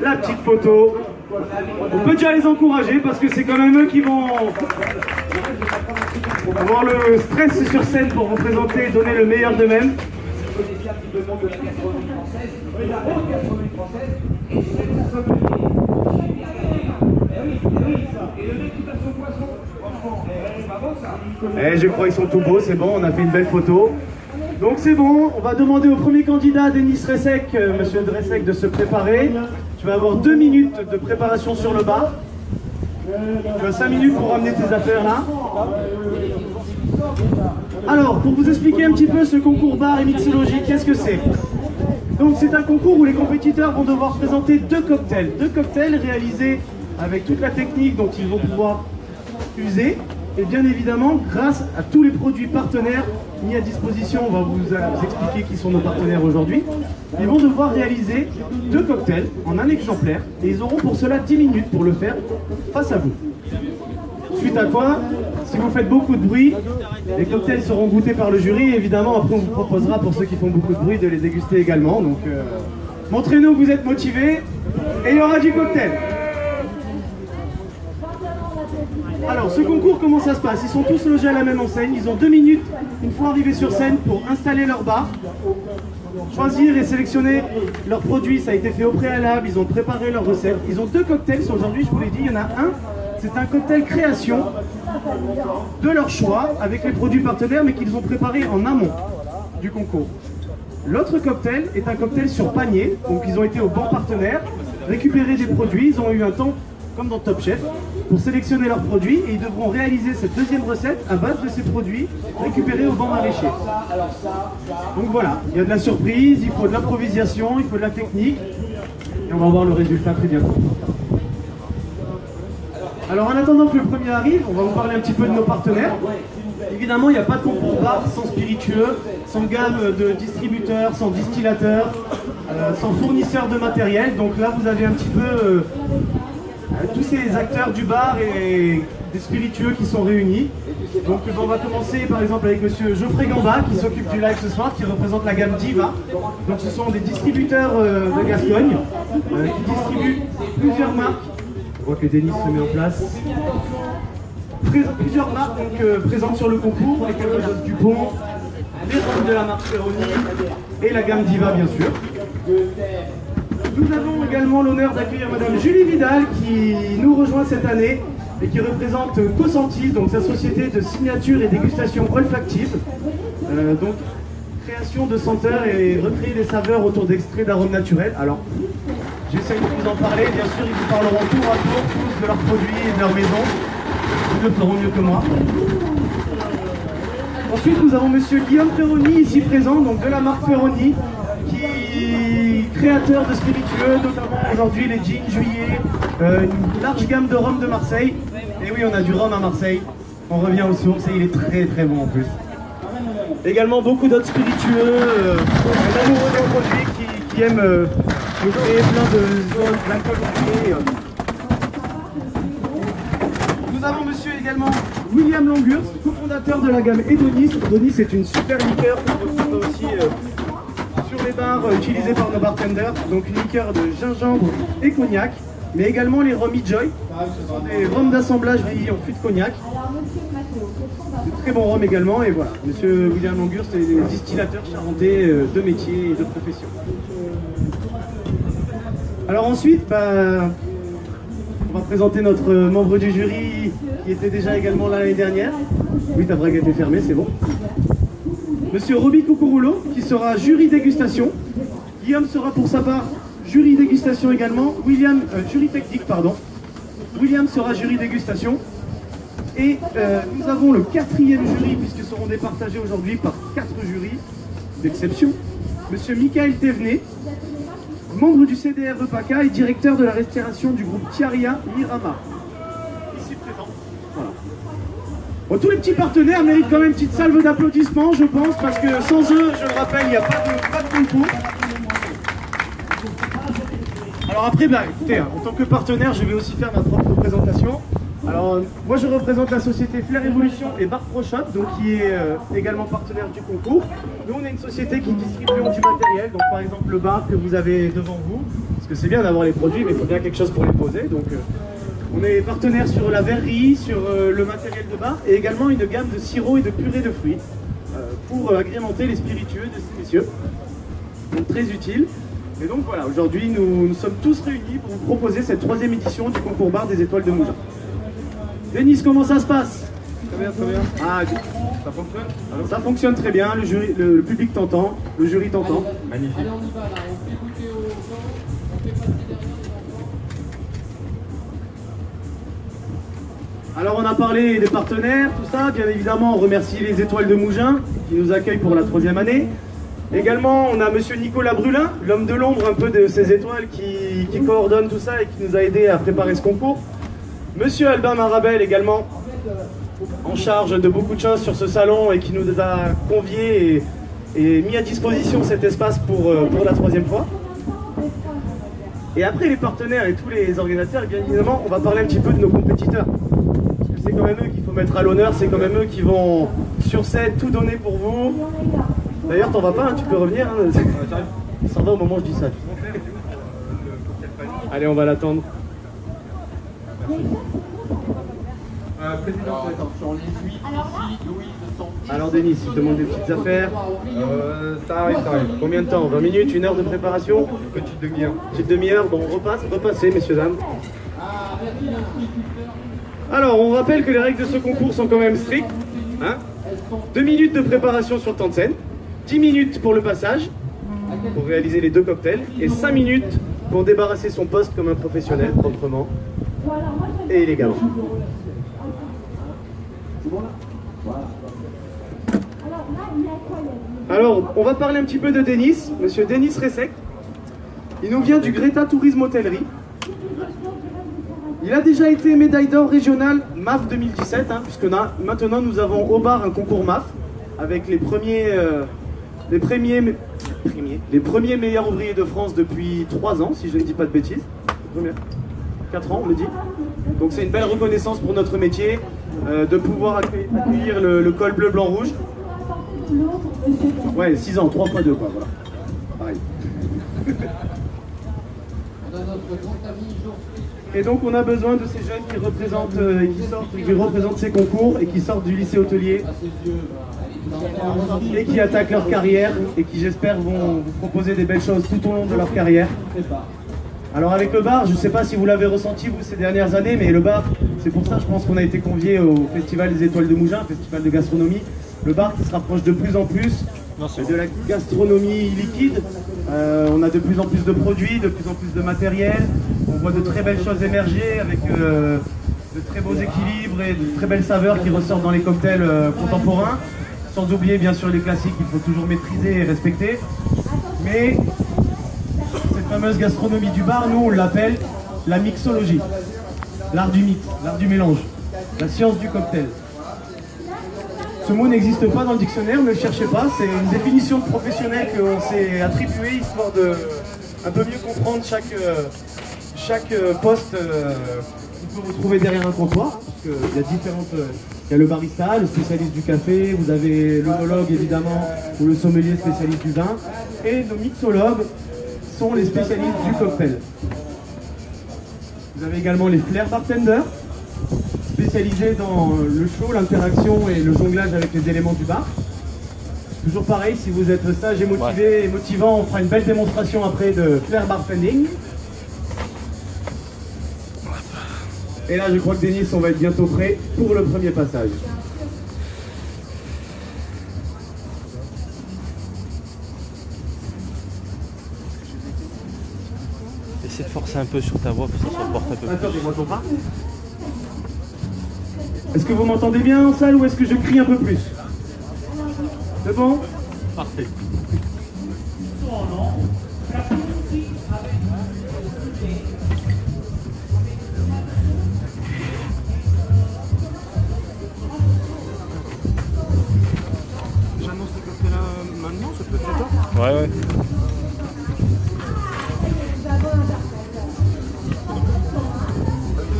la petite photo. On peut déjà les encourager parce que c'est quand même eux qui vont avoir le stress sur scène pour représenter et donner le meilleur d'eux-mêmes. Je crois qu'ils sont tout beaux, c'est bon, on a fait une belle photo. Donc c'est bon, on va demander au premier candidat, Denis Resek, monsieur Resek, de se préparer. Tu vas avoir 2 minutes de préparation sur le bar. Tu as 5 minutes pour ramener tes affaires là. Alors, pour vous expliquer un petit peu ce concours bar et mixologie, qu'est-ce que c'est? Donc c'est un concours où les compétiteurs vont devoir présenter 2 cocktails. 2 cocktails réalisés avec toute la technique dont ils vont pouvoir user. Et bien évidemment, grâce à tous les produits partenaires mis à disposition, on va vous expliquer qui sont nos partenaires aujourd'hui. Ils vont devoir réaliser 2 cocktails en un exemplaire et ils auront pour cela 10 minutes pour le faire face à vous. Suite à quoi, si vous faites beaucoup de bruit, les cocktails seront goûtés par le jury et évidemment après on vous proposera pour ceux qui font beaucoup de bruit de les déguster également. Donc montrez-nous que vous êtes motivés et il y aura du cocktail. Alors, ce concours, comment ça se passe? Ils sont tous logés à la même enseigne, ils ont 2 minutes, une fois arrivés sur scène, pour installer leur bar, choisir et sélectionner leurs produits, ça a été fait au préalable, ils ont préparé leurs recettes. Ils ont 2 cocktails aujourd'hui, je vous l'ai dit, il y en a un, c'est un cocktail création de leur choix, avec les produits partenaires, mais qu'ils ont préparé en amont du concours. L'autre cocktail est un cocktail sur panier, donc ils ont été au banc partenaire, récupérer des produits, ils ont eu un temps, comme dans Top Chef, pour sélectionner leurs produits et ils devront réaliser cette deuxième recette à base de ces produits récupérés au banc maraîcher. Donc voilà, il y a de la surprise, il faut de l'improvisation, il faut de la technique et on va voir le résultat très bientôt. Alors en attendant que le premier arrive, on va vous parler un petit peu de nos partenaires. Évidemment, il n'y a pas de concours bar sans spiritueux, sans gamme de distributeurs, sans distillateurs, sans fournisseurs de matériel. Donc là, vous avez un petit peu tous ces acteurs du bar et des spiritueux qui sont réunis. Donc on va commencer par exemple avec monsieur Geoffrey Gamba qui s'occupe du live ce soir, qui représente la gamme Diva. Donc ce sont des distributeurs de Gascogne qui distribuent plusieurs marques. Je vois que Denis se met en place. Plusieurs marques donc, présentes sur le concours, les Calvados Dupont, les rhums de la marque Ferroni et la gamme Diva bien sûr. Nous avons également l'honneur d'accueillir madame Julie Vidal qui nous rejoint cette année et qui représente Cosentis, donc sa société de signature et dégustation olfactive. Donc création de senteurs et recréer des saveurs autour d'extraits d'arômes naturels. Alors j'essaie de vous en parler, bien sûr ils vous parleront tour à tour tous de leurs produits et de leur maison. Ils le feront mieux que moi. Ensuite nous avons monsieur Guillaume Ferroni ici présent, donc de la marque Ferroni, créateur de spiritueux, notamment aujourd'hui les jeans juillet, une large gamme de rhum de Marseille. Et oui, on a du rhum à Marseille, on revient aux sources et il est très très bon en plus. Également beaucoup d'autres spiritueux, amoureux des produits qui aiment créer plein de zones, l'alcool congelé. Nous avons monsieur également William Longur, cofondateur de la gamme Edonis. Edonis est une super liqueur qu'on retrouve aussi sur les bars utilisés par nos bartenders, donc une liqueur de gingembre et cognac, mais également les rhum Joy. Ce sont des rhums d'assemblage vieillis en fût de cognac. De très bons rhums également, et voilà. Monsieur William Longur, c'est des distillateurs charentais de métier et de profession. Alors ensuite, on va présenter notre membre du jury qui était déjà également là l'année dernière. Oui, ta braguette est fermée, c'est bon. Monsieur Roby Cucurulo, qui sera jury dégustation. Guillaume sera pour sa part jury dégustation également. William, jury technique, pardon. William sera jury dégustation. Et nous avons le 4e jury, puisque seront départagés aujourd'hui par 4 jurys d'exception. Monsieur Michael Thévenet, membre du CDR de PACA et directeur de la restauration du groupe Tiaria Mirama. Ici présent. Voilà. Bon, tous les petits partenaires méritent quand même une petite salve d'applaudissements, je pense, parce que sans eux, je le rappelle, il n'y a pas de concours. Alors après, écoutez, en tant que partenaire, je vais aussi faire ma propre présentation. Alors, moi je représente la société Flair Evolution et Bar Pro Shop, donc qui est également partenaire du concours. Nous, on est une société qui distribue du matériel, donc par exemple le bar que vous avez devant vous, parce que c'est bien d'avoir les produits, mais il faut bien quelque chose pour les poser. Donc, on est partenaire sur la verrerie, sur le matériel de bar, et également une gamme de sirop et de purée de fruits pour agrémenter les spiritueux de ces messieurs. Donc très utile. Et donc voilà, aujourd'hui nous sommes tous réunis pour vous proposer cette 3e édition du concours bar des étoiles de Mougins. Denis, comment ça se passe? Très bien, très bien. Ah, Ça fonctionne? alors, ça fonctionne très bien, le public t'entend, le jury t'entend. Magnifique. Allez, on y va là, on fait goûter aux gens, on fait passer derrière les enfants. Alors on a parlé des partenaires, tout ça, bien évidemment on remercie les étoiles de Mougins qui nous accueillent pour la 3e année. Également on a monsieur Nicolas Brulin, l'homme de l'ombre un peu de ces étoiles qui coordonne tout ça et qui nous a aidé à préparer ce concours. Monsieur Albin Marabel également, en charge de beaucoup de choses sur ce salon et qui nous a conviés et mis à disposition cet espace pour la 3e fois. Et après les partenaires et tous les organisateurs, et bien évidemment, on va parler un petit peu de nos compétiteurs. Parce que c'est quand même eux qu'il faut mettre à l'honneur, c'est quand même eux qui vont sur scène tout donner pour vous. D'ailleurs, t'en vas pas, hein, tu peux revenir. Hein. Il s'en va au moment où je dis ça. Allez, on va l'attendre. Président, Attention, les huit ici, Louise sont... Alors Denis, il te demande des petites affaires. ça arrive, ça arrive. Combien de temps? 20 minutes, 1 heure de préparation? Petite demi-heure. Petite demi-heure, bon repassez messieurs dames. Ah, merci l'instituteur. Alors on rappelle que les règles de ce concours sont quand même strictes. Hein, 2 minutes de préparation sur temps de scène, 10 minutes pour le passage, pour réaliser les 2 cocktails, et 5 minutes pour débarrasser son poste comme un professionnel, proprement et élégamment. Alors, on va parler un petit peu de Denis, monsieur Denis Ressec. Il nous vient du Greta Tourisme Hôtellerie. Il a déjà été médaille d'or régionale MAF 2017, hein, puisque maintenant nous avons au bar un concours MAF avec les premiers meilleurs ouvriers de France depuis 3 ans, si je ne dis pas de bêtises. 4 ans, on me dit. Donc c'est une belle reconnaissance pour notre métier de pouvoir accueillir le col bleu, blanc, rouge. Ouais, 6 ans, 3 fois 2, quoi, voilà. Pareil. On a notre grand ami Geoffrey. Et donc on a besoin de ces jeunes qui représentent ces concours et qui sortent du lycée hôtelier À ses yeux, elle est et qui attaquent leur carrière et qui j'espère vont vous proposer des belles choses tout au long de leur carrière. Alors avec le bar, je ne sais pas si vous l'avez ressenti vous ces dernières années, mais le bar, c'est pour ça je pense qu'on a été conviés au Festival des Étoiles de Mougins, festival de gastronomie. Le bar qui se rapproche de plus en plus de la gastronomie liquide. On a de plus en plus de produits, de plus en plus de matériel. On voit de très belles choses émerger avec de très beaux équilibres et de très belles saveurs qui ressortent dans les cocktails contemporains. Sans oublier bien sûr les classiques qu'il faut toujours maîtriser et respecter. Mais cette fameuse gastronomie du bar, nous on l'appelle la mixologie. L'art du mix, l'art du mélange, la science du cocktail. Ce mot n'existe pas dans le dictionnaire, ne le cherchez pas, c'est une définition de professionnel qu'on s'est attribuée histoire de un peu mieux comprendre chaque poste qu'on peut retrouver derrière un comptoir. Parce qu'il y a il y a le barista, le spécialiste du café, vous avez l'œnologue évidemment, ou le sommelier spécialiste du vin, et nos mixologues sont les spécialistes du cocktail. Vous avez également les flair bartenders, spécialisés dans le show, l'interaction et le jonglage avec les éléments du bar. Toujours pareil, si vous êtes sage et motivé et motivant, on fera une belle démonstration après de flair bartending. Et là, je crois que Denis, on va être bientôt prêt pour le premier passage. Essaie de forcer un peu sur ta voix pour que ça se porte un peu. Attends, je m'entends pas. Est-ce que vous m'entendez bien en salle ou est-ce que je crie un peu plus? C'est bon? Parfait. J'annonce le cocktail maintenant, ça peut être ça? Ouais, ouais.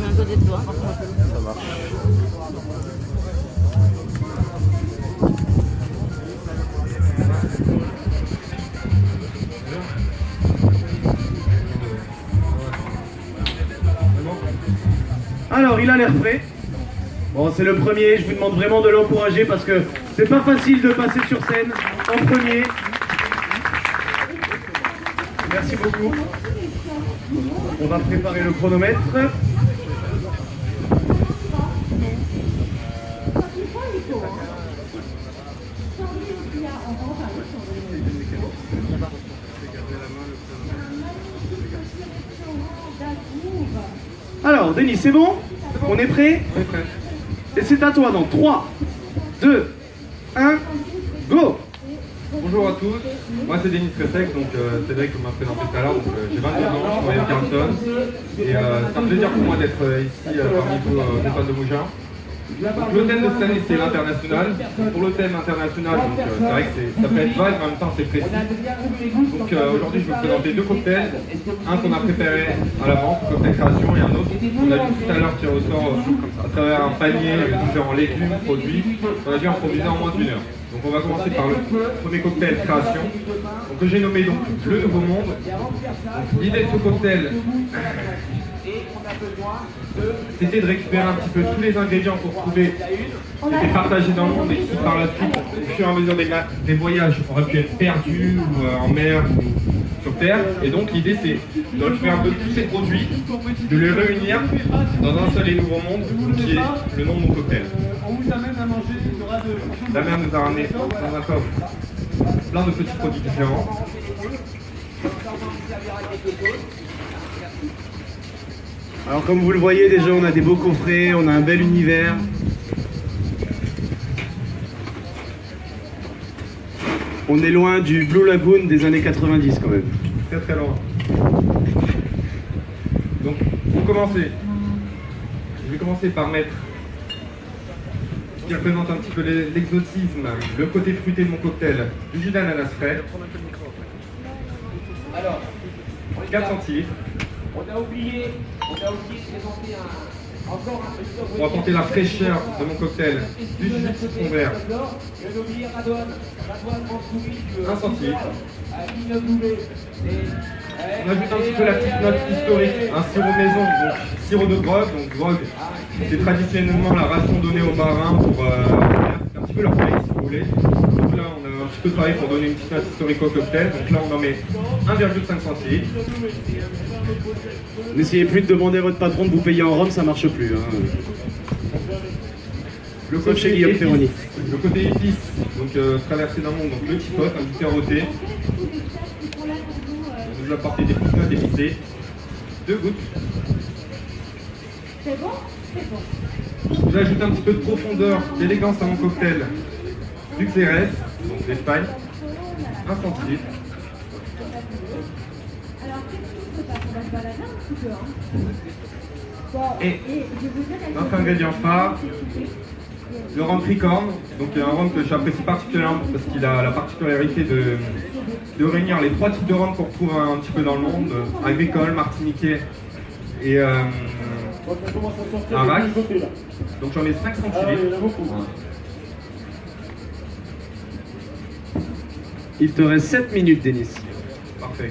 Un côté de toi. Ça marche. Alors, il a l'air prêt. Bon, c'est le premier, je vous demande vraiment de l'encourager parce que c'est pas facile de passer sur scène en premier. Merci beaucoup. On va préparer le chronomètre. Alors, Denis, c'est bon? On est prêt? C'est prêt. Et c'est à toi dans 3, 2, 1, go! Bonjour à tous, moi c'est Denis Resek, donc Cédric m'a présenté tout à l'heure, donc j'ai 22 ans, je travaille à Carlton et c'est un plaisir pour moi d'être ici parmi vous aux Étoiles de Mougins. Donc, le thème de cette année c'était l'international. Pour le thème international, c'est vrai que ça peut être vague mais en même temps c'est précis. Donc aujourd'hui je vais vous présenter deux cocktails, un qu'on a préparé à l'avance, le cocktail création, et un autre qu'on a vu tout à l'heure qui ressort à travers un panier avec différents légumes, produits, qu'on a dû improviser en moins d'1 heure. Donc on va commencer par le premier cocktail création, donc, que j'ai nommé donc le Nouveau Monde. L'idée de ce cocktail, c'était de récupérer un petit peu tous les ingrédients qu'on trouvait qui étaient partagés dans le monde et qui par la suite, au fur et à mesure des voyages, auraient pu être perdus ou en mer ou sur terre. Et donc l'idée c'est de récupérer un peu tous ces produits, de les réunir dans un seul et nouveau monde qui est le nom de mon cocktail. On vous amène à manger, il y aura de... La mère nous a ramené dans un coffre plein de petits produits différents. Alors comme vous le voyez déjà, on a des beaux coffrets, on a un bel univers. On est loin du Blue Lagoon des années 90 quand même. Très très loin. Donc pour commencer, je vais commencer par mettre ce qui représente un petit peu l'exotisme, le côté fruité de mon cocktail, du jus d'ananas frais. Alors, 4 centilitres. on a oublié de présenter encore un petit... Pour apporter la fraîcheur de mon cocktail, du jus de citron vert. 1 centilitre. On ajoute un petit peu la petite note historique, un sirop maison, donc sirop de grog. Donc grog, c'est traditionnellement la ration donnée aux marins pour un petit peu leur paye si vous voulez. Donc là on a un petit peu travaillé pour donner une petite note historique au cocktail. Donc là on en met 1,5 centilitres. N'essayez plus de demander à votre patron de vous payer en rhum, ça marche plus. Hein. Le Sauf chez Guillaume Ferroni. Le côté épice, donc traversé d'un monde, donc le petit pot, un petit carotté. Je vais apporter des petites notes épicées. 2 gouttes. C'est bon? C'est bon. J'ajoute un petit peu de profondeur, d'élégance à mon cocktail. Du Xérès, donc d'Espagne. 1 centilitre. Alors, qu'est-ce qui se passe? On va se balader un petit peu, hein. Bon, Et je veux dire... notre ingrédient phare, le rhum tricorne, donc un rhum que j'apprécie particulièrement parce qu'il a la particularité de réunir les 3 types de rhum qu'on retrouve un petit peu dans le monde, agricole, martiniquais et Arac. Donc j'en ai 5 centilitres. Il te reste 7 minutes, Denis. Parfait.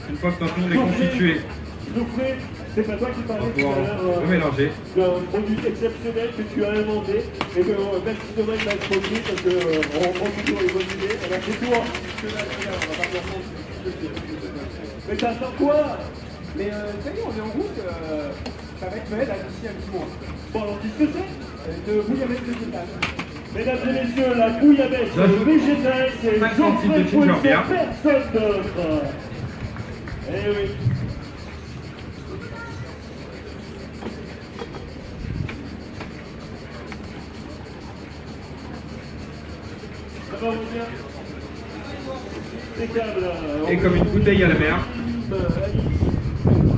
Une fois que notre monde est constitué, c'est pas toi qui on va parlais tout pouvoir à l'heure le mélanger. d'un produit exceptionnel que tu as inventé et que merci Thomas il m'a produit parce qu'on reprend toujours les bonnes idées. Alors c'est toi, on va pas faire ça. Mais t'attends quoi? Mais ça y est, on est en route, ça va être fait là d'ici un petit mois. Bon alors dis ce que c'est. De bouillabaisse végétale. Mesdames et messieurs, la bouillabaisse végétale, c'est 5 centilitres de Geoffrey ginger beer. personne d'autre. Eh oui. Ça va vous bien? Impeccable. Et comme une bouteille à la mer.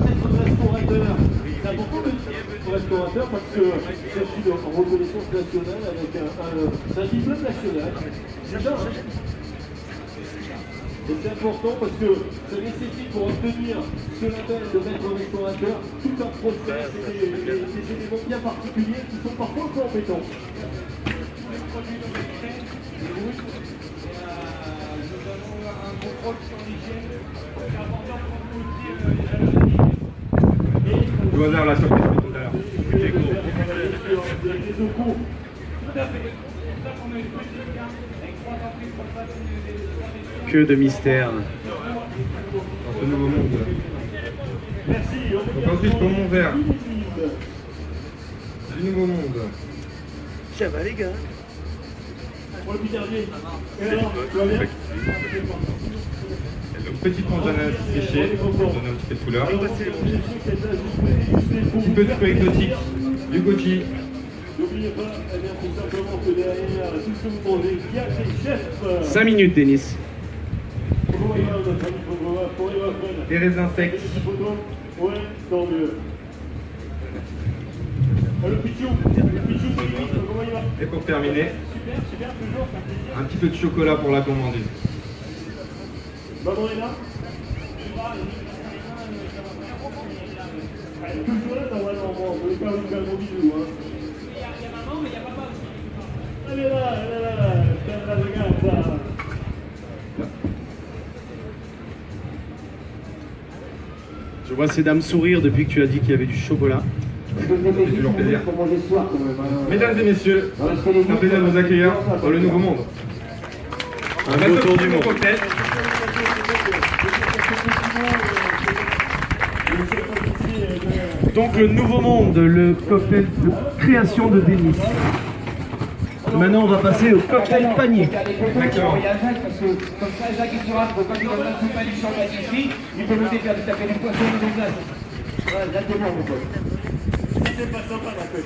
Être restaurateur, c'est important de être restaurateur parce que je suis en reconnaissance nationale avec un diplôme national. C'est ça, hein? Et c'est important parce que ça nécessite pour obtenir ce label de maître restaurateur tout un process et des éléments bien particuliers qui sont parfois un peu embêtants. bonheur, la surprise tout à l'heure. Que de mystère. Dans ce nouveau monde. Donc ensuite, pour mon verre. Du nouveau monde. Ça va les gars. Pour le petit dernier. Et alors, tu vas bien? Donc petit point d'ananas séché, pour donner un petit peu de couleur. Un petit peu de fruits exotiques, du goji. N'oubliez pas, eh bien, tout simplement que derrière tout ce que vous mangez, il y a des chefs. 5 minutes, Denis. Comment il va, notre ami Fred? Comment il va, Fred? Des raisins secs. Des photos? Ouais, tant mieux. Le Pichou, comment il va? Et pour terminer, Super, toujours, ça fait plaisir. un petit peu de chocolat pour la gourmandise. Maman est là? Elle est toujours là, normalement, on voulait faire un gros bisou, hein. Il y a maman, mais il y a papa aussi. Elle est là, ça, regarde ça. Je vois ces dames sourire depuis que tu as dit qu'il y avait du chocolat. C'est toujours plaisir. Mesdames et messieurs, c'est un plaisir de vous accueillir dans le nouveau monde. Un beau tour du monde. Cocktail. Donc le nouveau monde, le cocktail de création de Denis. Maintenant on va passer au cocktail panier. Exactement. Parce que comme ça, Jacques il saura que quand il va dans le panier sur la pâtisserie, il peut noter faire taper les poissons dans le glace. Voilà, exactement, mon pote. C'est pas sympa, la pêche.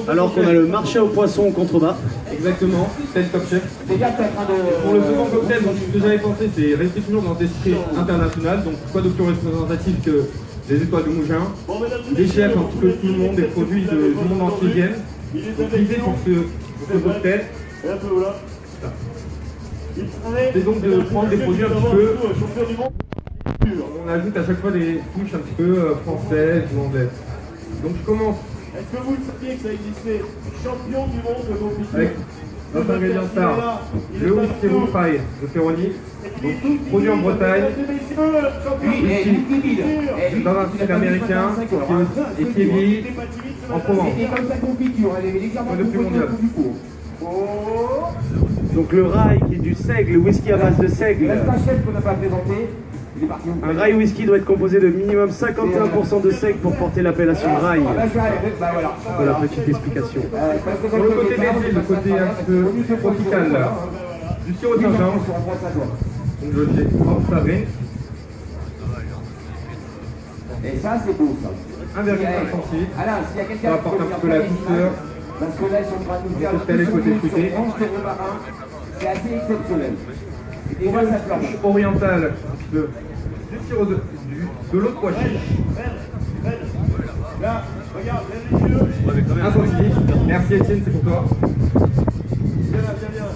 Alors qu'on a le marché aux poissons au contrebas. Exactement, c'est le Top Chef. C'est bien que t'es en train de... Pour le second cocktail, donc, ce que j'avais pensé, c'est rester toujours dans cet esprit international. Donc quoi de plus représentatif que les étoiles de Mougins, des chefs, un petit peu tout le monde, des produits du monde entier viennent. Donc l'idée pour ce cocktail, Et un peu là. c'est donc de prendre des produits un petit peu. On ajoute à chaque fois des touches un petit peu françaises ou anglaises. Donc je commence Est-ce que vous le saviez que ça existait? Champion du monde de confiture. avec notre ingrédient star, le whisky Woodfire de Ferroni, donc produit en Bretagne, dans un style américain et qui est vieilli en Provence. Et comme sa confiture, elle est légèrement Le plus mondial. Donc le rail qui est du seigle, whisky à base de seigle. Reste un chef qu'on n'a pas présenté. Il est parti. Un rail whisky doit être composé de minimum 51% de seigle pour porter l'appellation rail. Bah voilà. Voilà, petite explication. Sur le côté des le côté un petit peu tropical là, du sirop de gingembre, donc je l'ai observé, Et ça, c'est beau, ça. 1,5 centilitres. Alain, s'il y a quelqu'un Ça apporte un petit peu la douceur. parce que là, ils sont en train de nous faire cocktail le côté fruité. marin. C'est assez exceptionnel. Et déjà, ça flanche. Oriental, un petit peu, du sirop de l'eau de pois chiche, Là, regarde, viens les yeux. 1 centilitre. Merci Étienne, c'est pour toi. Viens là,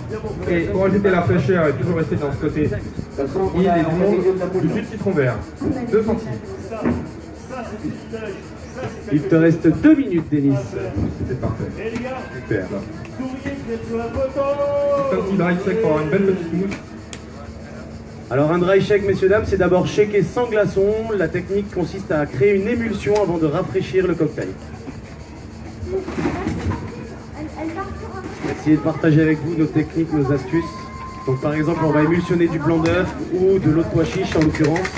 viens mon frère. Et pour ajouter la fraîcheur et toujours rester dans ce côté De toute façon, il on a est du on a monde des yeux de Napoléon. du jus de citron vert, 2 centilitres. Ça, c'est du village. Ça, c'est Il te reste 2 minutes, Denis. C'est parfait. Et les gars, Super. souriez, vous êtes sur la photo. Un petit dry check pour avoir une belle petite mousse. Alors un dry shake, messieurs dames, c'est d'abord shaker sans glaçon. La technique consiste à créer une émulsion avant de rafraîchir le cocktail. Essayez de partager avec vous nos techniques, nos astuces. Donc par exemple, on va émulsionner du blanc d'œuf ou de l'eau de pois chiche en l'occurrence.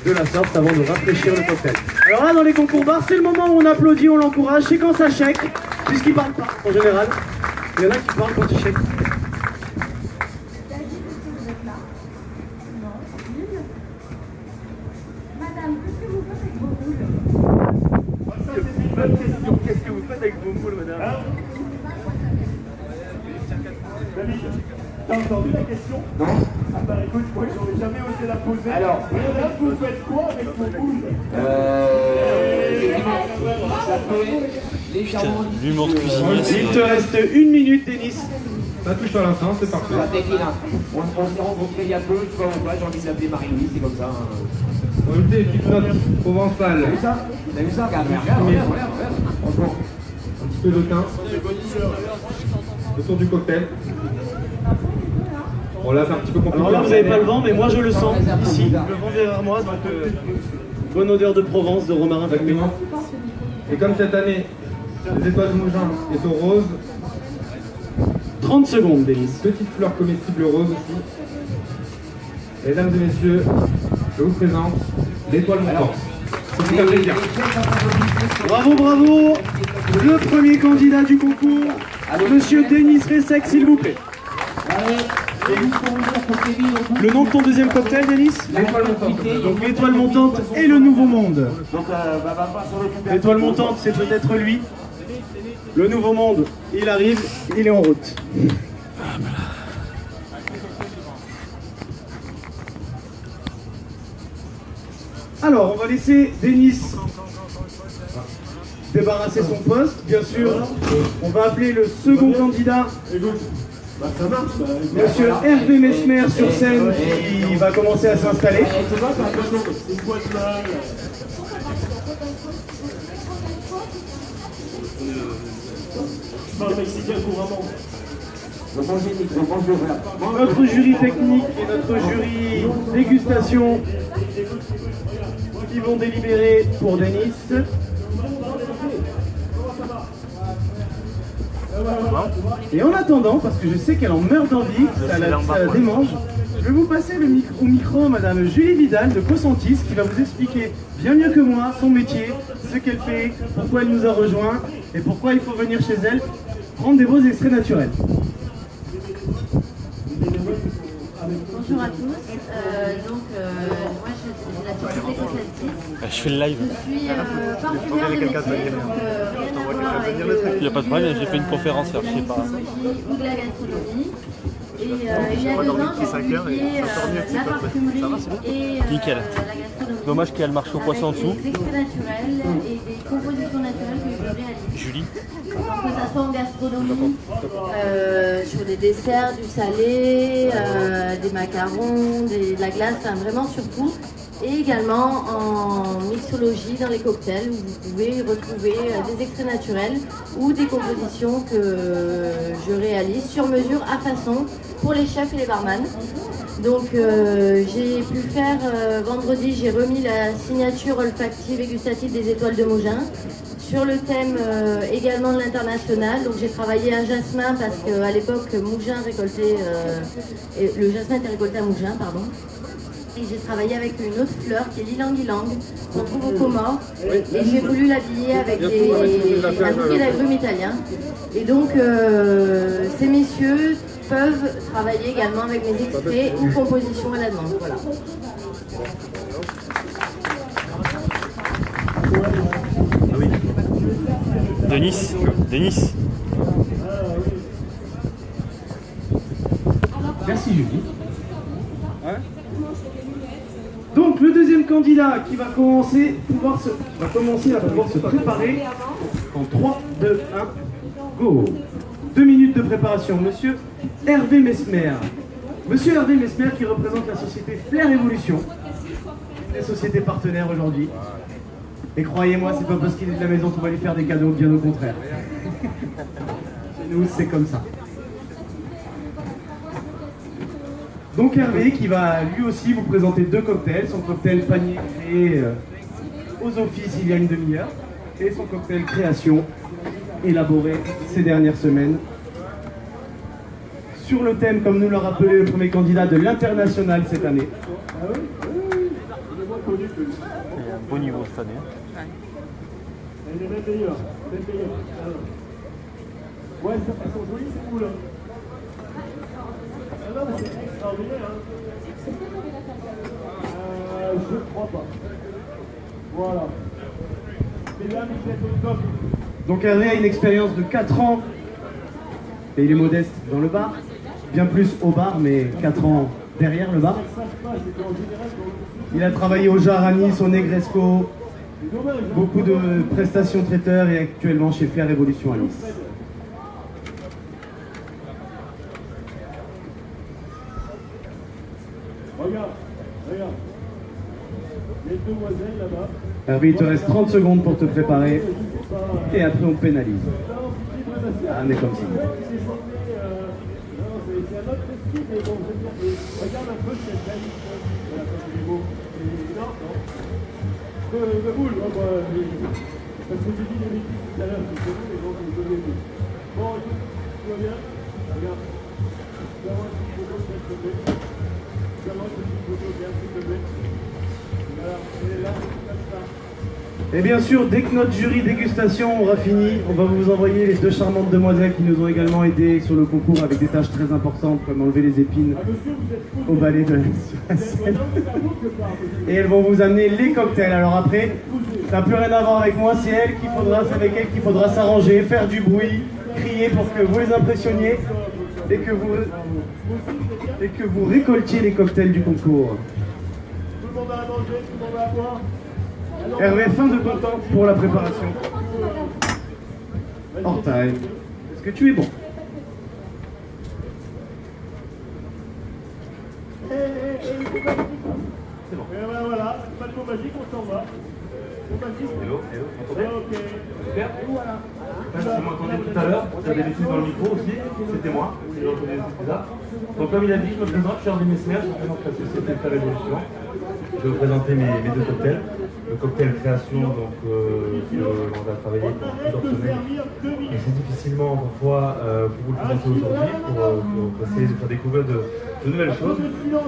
De la sorte avant de rafraîchir le cocktail. Alors là, dans les concours bars, c'est le moment où on applaudit, on l'encourage. C'est quand ça shake, puisqu'ils parlent pas en général. Il y en a qui parlent quand ils shake. Madame, qu'est-ce que vous faites avec vos boules? Ça, c'est une bonne question. Qu'est-ce que vous faites avec vos moules, madame? Hein David, t'as entendu la question? Non. Ah bah écoute, moi j'aurais jamais osé la poser. Alors, là, vous faites quoi avec vos boules? Ça fait légèrement L'humour de cuisinier, Il te reste 1 minute, Denis. Ça touche à l'instant, c'est parfait. La technique, hein. On s'est rencontrés il y a peu, tu vois, j'ai envie de l'appeler Marie-Louise, c'est comme ça. On va ajouter une petite note provençale, T'as vu ça? T'as vu ça? Regarde. Franchement. un petit peu de thym, autour du cocktail. Bon là c'est un petit peu compliqué. Alors là, vous n'avez pas le vent, mais moi je le sens ici. Le vent vient vers moi, donc Bonne odeur de Provence, de romarin fumé. Exactement. Et comme cette année, les étoiles de Mougins est au rose, 30 secondes, Denis. petite fleur comestible rose aussi. Mesdames et messieurs, je vous présente l'étoile montante. C'est un plaisir. Bravo, bravo. Le premier candidat du concours, Monsieur Denis Ressec, s'il vous plaît. Le nom de ton deuxième cocktail, Denis? L'étoile montante. Donc l'étoile montante et le nouveau monde. L'étoile montante, c'est peut-être lui. Le nouveau monde, il arrive, il est en route. Alors, on va laisser Denis débarrasser son poste. Bien sûr, on va appeler le second candidat, Bah ça marche. Monsieur Hervé Mesmer sur scène, qui va commencer à s'installer. Tu vois, c'est quoi de mal? Je parle mexicain couramment. Notre jury technique et notre jury dégustation qui vont délibérer pour Denis. Et en attendant, parce que je sais qu'elle en meurt d'envie, ça la démange, je vais vous passer au micro Madame Julie Vidal de Cosentis qui va vous expliquer bien mieux que moi son métier, ce qu'elle fait, pourquoi elle nous a rejoints et pourquoi il faut venir chez elle prendre des beaux extraits naturels. Bonjour à tous. Moi je suis la société Cosentis. Je fais le live. Je suis partenaire de métier, donc rien à voir avec Il n'y a pas de problème, j'ai fait une conférence hier, je sais pas. ou de la gastronomie. Et il y a 2 ans, j'ai publié la parfumerie et Nickel. la gastronomie. Dommage qu'il y a le marché au poisson en dessous. Des extraits naturels et des compositions naturelles que je réalise. Julie. Que ça soit en gastronomie, sur des desserts, du salé, des macarons, de la glace, enfin vraiment surtout. Et également en mixologie dans les cocktails où vous pouvez retrouver des extraits naturels ou des compositions que je réalise sur mesure à façon pour les chefs et les barman. Donc j'ai pu faire vendredi, j'ai remis la signature olfactive et gustative des étoiles de Mougins sur le thème également de l'international. Donc j'ai travaillé un jasmin parce qu'à l'époque Mougins récoltait, le jasmin était récolté à Mougins, pardon. Et j'ai travaillé avec une autre fleur qui est l'ilang-ilang, qu'on trouve aux Comores. Et j'ai voulu l'habiller avec un bouquet d'agrumes italien. Et donc, ces messieurs peuvent travailler également avec mes extraits ou compositions à la demande. Voilà. Denis. Merci Julie. Donc le deuxième candidat qui va commencer à pouvoir se préparer en 3, 2, 1, go. 2 minutes de préparation. Monsieur Hervé Mesmer. Monsieur Hervé Mesmer qui représente la société Flair Evolution, des sociétés partenaires aujourd'hui. Et croyez-moi, c'est pas parce qu'il est de la maison qu'on va lui faire des cadeaux, bien au contraire. Chez nous, c'est comme ça. Donc Hervé qui va lui aussi vous présenter 2 cocktails, son cocktail panier créé aux offices il y a une demi-heure et son cocktail création élaboré ces dernières semaines sur le thème, comme nous l'a rappelé le premier candidat, de l'international cette année. Ah oui, il est moins connu que lui. Il y a un beau niveau cette année. Elle est même meilleure. Ouais, elles sont jolies ces poules. Ah non, mais c'est extraordinaire, hein. Je crois pas. Voilà. Mesdames, vous êtes au top. Donc Hervé a une expérience de 4 ans et il est modeste dans le bar, bien plus au bar, mais 4 ans derrière le bar. Il a travaillé au Jar à Nice, au Negresco, beaucoup de prestations traiteurs et actuellement chez Flair Evolution à Nice. Regarde. Les demoiselles là-bas. Hervé, il te reste 30 secondes pour te préparer et après on pénalise. Ah, mais comme si. C'est un autre style, mais bon, je veux dire, regarde un peu cette belle. Voilà, c'est beau. Non. de boule, moi, parce que j'ai dit des bêtises tout à l'heure, c'est bon, mais bon, je ne connais plus. Bon, écoute, tout va bien? Regarde. Je vais avoir une petite photo, s'il te plaît. Je vais avoir une petite photo, bien, s'il te plaît. Voilà, elle est là, comme ça. Et bien sûr, dès que notre jury dégustation aura fini, on va vous envoyer les deux charmantes demoiselles qui nous ont également aidés sur le concours avec des tâches très importantes comme enlever les épines au balai de la scène. Et elles vont vous amener les cocktails. Alors après, ça n'a plus rien à voir avec moi, c'est avec elles qu'il faudra s'arranger, faire du bruit, crier pour que vous les impressionniez et que vous récoltiez les cocktails du concours. Tout le monde va à manger, tout le monde va à boire. Hervé, fin de ton temps pour la préparation. Hors time. Est-ce que tu es bon? C'est bon. Et voilà, pas de mot magique, on s'en va. Hello, hello, vous m'entendez? Ok. Super. Si vous m'entendez tout à l'heure, j'avais des trucs dans le micro aussi, c'était moi, j'ai entendu des trucs bizarres. Donc comme il a dit, je me présente, je suis Hervé Mesmer, je représente la société de la Révolution. Je vais vous présenter mes deux cocktails. Le cocktail création, donc on va travailler pendant plusieurs semaines. Et c'est difficilement parfois pour vous le présenter aujourd'hui, pour essayer de faire découvrir de nouvelles choses.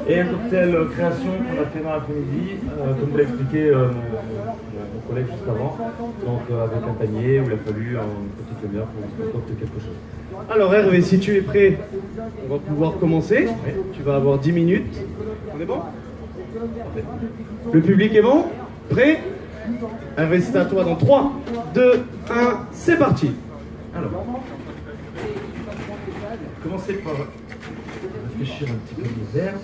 Et un cocktail création qu'on a fait dans l'après-midi, comme vous l'a expliqué mon collègue juste avant, donc avec un panier où il a fallu une petite demi-heure pour concocter quelque chose. Alors Hervé, si tu es prêt, on va pouvoir commencer. Oui. Tu vas avoir 10 minutes. On est bon? Le public est bon? Prêt? Hervé, c'est à toi dans 3, 2, 1, c'est parti. Alors, commencez par réfléchir un petit peu les verres.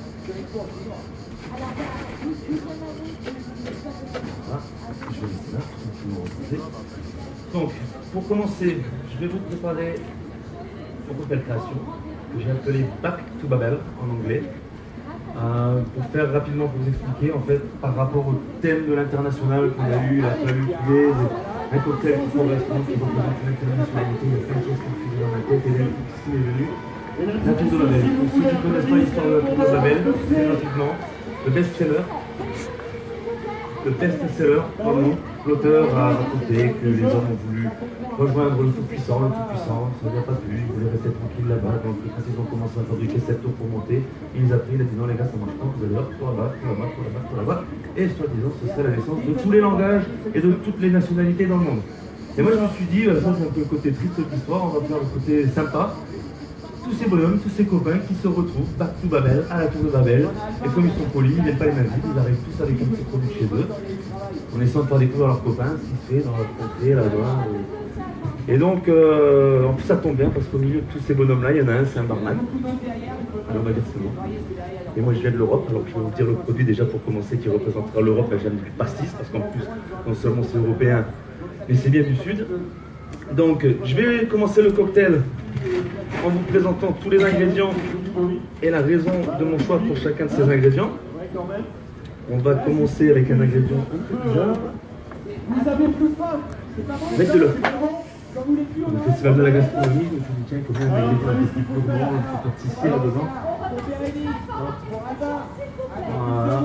Voilà, je vais laisser là, tranquillement reposer. Donc, pour commencer, je vais vous préparer mon cocktail création que j'ai appelé Back to Babel en anglais. Pour faire rapidement, pour vous expliquer, en fait, par rapport au thème de l'international qu'on a eu, il a fallu trouver un cocktail qui correspond, qui représente l'internationalité, il y a plein de choses qui ont fusé dans ma tête, et là, ici est venu la Tour de Babel. Pour ceux qui ne connaissent pas l'histoire de la Tour de Babel, très rapidement, le best-seller, l'auteur a raconté que les hommes ont voulu rejoindre le Tout-Puissant, ça n'a pas plu, ils voulaient rester tranquilles là-bas, donc quand ils ont commencé à fabriquer cette tour pour monter, il les a pris, il a dit non les gars ça marche pas, vous allez voir, pour là-bas, et soi-disant ce serait la naissance de tous les langages et de toutes les nationalités dans le monde. Et moi je me suis dit, ça c'est un peu le côté triste de l'histoire, on va faire le côté sympa. Tous ces bonhommes, tous ces copains qui se retrouvent back to Babel, à la tour de Babel, et comme ils sont polis, ils n'aiment pas les mêmes vies, ils arrivent tous avec un petit produit chez eux, en essayant de faire découvrir leurs copains, ce qui se fait dans leur contrée, là-bas. Et donc, en plus ça tombe bien, parce qu'au milieu de tous ces bonhommes-là, il y en a un, c'est un barman. Alors on va dire c'est moi. Et moi je viens de l'Europe, alors je vais vous dire le produit déjà pour commencer, qui représentera l'Europe, là j'aime du pastis, parce qu'en plus, non seulement c'est européen, mais c'est bien du Sud. Donc, je vais commencer le cocktail en vous présentant tous les ingrédients et la raison de mon choix pour chacun de ces ingrédients. On va commencer avec un ingrédient un peu bizarre. Avec de l'œuf. Le festival de la gastronomie, je me suis dit tiens, comment on met un petit peu gourmand, un petit pâtissier là-dedans. Voilà.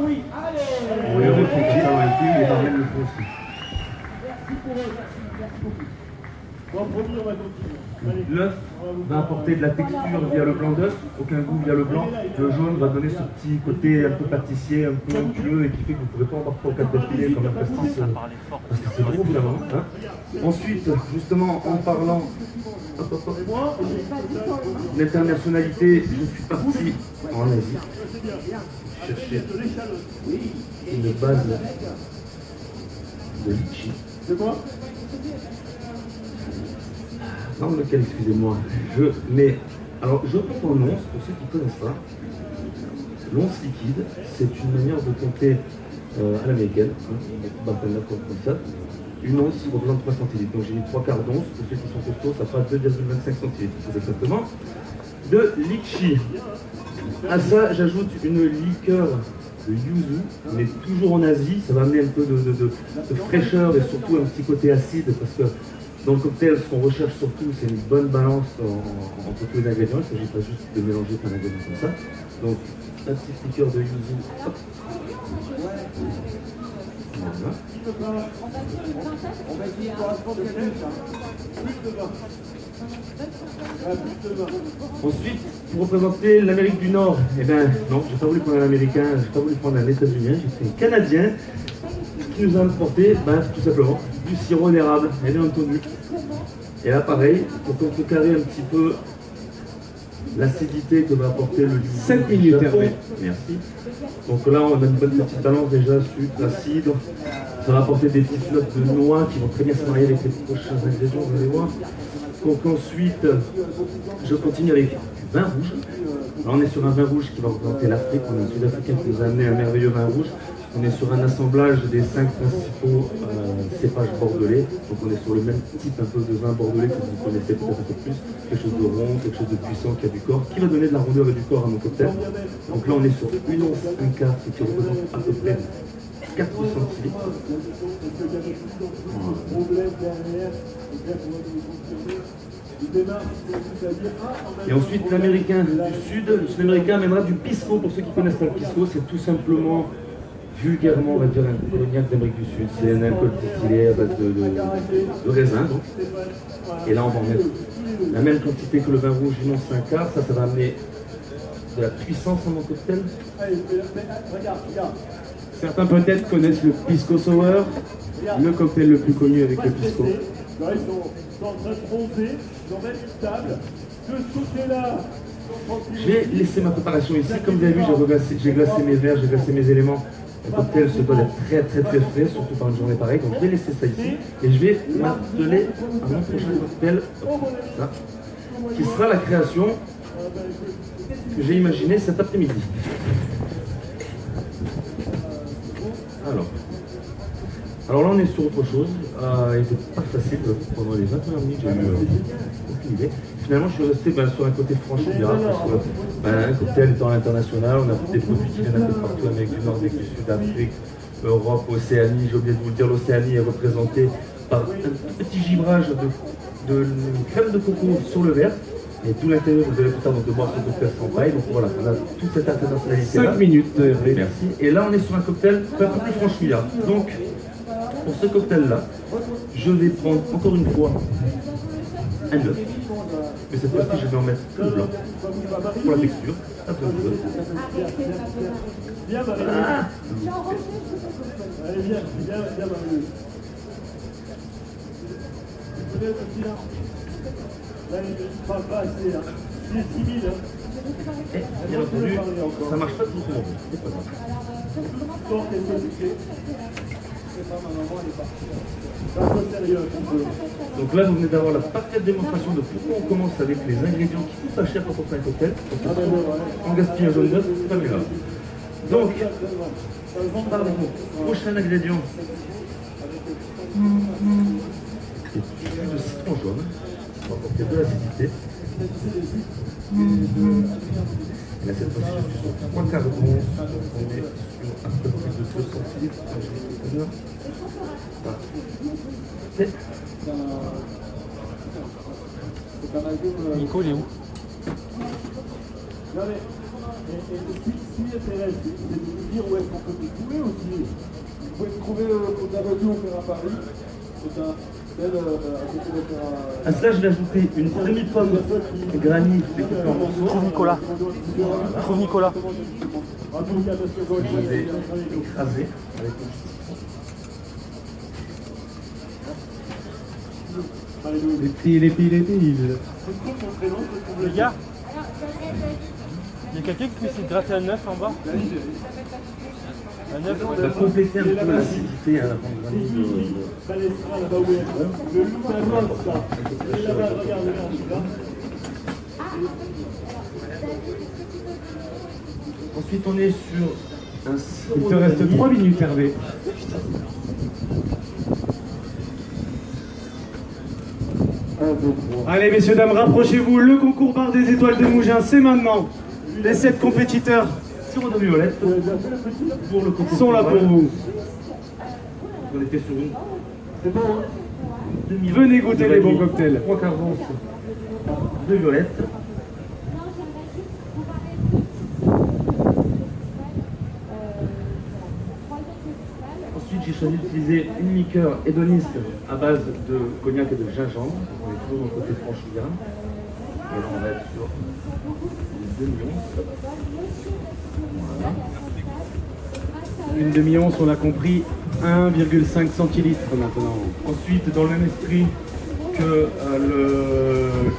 On les refait comme ça dans les films, les barmen le font aussi. L'œuf va apporter de la texture via le blanc d'œuf, aucun goût via le blanc. Le jaune va donner ce petit côté un peu pâtissier, un peu onctueux et qui fait que vous ne pourrez pas embarquer au cap d'affilée comme un pastis parce que c'est gros évidemment. Hein. Ensuite, justement, en parlant d'internationalité, je suis parti en Asie chercher une base de litchi. C'est quoi? Non, lequel, excusez-moi. Alors, je compte en once, pour ceux qui ne connaissent pas. L'once liquide, c'est une manière de compter à l'américaine, bartender comme ça. Une once représente 3 centilitres. Donc j'ai mis 3 quarts d'once, pour ceux qui sont costauds, ça fera 2,25 centilitres, c'est exactement. De litchi. À ça, j'ajoute une liqueur de yuzu, mais toujours en Asie, ça va amener un peu de fraîcheur et surtout un petit côté acide, parce que dans le cocktail, ce qu'on recherche surtout, c'est une bonne balance entre tous les ingrédients. Il ne s'agit pas juste de mélanger plein d'ingrédients comme ça. Donc, la petite liqueur de yuzu. Hop. Voilà. On va essayer pour l'instant de plus de 20. Ensuite, pour représenter l'Amérique du Nord, eh bien non, j'ai pas voulu prendre un Américain, j'ai pas voulu prendre un États-Unien, j'ai pris un Canadien qui nous a apporté, tout simplement, du sirop d'érable, et bien entendu. Et là, pareil, pour contrecarrer un petit peu l'acidité que va apporter le 7 minutes, Hervé. Merci. Donc là, on a une bonne petite balance déjà, sucre, acide. Ça va apporter des petites notes de noix qui vont très bien se marier avec les prochains ingrédients, vous allez voir. Donc ensuite, je continue avec du vin rouge. Là, on est sur un vin rouge qui va représenter l'Afrique. On a un Sud-Africain qui nous a amené un merveilleux vin rouge. On est sur un assemblage des 5 principaux cépages bordelais. Donc on est sur le même type un peu de vin bordelais que vous connaissez peut-être un peu plus. Quelque chose de rond, quelque chose de puissant qui a du corps, qui va donner de la rondeur et du corps à mon cocktail. Donc là on est sur une once, un quart, ce qui représente à peu près 4 centilitres. Et ensuite l'américain du sud, le sud-américain amènera du pisco. Pour ceux qui ne connaissent pas le pisco, c'est tout simplement, vulgairement on va dire, un cognac d'Amérique du Sud. C'est un alcool distillé à base de raisin. Donc. Et là on va en mettre la même quantité que le vin rouge, une once, un quart. Ça va amener de la puissance à mon cocktail. Certains peut-être connaissent le Pisco Sour, le cocktail le plus connu avec le Pisco. Ils sont en train de bronzer, ils ont même une table. De ce côté-là, j'ai laissé ma préparation ici. Comme vous avez vu, j'ai glacé mes verres, j'ai glacé mes éléments. Le cocktail se doit d'être très frais, surtout par une journée pareille. Donc je vais laisser ça ici et je vais m'atteler à mon prochain cocktail, ça, qui sera la création que j'ai imaginée cet après-midi. Alors là on est sur autre chose. Il n'était pas facile pendant les 20 premières minutes, j'ai eu aucune idée. Finalement je suis resté sur un côté franchouillard parce que un cocktail étant à l'international, on a des produits qui viennent un peu partout, Amérique du Nord, Amérique du Sud, Afrique, Europe, Océanie. J'ai oublié de vous le dire, l'Océanie est représentée par un petit givrage de crème de coco sur le verre. Et tout l'intérieur, vous allez plus tard de boire ce cocktail sans paille. Donc voilà, on a toute cette internationalité. 5 minutes, merci. Et là, on est sur un cocktail un peu plus franchouillard. Donc, pour ce cocktail-là, je vais prendre encore une fois un œuf. Mais cette fois-ci, je vais en mettre le blanc. Pour la texture, un peu de œuf. Ah. Allez, viens, Marie. Là, il ne parle pas assez, hein. Il est timide, hein. Et bien entendu, ça marche pas tout le monde. C'est pas grave. Sors, qu'est-ce que tu fais? C'est pas ma maman, elle est partie. C'est un peu sérieux, un peu. Donc là, vous venez d'avoir la parfaite démonstration de pourquoi on commence avec les ingrédients qui coûtent pas cher quand on fait un cocktail. En gaspillant un jaune d'œuf, c'est pas grave. Donc, pardon, prochain ingrédient. C'est du jus de citron jaune. On va apporter de l'acidité. Et là, cette fois-ci, je suis sur 3 quarts de once. On est sur un peu plus de 2 centilitres. Parfait. Nico, il est où? Non, mais ce qui m'intéresse, c'est de vous dire où est-ce qu'on peut vous trouver aussi. Vous pouvez me trouver au Davos Opéra Paris. C'est un bel à côté de l'Opéra. À cela, je vais ajouter une demi-pomme granit découpée en morceaux. Trouve Nicolas. Trouve Nicolas. Je vais écraser avec une Les piles. Les gars, il y a quelqu'un qui peut essayer de gratter un œuf en bas? Un œuf, on va compléter un peu l'acidité à la pomme granit de... là-bas où est le loup d'un mode, ça. Et là-bas, regardez, là. Ensuite, on est sur un Il sirop te reste 3 minutes, Hervé. Allez, messieurs, dames, rapprochez-vous. Le concours bar des étoiles de Mougins, c'est maintenant. Les 7 compétiteurs sirop de violette pour le côté sont là pour vous. On était sur une Venez goûter les bons cocktails. 3 quarts d'once de violette. choisi d'utiliser une liqueur hédoniste à base de cognac et de gingembre. On est toujours dans le côté franchouillard. Et là, on va être sur une demi-once. Voilà. Une demi-once, on l'a compris, 1,5 centilitres maintenant. Ensuite, dans le même esprit que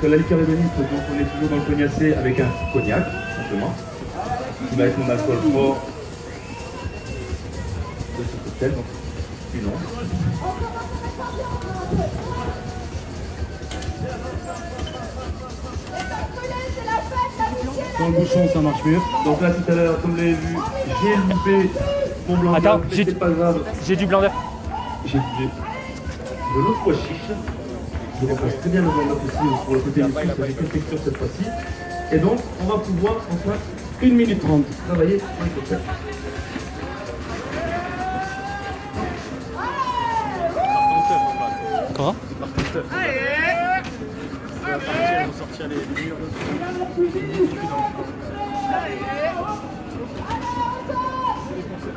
la liqueur hédoniste, donc on est toujours dans le cognacé avec un cognac, simplement, qui va être mon alcool fort de ce cocktail, donc une once. Dans le bouchon, ça marche mieux. Donc là, tout à l'heure, comme vous l'avez vu, j'ai loupé mon blanc d'œuf. Attends, Mais c'est pas grave. j'ai du blanc d'œuf. J'ai de l'eau de pois chiche. Je remplace très bien le blanc d'œuf aussi pour le côté du sucre, j'ai fait texture cette fois-ci. Et donc, on va pouvoir enfin 1 minute 30. travailler sur les cocktails. Comment?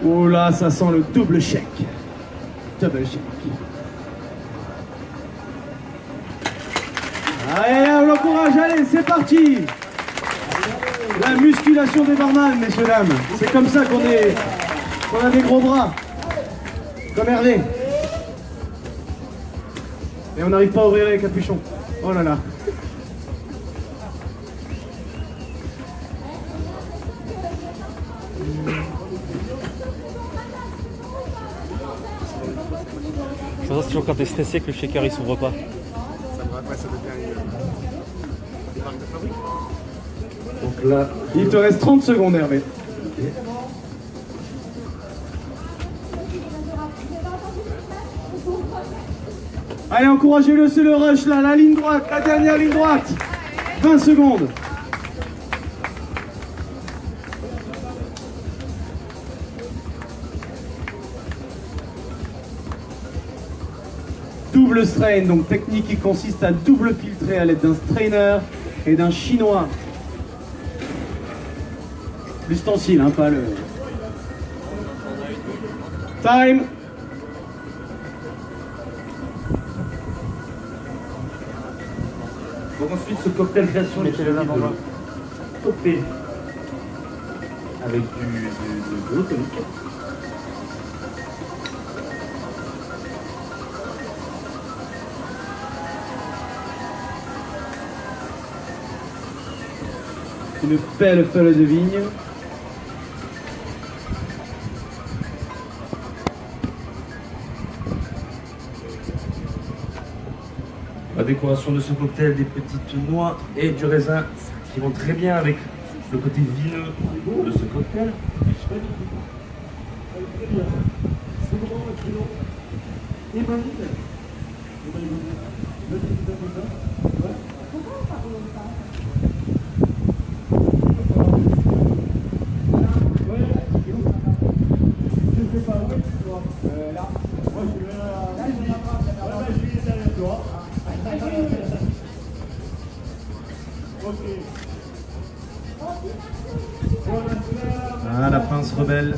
Oh là, ça sent le double chèque. Double chèque. Allez, on l'encourage, allez, c'est parti. La musculation des barman, messieurs, dames. C'est comme ça qu'on a des gros bras. Comme Hervé. Et on n'arrive pas à ouvrir les capuchons. Oh là là. Ça c'est toujours quand t'es stressé que le shaker il s'ouvre pas. Donc là, Il te reste 30 secondes, Hervé. Allez, encouragez-le, c'est le rush là, la ligne droite, la dernière ligne droite. 20 secondes. Double strain, donc technique qui consiste à double filtrer à l'aide d'un strainer et d'un chinois. L'ustensile, hein, pas le... Time. donc ensuite, ce cocktail création, j'ai choisi de le stopper avec de l'eau tonique. Une belle feuille de vigne. La décoration de ce cocktail, des petites noix et du raisin qui vont très bien avec le côté vineux de ce cocktail. Ah, la pince rebelle.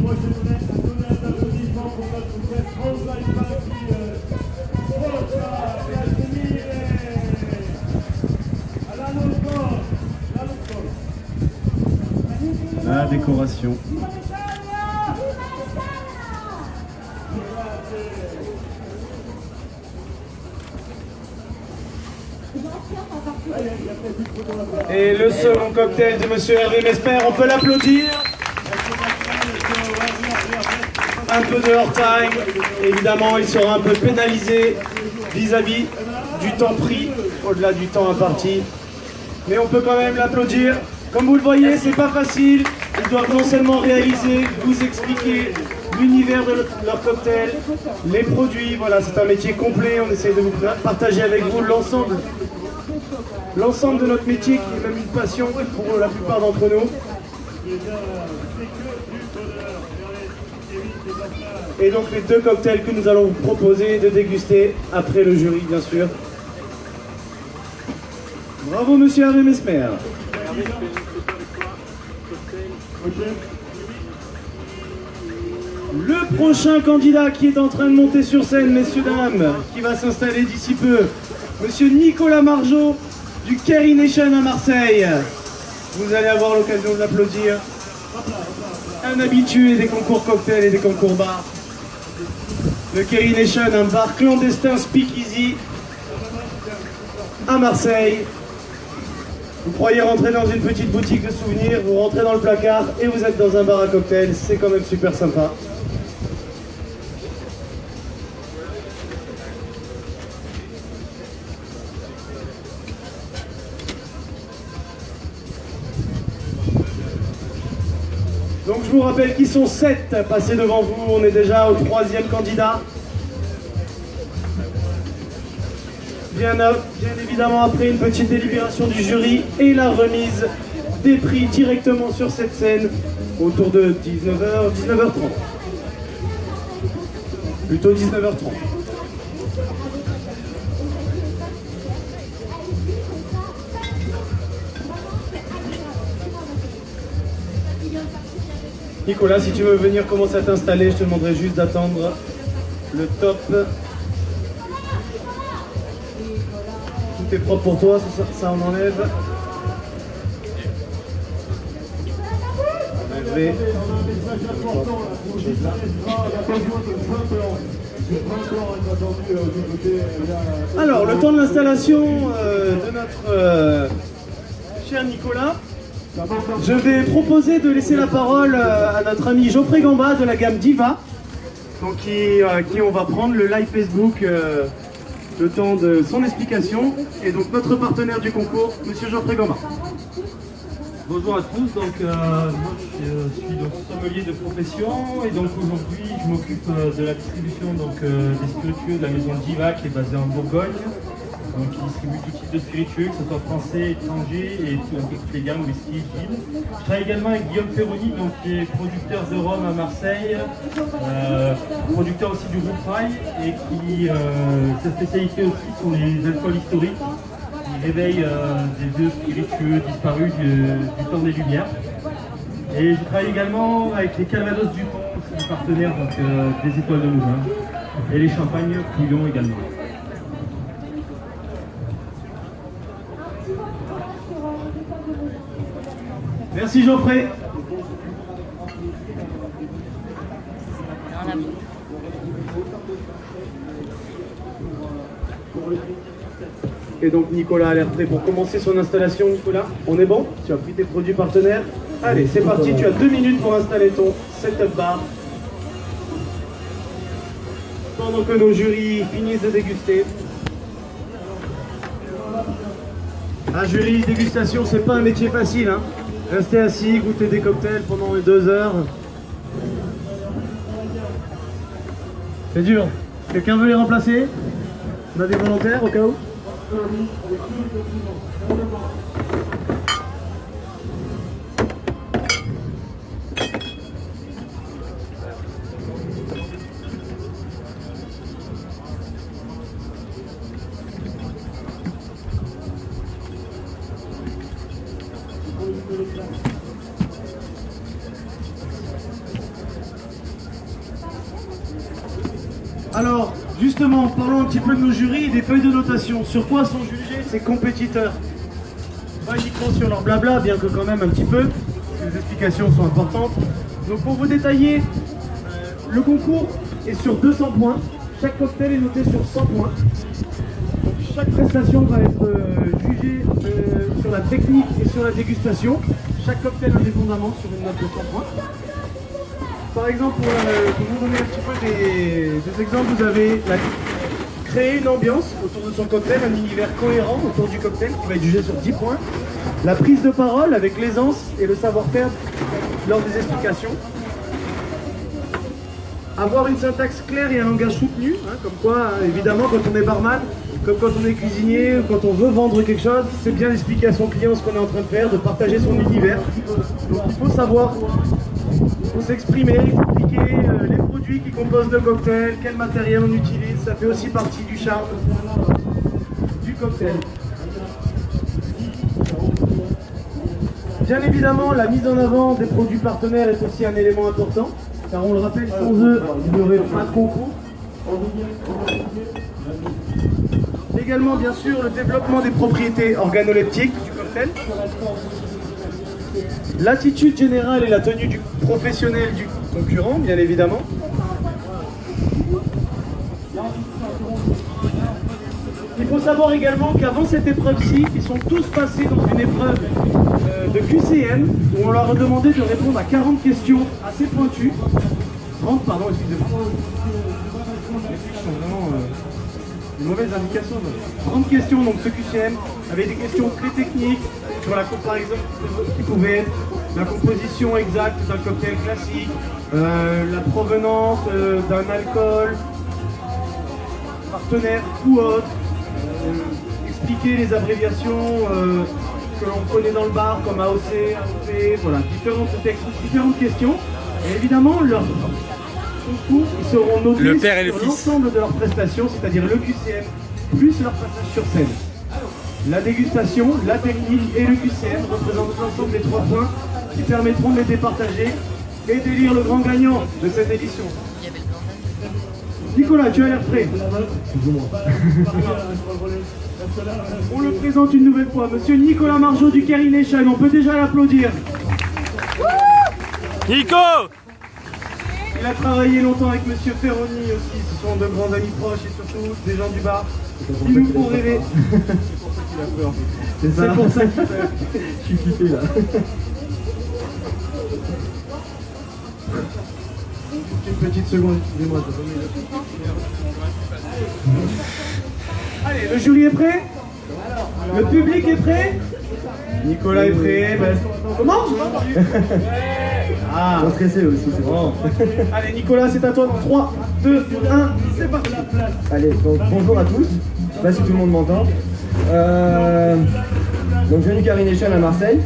Moi je voudrais donner un applaudissement pour notre chef François Ivan qui La décoration. Et le second cocktail de Monsieur Hervé Mesper, on peut l'applaudir. Un peu de hors time, évidemment il sera un peu pénalisé vis-à-vis du temps pris, au-delà du temps imparti. Mais on peut quand même l'applaudir. Comme vous le voyez, c'est pas facile. Ils doivent non seulement réaliser, vous expliquer l'univers de leur cocktail, les produits. Voilà, c'est un métier complet. On essaie de vous partager avec vous l'ensemble de notre métier, qui est même une passion pour la plupart d'entre nous. Et donc les deux cocktails que nous allons vous proposer de déguster après le jury, bien sûr. Bravo Monsieur Hervé Mesmer. Le prochain candidat qui est en train de monter sur scène, messieurs, dames, qui va s'installer d'ici peu, monsieur Nicolas Margeau du Kerry Nation à Marseille. Vous allez avoir l'occasion de l'applaudir. Un habitué des concours cocktails et des concours bars. Le Kerry Nation, un bar clandestin speakeasy à Marseille. Vous croyez rentrer dans une petite boutique de souvenirs, vous rentrez dans le placard et vous êtes dans un bar à cocktail, c'est quand même super sympa. Donc je vous rappelle qu'ils sont 7 passés devant vous, on est déjà au 3e candidat. Bien évidemment après une petite délibération du jury et la remise des prix directement sur cette scène autour de 19h30. Plutôt 19h30. Nicolas, si tu veux venir commencer à t'installer, je te demanderai juste d'attendre le top. Tout est propre pour toi, ça on enlève. Alors, le temps de l'installation de notre cher Nicolas. Je vais proposer de laisser la parole à notre ami Geoffrey Gamba de la gamme Diva, donc qui on va prendre le live Facebook le temps de son explication, et donc notre partenaire du concours, monsieur Geoffrey Gamba. Bonjour à tous, donc moi je suis donc sommelier de profession et donc aujourd'hui je m'occupe de la distribution donc, des spiritueux de la maison Diva qui est basée en Bourgogne. Donc il distribue tout type de spiritueux, que ce soit français, étranger et toutes les gammes whisky, gin. Je travaille également avec Guillaume Perroni, donc, qui est producteur de rhum à Marseille, producteur aussi du roupaille et qui sa spécialité aussi sont les alcools historiques. Il réveille des vieux spiritueux disparus du temps des Lumières. Et je travaille également avec les Calvados du Pont, qui sont partenaires donc, des Étoiles de Moulin, et les Champagnes Couillon également. Merci Geoffrey. Et donc Nicolas a l'air prêt pour commencer son installation. Nicolas, on est bon? Tu as pris tes produits partenaires? Allez, c'est parti, tu as 2 minutes pour installer ton setup bar. Pendant que nos jurys finissent de déguster. Un jury dégustation, c'est pas un métier facile, hein. Rester assis, goûter des cocktails pendant 2 heures. C'est dur. Quelqu'un veut les remplacer? On a des volontaires au cas où? Alors, justement, parlons un petit peu de nos jurys et des feuilles de notation. Sur quoi sont jugés ces compétiteurs? Pas uniquement sur leur blabla, bien que quand même un petit peu, les explications sont importantes. Donc pour vous détailler, le concours est sur 200 points. Chaque cocktail est noté sur 100 points. Donc chaque prestation va être jugée sur la technique et sur la dégustation. Chaque cocktail indépendamment sur une note de 100 points. Par exemple, pour vous donner un petit peu des exemples, vous avez créer une ambiance autour de son cocktail, un univers cohérent autour du cocktail qui va être jugé sur 10 points. La prise de parole avec l'aisance et le savoir-faire lors des explications. Avoir une syntaxe claire et un langage soutenu, hein, comme quoi, évidemment, quand on est barman, comme quand on est cuisinier, quand on veut vendre quelque chose, c'est bien d'expliquer à son client ce qu'on est en train de faire, de partager son univers. Donc il faut savoir s'exprimer, expliquer les produits qui composent le cocktail, quel matériel on utilise, ça fait aussi partie du charme du cocktail. Bien évidemment, la mise en avant des produits partenaires est aussi un élément important, car on le rappelle, sans eux, il n'y aurait pas de concours. Également, bien sûr, le développement des propriétés organoleptiques du cocktail. L'attitude générale et la tenue du professionnel du concurrent, bien évidemment. Il faut savoir également qu'avant cette épreuve-ci, ils sont tous passés dans une épreuve de QCM, où on leur a demandé de répondre à 40 questions assez pointues. 30, pardon, excusez-moi. Des mauvaises indications. 30 questions, donc ce QCM avait des questions très techniques sur la par exemple qui pouvait être la composition exacte d'un cocktail classique, la provenance d'un alcool partenaire ou autre, expliquer les abréviations que l'on connaît dans le bar comme AOC, AOP, voilà, différentes questions. Et évidemment, leur concours, ils seront notés sur l'ensemble de leurs prestations, c'est-à-dire le QCM plus leur passage sur scène. La dégustation, la technique et le QCM représentent l'ensemble des 3 points qui permettront de les départager et d'élire le grand gagnant de cette édition. Nicolas, tu as l'air prêt. On le présente une nouvelle fois, monsieur Nicolas Margeau du Carination, on peut déjà l'applaudir. Nico! Il a travaillé longtemps avec monsieur Ferroni aussi, ce sont de grands amis proches et surtout des gens du bar. Ils nous font rêver. C'est pour ça qu'il fait. Je suis flippé là. Une petite seconde, excusez-moi. Allez, le jury est prêt? Le public est prêt? Nicolas est prêt. Ben... Comment? Ah, Pas stressé aussi, c'est bon. Allez, Nicolas, c'est à toi dans 3, 2, 1, c'est parti. Allez, donc bonjour à tous. Je sais pas si tout le monde m'entend. Donc je viens du Carination à Marseille.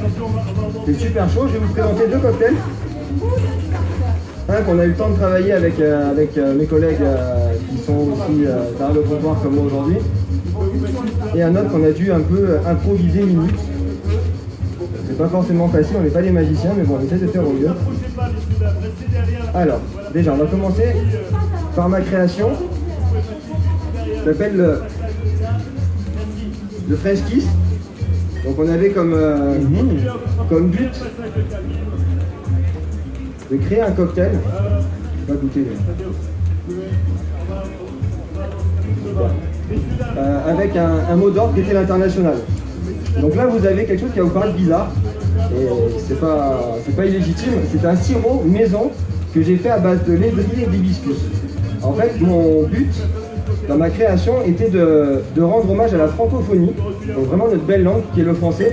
C'est super chaud. Je vais vous présenter 2 cocktails. Un qu'on a eu le temps de travailler avec mes collègues qui sont aussi derrière le comptoir comme moi aujourd'hui. Et un autre qu'on a dû un peu improviser minute. C'est pas forcément facile, on n'est pas des magiciens, mais bon, on essaie de faire au mieux. Alors, déjà, on va commencer par ma création. Ça s'appelle le Fresh Kiss. Donc on avait comme but de créer un cocktail. Je vais pas goûter, mais... avec un mot d'ordre qui était l'international. Donc là vous avez quelque chose qui va vous paraître bizarre, et c'est pas illégitime, c'est un sirop maison que j'ai fait à base de lait brie et d'hibiscus. En fait, mon but dans ma création était de rendre hommage à la francophonie, donc vraiment notre belle langue qui est le français,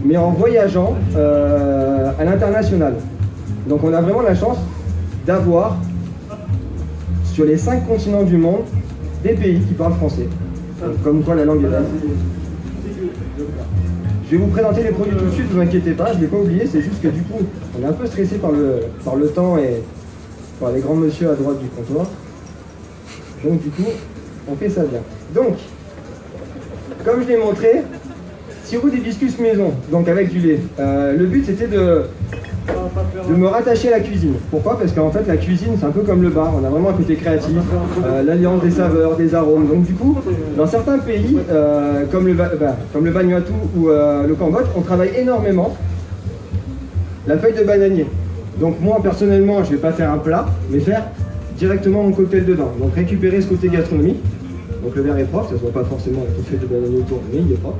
mais en voyageant à l'international. Donc on a vraiment la chance d'avoir sur les 5 continents du monde des pays qui parlent français, comme quoi la langue est belle. Je vais vous présenter les produits tout de suite, ne vous inquiétez pas, je ne l'ai pas oublié, c'est juste que du coup, on est un peu stressé par le temps et par les grands monsieur à droite du comptoir. Donc du coup, on fait ça bien. Donc, comme je l'ai montré, sirop d'hibiscus maison, donc avec du lait. Le but c'était de me rattacher à la cuisine. Pourquoi? Parce qu'en fait la cuisine c'est un peu comme le bar, on a vraiment un côté créatif, l'alliance des saveurs, des arômes. Donc du coup, dans certains pays, comme le Vanuatu ou le Cambodge, on travaille énormément la feuille de bananier. Donc moi personnellement, je ne vais pas faire un plat, mais faire directement mon cocktail dedans. Donc récupérer ce côté gastronomique. Donc le verre est propre, ça ne se voit pas forcément avec une feuille de bananier autour, mais il est propre.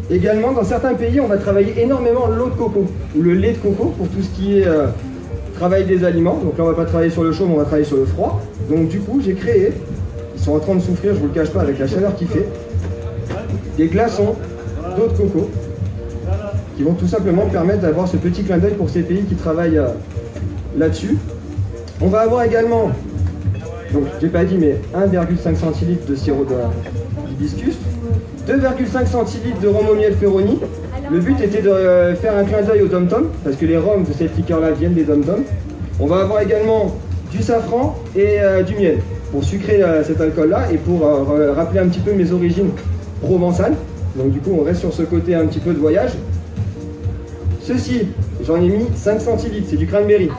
Également, dans certains pays, on va travailler énormément l'eau de coco, ou le lait de coco, pour tout ce qui est travail des aliments. Donc là, on ne va pas travailler sur le chaud, mais on va travailler sur le froid. Donc du coup, j'ai créé, ils sont en train de souffrir, je ne vous le cache pas, avec la chaleur qu'il fait, des glaçons d'eau de coco, qui vont tout simplement permettre d'avoir ce petit clin d'œil pour ces pays qui travaillent là-dessus. On va avoir également, donc je n'ai pas dit, mais 1,5 centilitres de sirop d'hibiscus, 2,5 centilitres de rhum au miel Ferroni. Le but était de faire un clin d'œil au dom-tom, parce que les rhums de cette liqueur-là viennent des dom-tom. On va avoir également du safran et du miel, pour sucrer cet alcool-là et pour rappeler un petit peu mes origines provençales. Donc du coup, on reste sur ce côté un petit peu de voyage. Ceci, j'en ai mis 5 centilitres, c'est du cranberry.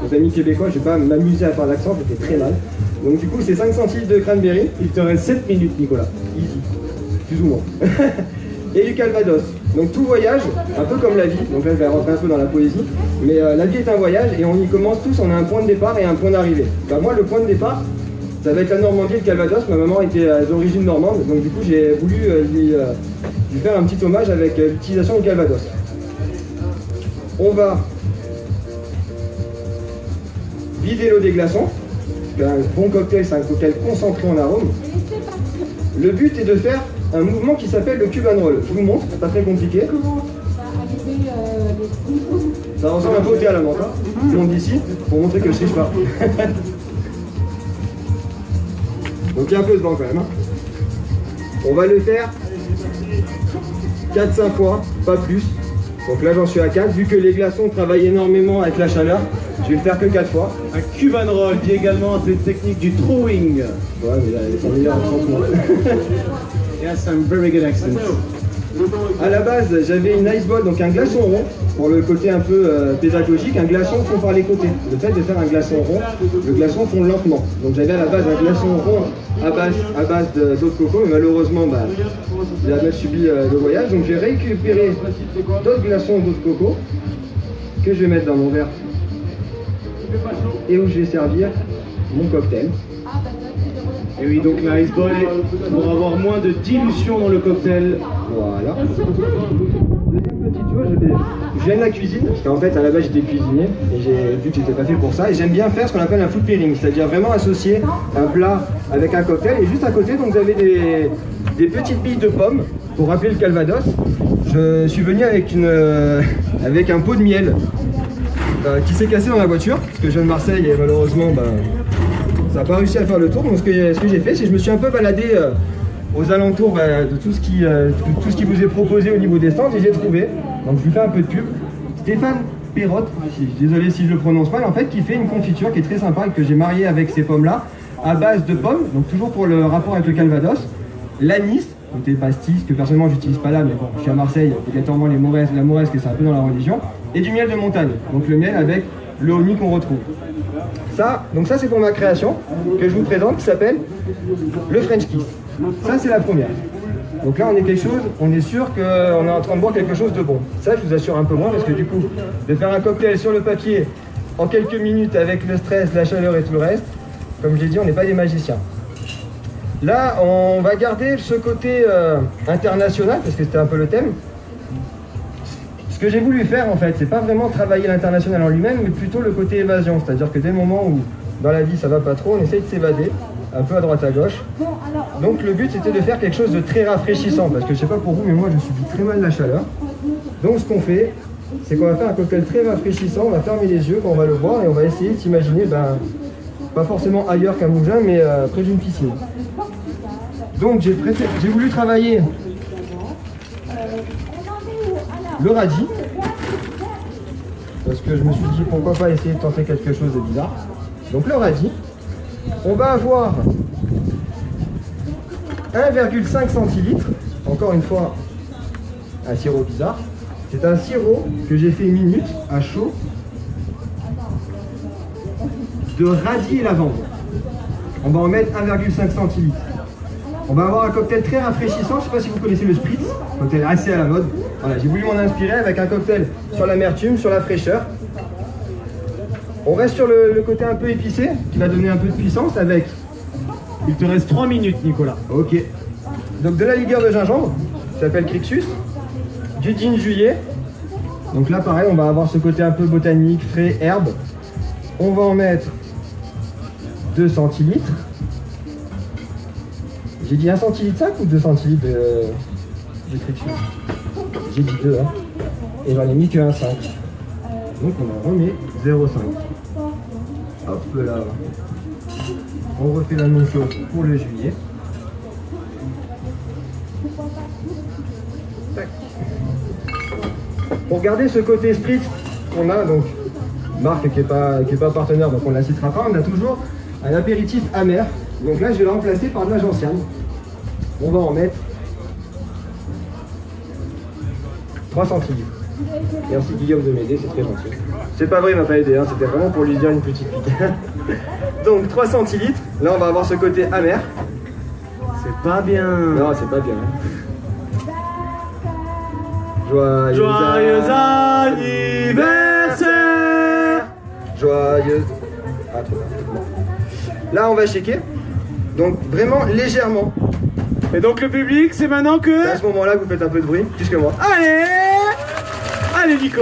Les amis québécois, je vais pas m'amuser à faire l'accent, c'était très mal. Donc du coup, c'est 5 centilitres de cranberry. Il te reste 7 minutes, Nicolas. Easy, plus ou moins. Et du calvados. Donc tout voyage, un peu comme la vie, donc là je vais rentrer un peu dans la poésie, mais la vie est un voyage et on y commence tous, on a un point de départ et un point d'arrivée. Bah, moi le point de départ, ça va être la Normandie et le Calvados. Ma maman était d'origine normande, donc du coup j'ai voulu lui faire un petit hommage avec l'utilisation du Calvados. On va vider l'eau des glaçons, parce qu'un bon cocktail c'est un cocktail concentré en arôme. Le but est de faire un mouvement qui s'appelle le cube and roll. Je vous montre, c'est pas très compliqué. Ça ressemble un peu au thé à la menthe, hein. Je monte d'ici pour montrer que je triche pas. Donc il y a un peu de vent quand même. Hein. On va le faire 4-5 fois, pas plus. Donc là j'en suis à 4, vu que les glaçons travaillent énormément avec la chaleur, je vais le faire que 4 fois. Un cube and roll qui est également cette technique du throwing. Ouais, mais là, ils sont meilleurs franchement. Yes, some very good accents. À la base, j'avais une ice ball, donc un glaçon rond, pour le côté un peu pédagogique. Un glaçon fond par les côtés. Le fait de faire un glaçon rond, le glaçon fond lentement. Donc j'avais à la base un glaçon rond à base d'eau de coco, mais malheureusement, j'ai mal subi le voyage. Donc j'ai récupéré d'autres glaçons d'eau de coco que je vais mettre dans mon verre et où je vais servir mon cocktail. Et oui, donc la ice ball pour avoir moins de dilution dans le cocktail. Voilà. Deuxième petite chose, je viens de la cuisine, parce qu'en fait à la base j'étais cuisinier et j'ai vu que j'étais pas fait pour ça. Et j'aime bien faire ce qu'on appelle un food pairing, c'est-à-dire vraiment associer un plat avec un cocktail. Et juste à côté, donc vous avez des petites billes de pommes pour rappeler le Calvados. Je suis venu avec un pot de miel qui s'est cassé dans la voiture, parce que je viens de Marseille et malheureusement ça n'a pas réussi à faire le tour. Donc ce que j'ai fait, c'est que je me suis un peu baladé aux alentours de tout ce qui vous est proposé au niveau des stands et j'ai trouvé, donc je lui fais un peu de pub, Stéphane Perrotte, désolé si je le prononce mal, en fait, qui fait une confiture qui est très sympa et que j'ai marié avec ces pommes là, à base de pommes, donc toujours pour le rapport avec le Calvados, l'anis, donc des pastilles, que personnellement j'utilise pas là, mais bon, je suis à Marseille, obligatoirement la mauresque, c'est un peu dans la religion, et du miel de montagne, donc le miel avec le honey qu'on retrouve. Ça c'est pour ma création que je vous présente, qui s'appelle le French Kiss. Ça c'est la première. Donc là on est sûr qu'on est en train de boire quelque chose de bon. Ça je vous assure un peu moins, parce que du coup, de faire un cocktail sur le papier en quelques minutes avec le stress, la chaleur et tout le reste, comme je l'ai dit, on n'est pas des magiciens. Là on va garder ce côté international, parce que c'était un peu le thème. Ce que j'ai voulu faire en fait, c'est pas vraiment travailler l'international en lui-même, mais plutôt le côté évasion. C'est-à-dire que dès le moment où dans la vie ça va pas trop, on essaye de s'évader, un peu à droite à gauche. Donc le but c'était de faire quelque chose de très rafraîchissant, parce que je sais pas pour vous, mais moi je subis très mal la chaleur. Donc ce qu'on fait, c'est qu'on va faire un cocktail très rafraîchissant, on va fermer les yeux quand on va le boire et on va essayer de s'imaginer, pas forcément ailleurs qu'un moulin, mais près d'une piscine. Donc j'ai voulu travailler le radis, parce que je me suis dit pourquoi pas essayer de tenter quelque chose de bizarre. Donc le radis, on va avoir 1,5 centilitres, encore une fois un sirop bizarre. C'est un sirop que j'ai fait minute à chaud de radis et lavande. On va en mettre 1,5 centilitres. On va avoir un cocktail très rafraîchissant, je ne sais pas si vous connaissez le spritz, un cocktail assez à la mode. Voilà, j'ai voulu m'en inspirer avec un cocktail sur l'amertume, sur la fraîcheur. On reste sur le côté un peu épicé, qui va donner un peu de puissance avec... Il te reste 3 minutes, Nicolas. Ok. Donc de la liqueur de gingembre, qui s'appelle Crixus, du gin juillet. Donc là pareil, on va avoir ce côté un peu botanique, frais, herbe. On va en mettre 2 centilitres. J'ai dit 1 centilitre 5 ou 2 centilitres de Crixus? J'ai dit 2, hein. Et j'en ai mis que 1,5. Donc on en remet 0,5. Hop là. On refait la même chose pour le juillet. Tac. Pour garder ce côté spritz qu'on a, donc marque qui est pas partenaire, donc on ne la citera pas, on a toujours un apéritif amer. Donc là je vais le remplacer par de la gentiane. On va en mettre 3 centilitres. Merci Guillaume de m'aider, c'est très gentil. C'est pas vrai, il m'a pas aidé, hein, c'était vraiment pour lui dire une petite pique. Donc 3 centilitres, là on va avoir ce côté amer. C'est pas bien. Non, c'est pas bien. Joyeux anniversaire. Joyeux... Ah, trop bien. Là on va shaker, donc vraiment légèrement. Et donc le public, c'est maintenant que... C'est à ce moment-là que vous faites un peu de bruit, plus que moi. Allez! Allez Nico!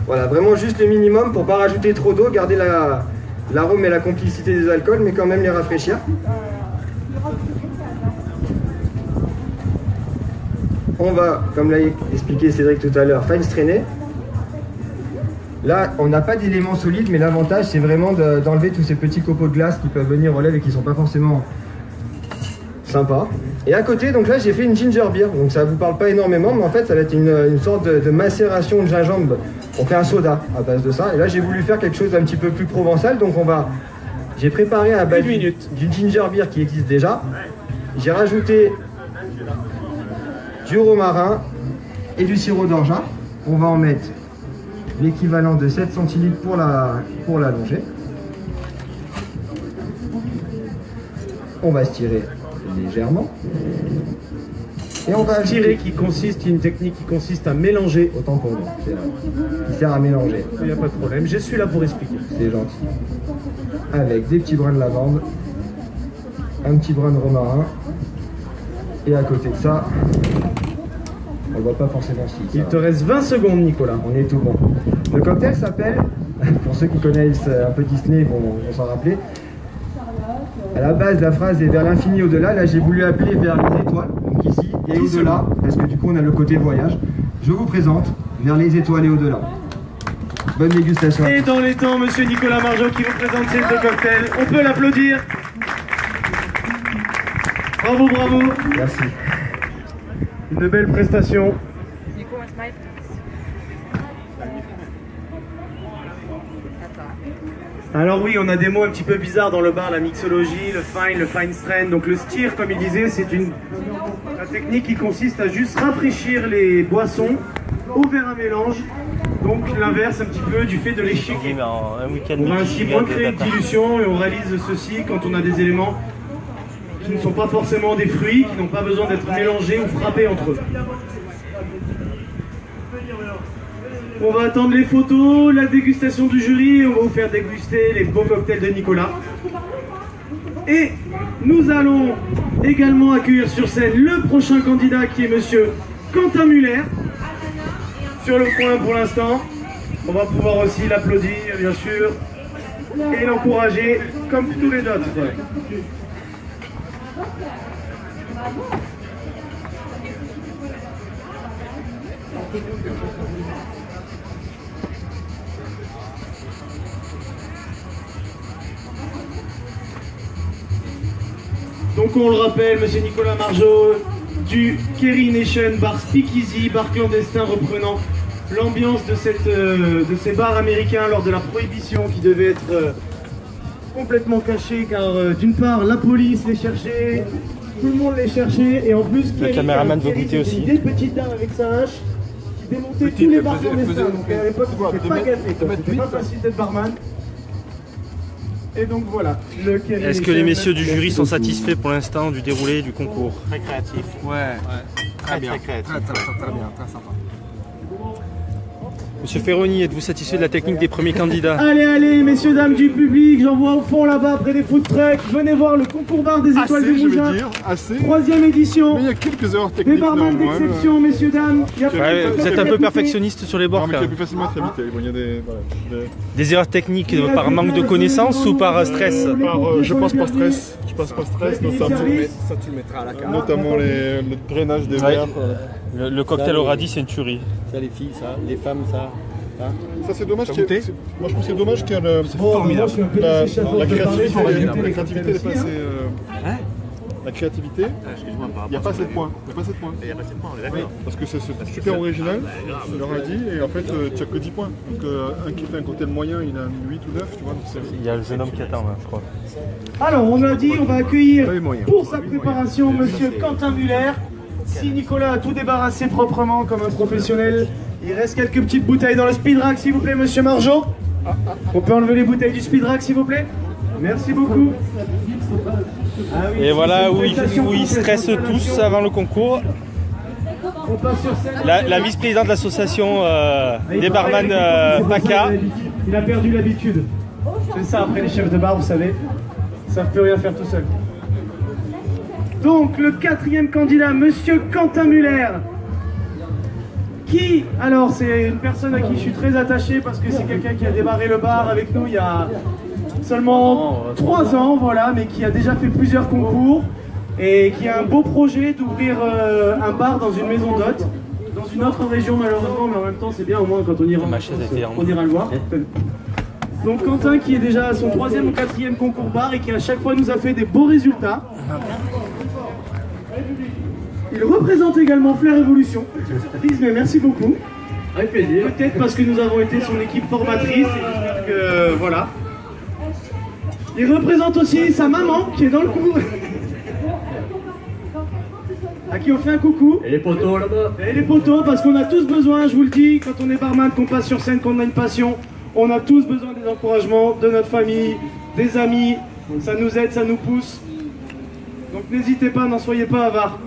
Voilà, vraiment juste le minimum pour pas rajouter trop d'eau, garder l'arôme et la complicité des alcools, mais quand même les rafraîchir. On va, comme l'a expliqué Cédric tout à l'heure, fine strainer. Là, on n'a pas d'éléments solides, mais l'avantage, c'est vraiment d'enlever tous ces petits copeaux de glace qui peuvent venir aux lèvres et qui ne sont pas forcément sympas. Et à côté, donc là, j'ai fait une ginger beer. Donc ça ne vous parle pas énormément, mais en fait, ça va être une sorte de macération de gingembre. On fait un soda à base de ça. Et là, j'ai voulu faire quelque chose d'un petit peu plus provençal. Donc j'ai préparé à base d'une ginger beer qui existe déjà. J'ai rajouté du romarin et du sirop d'orgeat. On va en mettre l'équivalent de 7 centilitres pour l'allonger. On va se tirer légèrement. Et on va tirer qui consiste, une technique qui consiste à mélanger. Autant pour moi, qui sert à mélanger. Il n'y a pas de problème, je suis là pour expliquer. C'est gentil. Avec des petits brins de lavande, un petit brin de romarin, et à côté de ça, on ne voit pas forcément si. Il te reste 20 secondes, Nicolas. On est tout bon. Le cocktail s'appelle, pour ceux qui connaissent un peu Disney, vont s'en rappeler. À la base, la phrase est vers l'infini au-delà. Là, j'ai voulu appeler vers les étoiles, donc ici, et au-delà, parce que du coup, on a le côté voyage. Je vous présente vers les étoiles et au-delà. Bonne dégustation. Et dans les temps, monsieur Nicolas Margeau qui vous présente ces deux cocktails. On peut l'applaudir. Bravo, bravo. Merci. Une belle prestation. Alors oui, on a des mots un petit peu bizarres dans le bar, la mixologie, le fine strain. Donc le stir, comme il disait, c'est une technique qui consiste à juste rafraîchir les boissons au verre à mélange. Donc l'inverse un petit peu du fait de les shaker. On va ainsi moins créer de dilution et on réalise ceci quand on a des éléments qui ne sont pas forcément des fruits, qui n'ont pas besoin d'être mélangés ou frappés entre eux. On va attendre les photos, la dégustation du jury, et on va vous faire déguster les beaux cocktails de Nicolas. Et nous allons également accueillir sur scène le prochain candidat qui est monsieur Quentin Muller. Sur le coin pour l'instant. On va pouvoir aussi l'applaudir bien sûr et l'encourager comme tous les autres. Donc on le rappelle, monsieur Nicolas Margeau du Kerry Nation Bar Speakeasy, bar clandestin reprenant l'ambiance de ces bars américains lors de la prohibition qui devait être complètement cachée car d'une part la police les cherchait, tout le monde les cherchait et en plus le caméraman veut goûter aussi. Une petite dame avec sa hache qui démontait tous les bars clandestins. Donc à l'époque c'était pas gâté, c'était pas facile d'être barman. Et donc voilà. Est-ce que les messieurs du jury sont satisfaits pour l'instant du déroulé du concours? Très créatif. Ouais. Très bien. Très créatif. Très bien, très sympa. Monsieur Ferroni, êtes-vous satisfait de la technique des premiers candidats? Allez, allez, messieurs, dames du public, j'en vois au fond là-bas, près des food trucks. Venez voir le concours bar des étoiles du Mougin. Assez. 3e édition. Mais il y a quelques erreurs techniques. Des barman d'exception, messieurs, dames. Vous êtes un peu perfectionniste sur les bords. Non, mais il y a plus facilement à très vite. Il y a des erreurs techniques par manque de connaissances ou par stress? Je pense par stress. Je pense par stress, notamment, Ça, tu le mettras à la carte. notamment le drainage des verres. Le cocktail au radis, c'est une tuerie. Ça, les filles, ça. Les femmes, ça. Ça c'est dommage. Moi je trouve que c'est dommage qu'il y a la créativité n'est pas assez. La créativité, il n'y a pas assez de points. Parce que c'est super original, on leur a dit, et en fait tu n'as que 10 points. Donc un qui fait un cocktail moyen, il a 8 ou 9, tu vois. Il y a le jeune homme qui attend là, je crois. Alors on a dit, on va accueillir pour sa préparation monsieur Quentin Muller. Ici, Nicolas a tout débarrassé proprement comme un professionnel. Il reste quelques petites bouteilles dans le speed rack, s'il vous plaît, monsieur Margeau. On peut enlever les bouteilles du speed rack, s'il vous plaît. Merci beaucoup. Ah oui, et voilà où ils stressent tous avant le concours. On passe sur scène. La vice-présidente de l'association des barman PACA. Il a perdu l'habitude. C'est ça, après les chefs de bar, vous savez, ils ne savent plus rien faire tout seuls. Donc, le 4e candidat, monsieur Quentin Muller. Qui, alors, c'est une personne à qui je suis très attaché parce que c'est quelqu'un qui a démarré le bar avec nous il y a seulement 3 ans, voilà, mais qui a déjà fait plusieurs concours et qui a un beau projet d'ouvrir un bar dans une maison d'hôtes, dans une autre région malheureusement, mais en même temps c'est bien au moins quand on ira le voir. Donc Quentin qui est déjà à son 3e ou 4e concours bar et qui à chaque fois nous a fait des beaux résultats. Il représente également Flair Evolution. Mais merci beaucoup. Avec plaisir. Peut-être parce que nous avons été son équipe formatrice et que voilà. Il représente aussi sa maman qui est dans le coup. À qui on fait un coucou. Et les poteaux là-bas. Et les poteaux, parce qu'on a tous besoin, je vous le dis, quand on est barman, qu'on passe sur scène, qu'on a une passion, on a tous besoin des encouragements de notre famille, des amis. Ça nous aide, ça nous pousse. Donc n'hésitez pas, n'en soyez pas avares.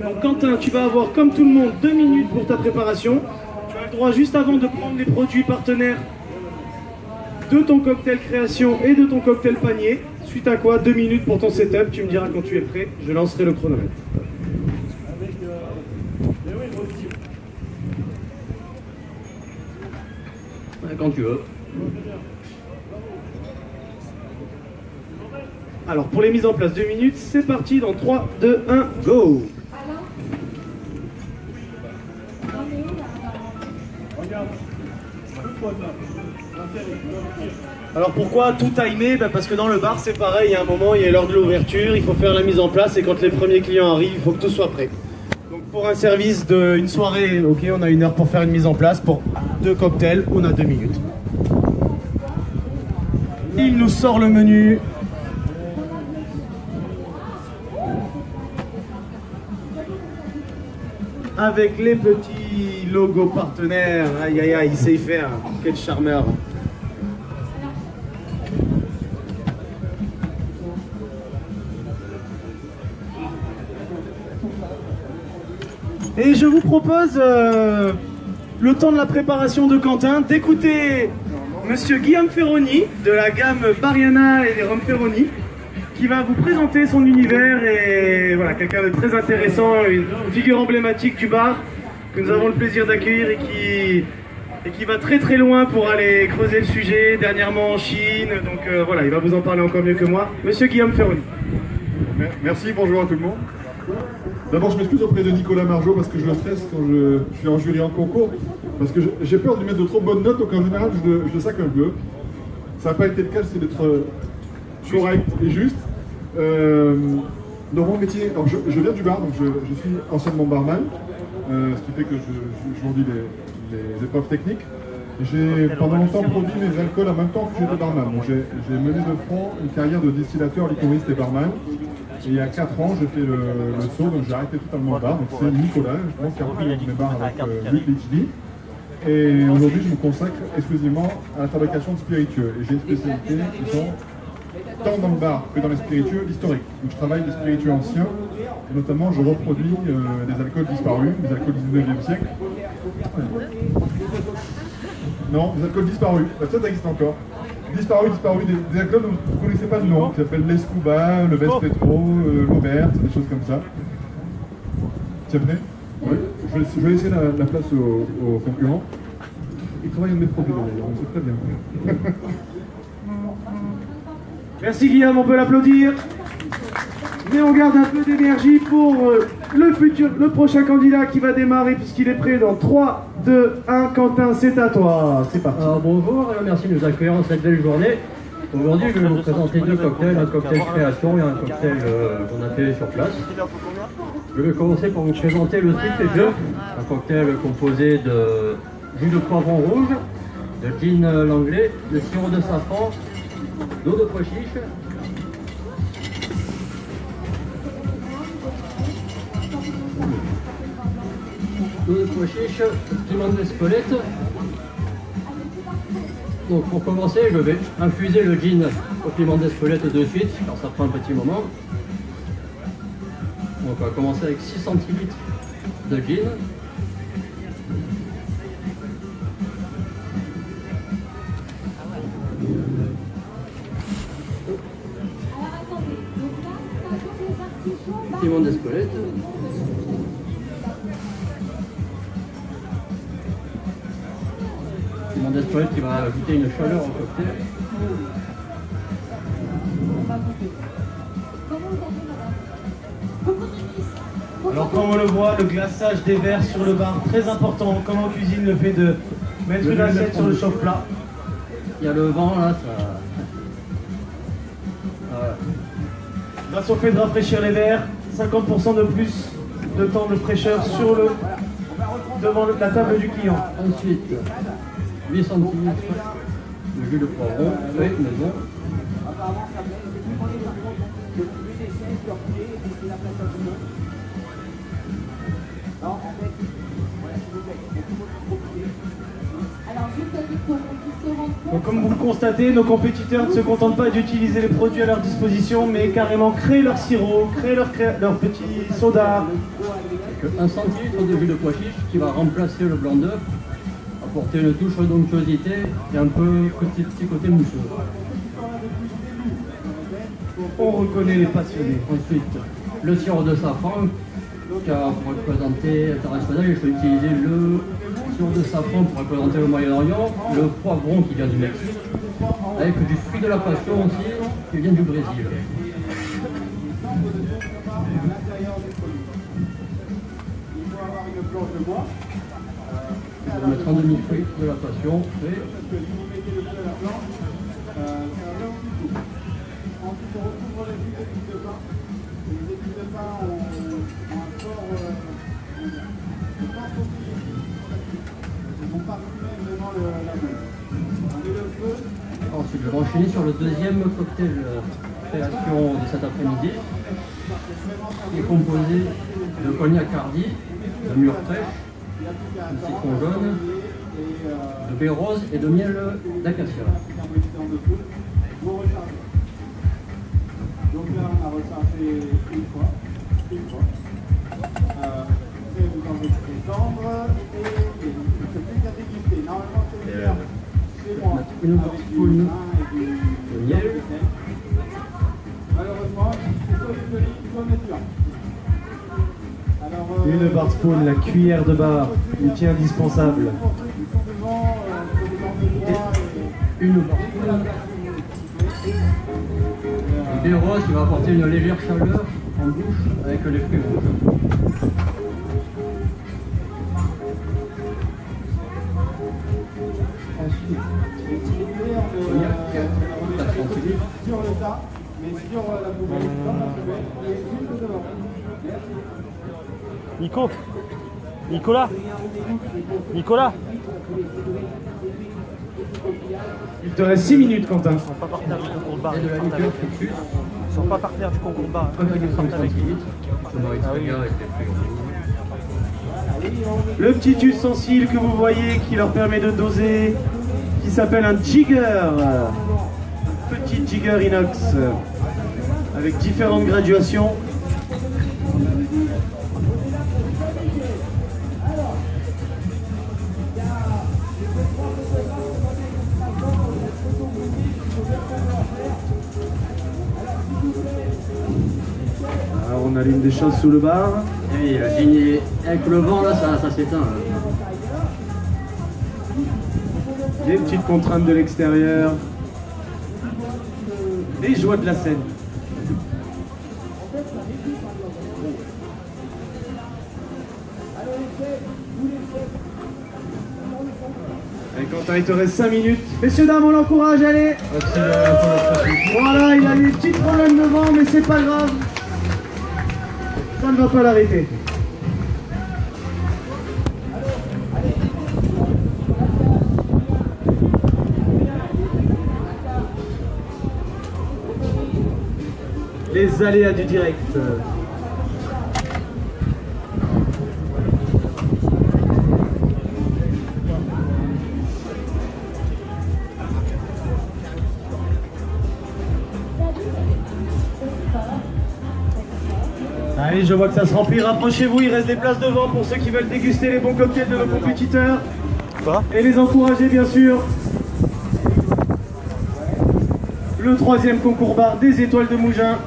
Donc Quentin, tu vas avoir comme tout le monde 2 minutes pour ta préparation. Tu as le droit juste avant de prendre les produits partenaires de ton cocktail création et de ton cocktail panier. Suite à quoi 2 minutes pour ton setup, tu me diras quand tu es prêt, je lancerai le chronomètre. Quand tu veux. Alors pour les mises en place 2 minutes, c'est parti dans 3, 2, 1, go! Alors pourquoi tout timer? Parce que dans le bar c'est pareil, il y a un moment, il y a l'heure de l'ouverture, il faut faire la mise en place et quand les premiers clients arrivent, il faut que tout soit prêt. Donc pour un service d'une soirée, ok, on a 1 heure pour faire une mise en place, pour 2 cocktails, on a 2 minutes. Il nous sort le menu. Avec les petits logos partenaires, aïe aïe aïe, il sait y faire, quel charmeur. Et je vous propose, le temps de la préparation de Quentin, d'écouter monsieur Guillaume Ferroni, de la gamme Bariana et des Rhum Ferroni, qui va vous présenter son univers et voilà, quelqu'un de très intéressant, une figure emblématique du bar que nous avons le plaisir d'accueillir et qui va très très loin pour aller creuser le sujet, dernièrement en Chine, donc voilà, il va vous en parler encore mieux que moi. Monsieur Guillaume Ferroni. Merci, bonjour à tout le monde. D'abord, je m'excuse auprès de Nicolas Margeau parce que je le stresse quand je suis en jury en concours, parce que j'ai peur de lui mettre de trop bonnes notes, donc en général, je le sac un peu. Ça n'a pas été le cas, j'essaie d'être correct et juste. Dans mon métier, alors je viens du bar, donc je suis anciennement barman, ce qui fait que je conduis les épreuves techniques. J'ai pendant longtemps produit mes alcools en même temps que j'étais barman. Donc j'ai mené de front une carrière de distillateur, liquoriste et barman. Et il y a 4 ans, j'ai fait le saut, donc j'ai arrêté totalement le bar. Donc c'est Nicolas, je pense, qui a repris mes bars avec Luc Litchby. Et aujourd'hui, je me consacre exclusivement à la fabrication de spiritueux. Et j'ai une spécialité qui sont, tant dans le bar que dans les spiritueux, l'historique. Donc je travaille des spiritueux anciens, et notamment je reproduis des alcools disparus, des alcools du 19e siècle. Non, des alcools disparus, ça existe encore. Disparus, des alcools dont vous ne connaissez pas le nom, qui s'appellent l'Escuba, le Vespetro, l'Aubert, des choses comme ça. Tu es prêt? Oui. Je vais laisser la place aux concurrents. Ils travaillent en mes produits d'ailleurs, on sait très bien. Merci Guillaume, on peut l'applaudir. Mais on garde un peu d'énergie pour le prochain candidat qui va démarrer puisqu'il est prêt dans 3, 2, 1. Quentin, c'est à toi. C'est parti. Alors, bonjour et merci de nous accueillir en cette belle journée. Aujourd'hui, je vais vous présenter 2 cocktails, un cocktail création et un cocktail qu'on a fait sur place. Je vais commencer par vous présenter le triple jeu, un cocktail composé de jus de poivron rouge, de gin l'anglais, de sirop de safran, d'eau de pois chiche, L'eau de pois chiche, piment d'Espelette. Donc pour commencer, je vais infuser le gin au piment d'Espelette de suite, car ça prend un petit moment. Donc on va commencer avec 6 centilitres de gin. Piment d'Espelette. Piment d'Espelette qui va ajouter une chaleur au cocktail. Alors comme on le voit, le glaçage des verres sur le bar, très important, comme en cuisine, le fait de mettre une assiette sur le chauffe-plat. Il y a le vent là, ça... Voilà. Grâce au fait de rafraîchir les verres, 50% de plus de temps de fraîcheur sur devant la table du client. Ensuite, 8 cm de jus de poivron, frais, maison. Donc, comme vous le constatez, nos compétiteurs ne se contentent pas d'utiliser les produits à leur disposition, mais carrément créent leur sirop, créent leur petit soda. 1 centilitre de jus de pois chiche qui va remplacer le blanc d'œuf, apporter une touche d'onctuosité et un peu petit côté mousseux. On reconnaît les passionnés. Ensuite, le sirop de safran, car pour représenter international, il faut utiliser le sirop de safran pour représenter le Moyen-Orient, le poivron qui vient du Mexique, avec du fruit de la passion aussi, qui vient du Brésil. On va mettre un demi-fruit de la passion, frais. Ensuite, je vais enchaîner sur le deuxième cocktail création de cet après-midi, qui est composé de cognac hardy, de mûre fraîche, de citron jaune, de baie rose et de miel d'acacia. Donc là, on a rechargé une fois. Et vous enregistrez tendre et c'est plus qu'à déguster. Normalement, c'est bien. C'est bon. Une spoon de miel. Malheureusement, c'est soit du joli, soit médium. Une bar spoon, la cuillère de bar, outil indispensable. Et une bar spoon. Le baie rose qui va apporter une légère chaleur en bouche avec les fruits rouges. Ensuite, sur le tas, mais sur la poubelle, dans la poubelle, et juste devant. Nicolas Il te reste 6 minutes, Quentin. Ils sont pas partenaires du concours de bar. Ils sont pas partenaires du concours de bar. 1,5 centilitres. Le petit ustensile que vous voyez qui leur permet de doser, qui s'appelle un jigger. Petit jigger inox avec différentes graduations. Alors on allume des choses sous le bar. Et le gin, avec le vent là, ça s'éteint. Les petites contraintes de l'extérieur. Les joies de la scène. Et Quentin, il te reste 5 minutes. Messieurs, dames, on l'encourage, allez. Voilà, il a des petits problèmes de vent, mais c'est pas grave. Ça ne va pas l'arrêter. Les aléas du direct. oui, je vois que ça se remplit. Rapprochez-vous, il reste des places devant pour ceux qui veulent déguster les bons cocktails de nos compétiteurs. Et les encourager, bien sûr. Le 3e concours bar des Étoiles de Mougins.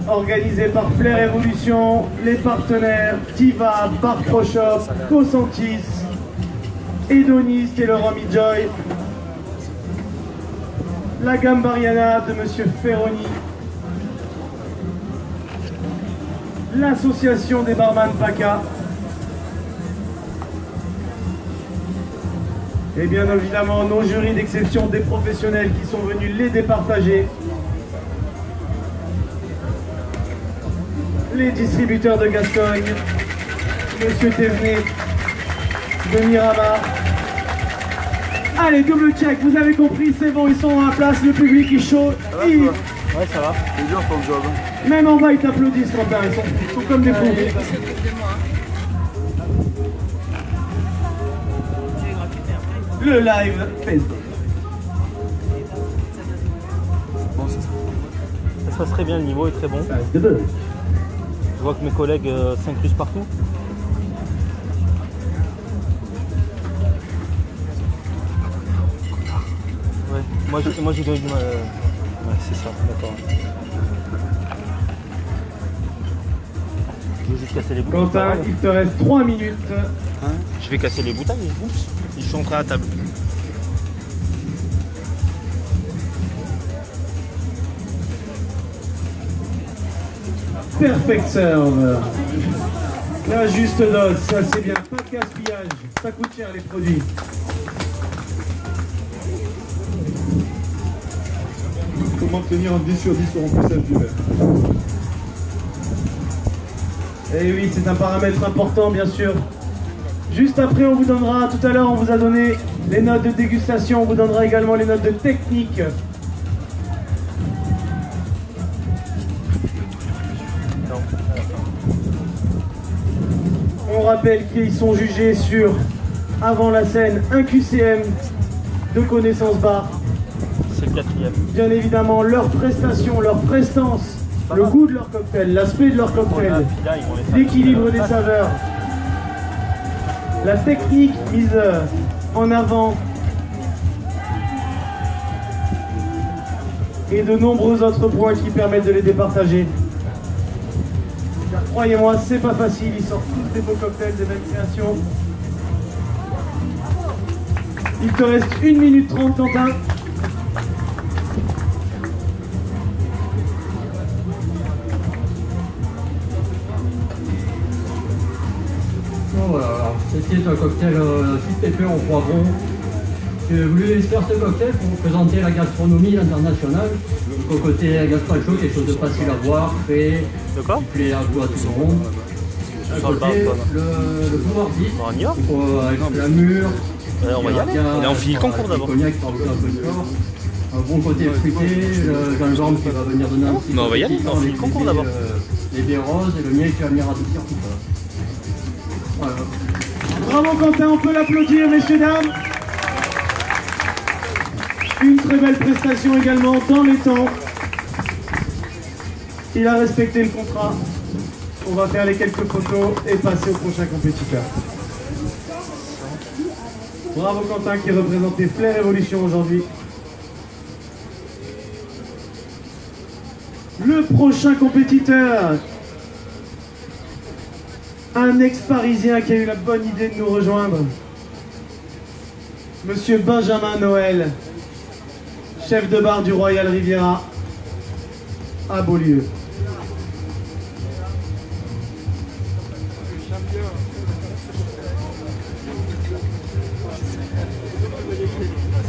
Organisé par Flair Evolution, les partenaires Diva, Bar Pro Shop, Cosantis, Hédoniste et le Romy Joy, la gamme Bariana de Monsieur Ferroni, l'association des barman PACA, et bien évidemment nos jurys d'exception des professionnels qui sont venus les départager, les distributeurs de Gascogne, Monsieur Thévenet de Miramar. Allez, double check, vous avez compris, c'est bon, ils sont en place, le public est chaud. Ouais, ça va. C'est dur ton job. Même en bas, ils t'applaudissent, Quentin, ils sont comme des fous. Le live Facebook. Bon, ça se passe très bien, le niveau est très bon. Je vois que mes collègues s'inclusent partout. Ouais, moi j'ai donné du mal. Ouais, c'est ça, d'accord. Je vais juste casser les bouteilles. Quentin, il te reste 3 minutes. Hein, je vais casser les bouteilles. Oups, ils sont prêts à table. Perfect serve. La juste dose, ça c'est bien, pas de gaspillage, ça coûte cher les produits. Comment tenir un 10 sur 10 sur remplissage du verre? Et oui, c'est un paramètre important bien sûr. Juste après on vous donnera, tout à l'heure on vous a donné les notes de dégustation, on vous donnera également les notes de technique. On rappelle qu'ils sont jugés sur, avant la scène, un QCM de connaissance bar. C'est le 4e. Bien évidemment, leur prestation, leur prestance, le goût de leur cocktail, l'aspect de leur cocktail, l'équilibre des saveurs, la technique mise en avant et de nombreux autres points qui permettent de les départager. Car croyez-moi, c'est pas facile, ils sortent tous des beaux cocktails de même création. Il te reste 1 minute 30, Quentin. Bon voilà, alors ceci est un cocktail suite pépé en poivron. J'ai voulu faire ce cocktail pour présenter la gastronomie internationale. Donc au côté gazpacho, quelque chose de facile à boire, frais, qui plaît à goût à tout le monde. À côté, le Boumardi, avec la mûre. On va y aller. Et on finit le concours d'abord. Cognac qui rajoute un peu de corps. Un bon côté fruité, le gingembre qui va venir donner un petit peu. On va y aller, on finit le concours d'abord. Les baies roses et le miel qui va venir adoucir tout ça. Voilà. Bravo Quentin, on peut l'applaudir, messieurs, dames. Une très belle prestation également dans les temps. Il a respecté le contrat. On va faire les quelques photos et passer au prochain compétiteur. Bravo Quentin qui représentait Flair Evolution aujourd'hui. Le prochain compétiteur, un ex-parisien qui a eu la bonne idée de nous rejoindre. Monsieur Benjamin Noël, chef de bar du Royal Riviera à Beaulieu.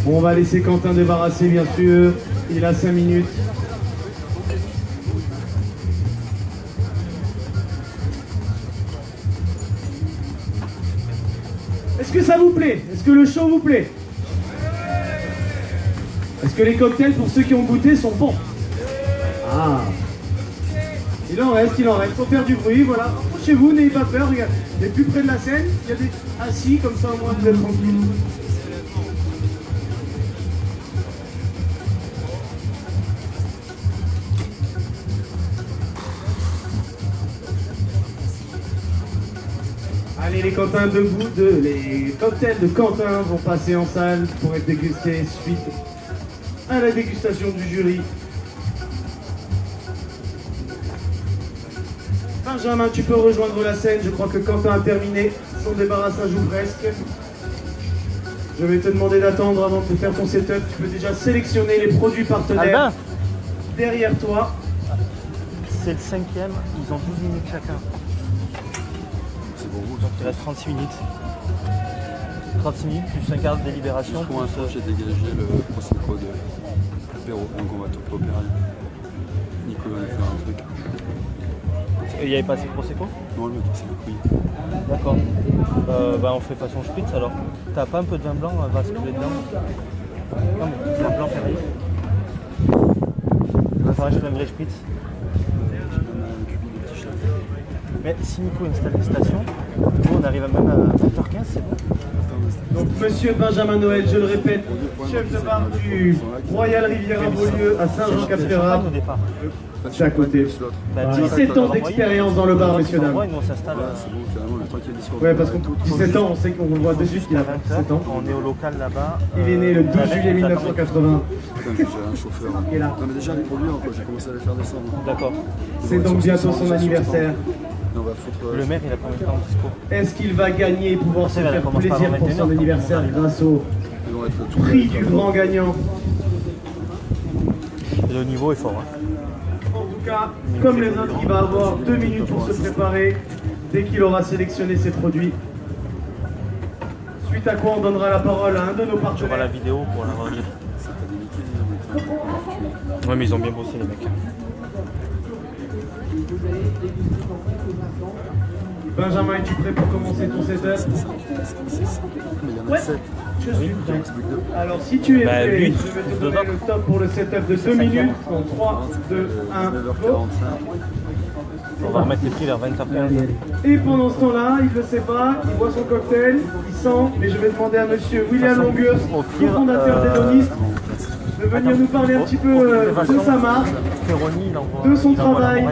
Bon, on va laisser Quentin débarrasser bien sûr, il a 5 minutes. Est-ce que ça vous plaît? Est-ce que le show vous plaît? Est-ce que les cocktails, pour ceux qui ont goûté, sont bons? Ah, il en reste, faut faire du bruit, voilà. Approchez-vous, n'ayez pas peur, regardez. Les plus près de la scène, il y a des assis, comme ça au moins vous êtes tranquille. Et les cocktails de Quentin vont passer en salle pour être dégustés suite à la dégustation du jury. Benjamin, tu peux rejoindre la scène, je crois que Quentin a terminé son débarrassage ou presque. Je vais te demander d'attendre avant de faire ton setup. Tu peux déjà sélectionner les produits partenaires Albin derrière toi. C'est le 5e, ils ont 12 minutes chacun. C'est pour vous. Donc il reste 36 minutes. 36 minutes plus un quart de délibération. Pour l'instant, j'ai dégagé le Prosecco de l'apéro, donc on va tout coopérer. Nicolas va faire un truc. Il n'y avait pas assez de Prosecco? Non, le mec, c'est le couille. D'accord. Bah on fait façon spritz alors. T'as pas un peu de vin blanc, un vase clé dedans? Non mais vin blanc fermé. Enfin, je prendrai spritz. Mais si Nico installe les stations, nous on arrive même à 20h15, c'est bon. Donc Monsieur Benjamin Noël, je le répète, chef de bar du Royal Riviera Beaulieu à Saint-Jean-Cap-Ferrat. C'est à côté. 17 ans d'expérience dans le bar, messieurs dames. Ouais, parce qu'on 17 ans, on sait qu'on voit de suite qu'il a 27 ans. On est au local là-bas. Il est né le 12 juillet 1980. J'ai un chauffeur. Et là. Non mais déjà les produits, j'ai commencé à les faire descendre. D'accord. C'est donc bientôt son anniversaire. On va foutre, le maire, il a combien de temps de dispo? Est-ce qu'il va gagner et pouvoir se faire plaisir pour son anniversaire grâce au prix du grand gagnant? Le niveau est fort. Hein. En tout cas, comme les autres, il va avoir 2 minutes pour se préparer dès qu'il aura sélectionné ses produits. Suite à quoi on donnera la parole à un de nos partenaires. Tu auras la vidéo pour la relire. Ouais, mais ils ont bien bossé les mecs. Benjamin, es-tu prêt pour commencer ton setup? Ouais, je suis prêt. Alors si tu es prêt, je vais te donner le top pour le setup de 2 minutes. En 3, 2, 1, go. On va remettre les prix vers 20h15. Et pendant ce temps-là, il ne le sait pas, il boit son cocktail, il sent, mais je vais demander à monsieur William Longueur, cofondateur d'Hédoniste, de venir nous parler un petit peu de sa marque, de son travail.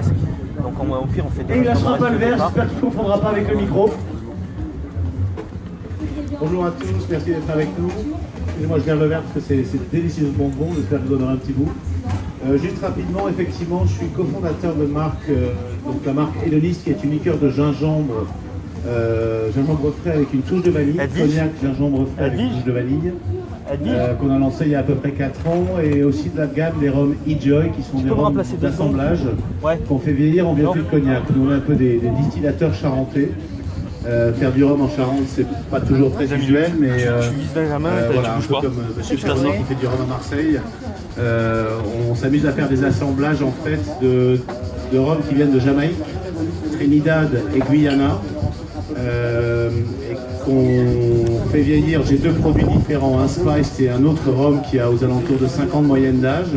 Donc au pire, on fait des et il lâchera pas le verre, j'espère qu'il ne confondra pas avec le micro. Bonjour à tous, merci d'être avec nous. Excusez-moi, je garde le verre parce que c'est délicieux bonbon, j'espère que vous donnerez un petit bout. Juste rapidement, effectivement, je suis cofondateur de marque, donc la marque Hédoniste, qui est une liqueur de gingembre, gingembre frais avec une touche de vanille, cognac, gingembre frais avec une touche de vanille, qu'on a lancé il y a à peu près 4 ans, et aussi de la gamme des rhums E-Joy, qui sont des rhums d'assemblage qu'on fait vieillir en vertu de cognac. Nous on est un peu des distillateurs charentais. Faire du rhum en Charente, c'est pas toujours très usuel, mais voilà, un peu comme Monsieur Ferroni qui fait du rhum à Marseille. On s'amuse à faire des assemblages en fait de rhum qui viennent de Jamaïque, Trinidad et Guyana, et qu'on fait vieillir. J'ai 2 produits différents, un Spice et un autre rhum qui a aux alentours de 5 ans de moyenne d'âge.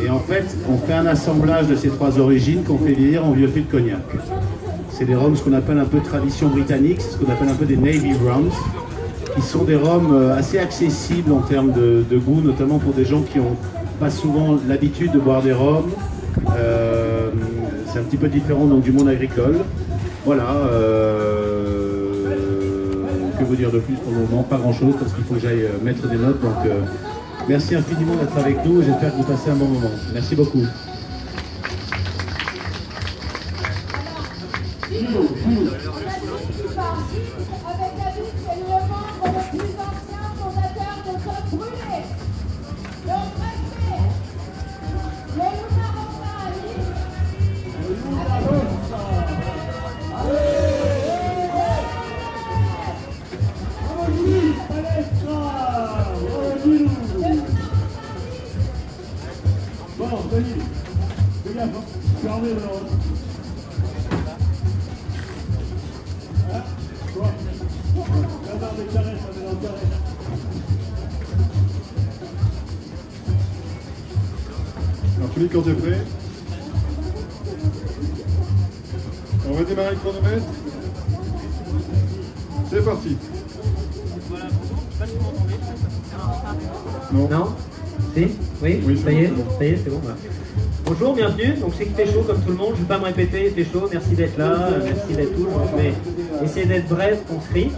Et en fait, on fait un assemblage de ces 3 origines qu'on fait vieillir en vieux fût de cognac. C'est des rhums, ce qu'on appelle un peu tradition britannique, ce qu'on appelle un peu des Navy Rums, qui sont des rhums assez accessibles en termes de goût, notamment pour des gens qui n'ont pas souvent l'habitude de boire des rhums. C'est un petit peu différent donc, du monde agricole. Voilà. Que vous dire de plus pour le moment? Pas grand chose parce qu'il faut que j'aille mettre des notes. Donc merci infiniment d'être avec nous et j'espère que vous passez un bon moment. Merci beaucoup. Alors Philippe, quand tu es prêt, on va démarrer le chronomètre. C'est parti. Non. Non? Si? Oui, ça y est, c'est bon. Voilà. Bonjour, bienvenue. Donc je sais qu'il fait chaud comme tout le monde, je ne vais pas me répéter, il fait chaud, merci d'être là, merci d'être tous. Je vais essayer d'être bref, construit.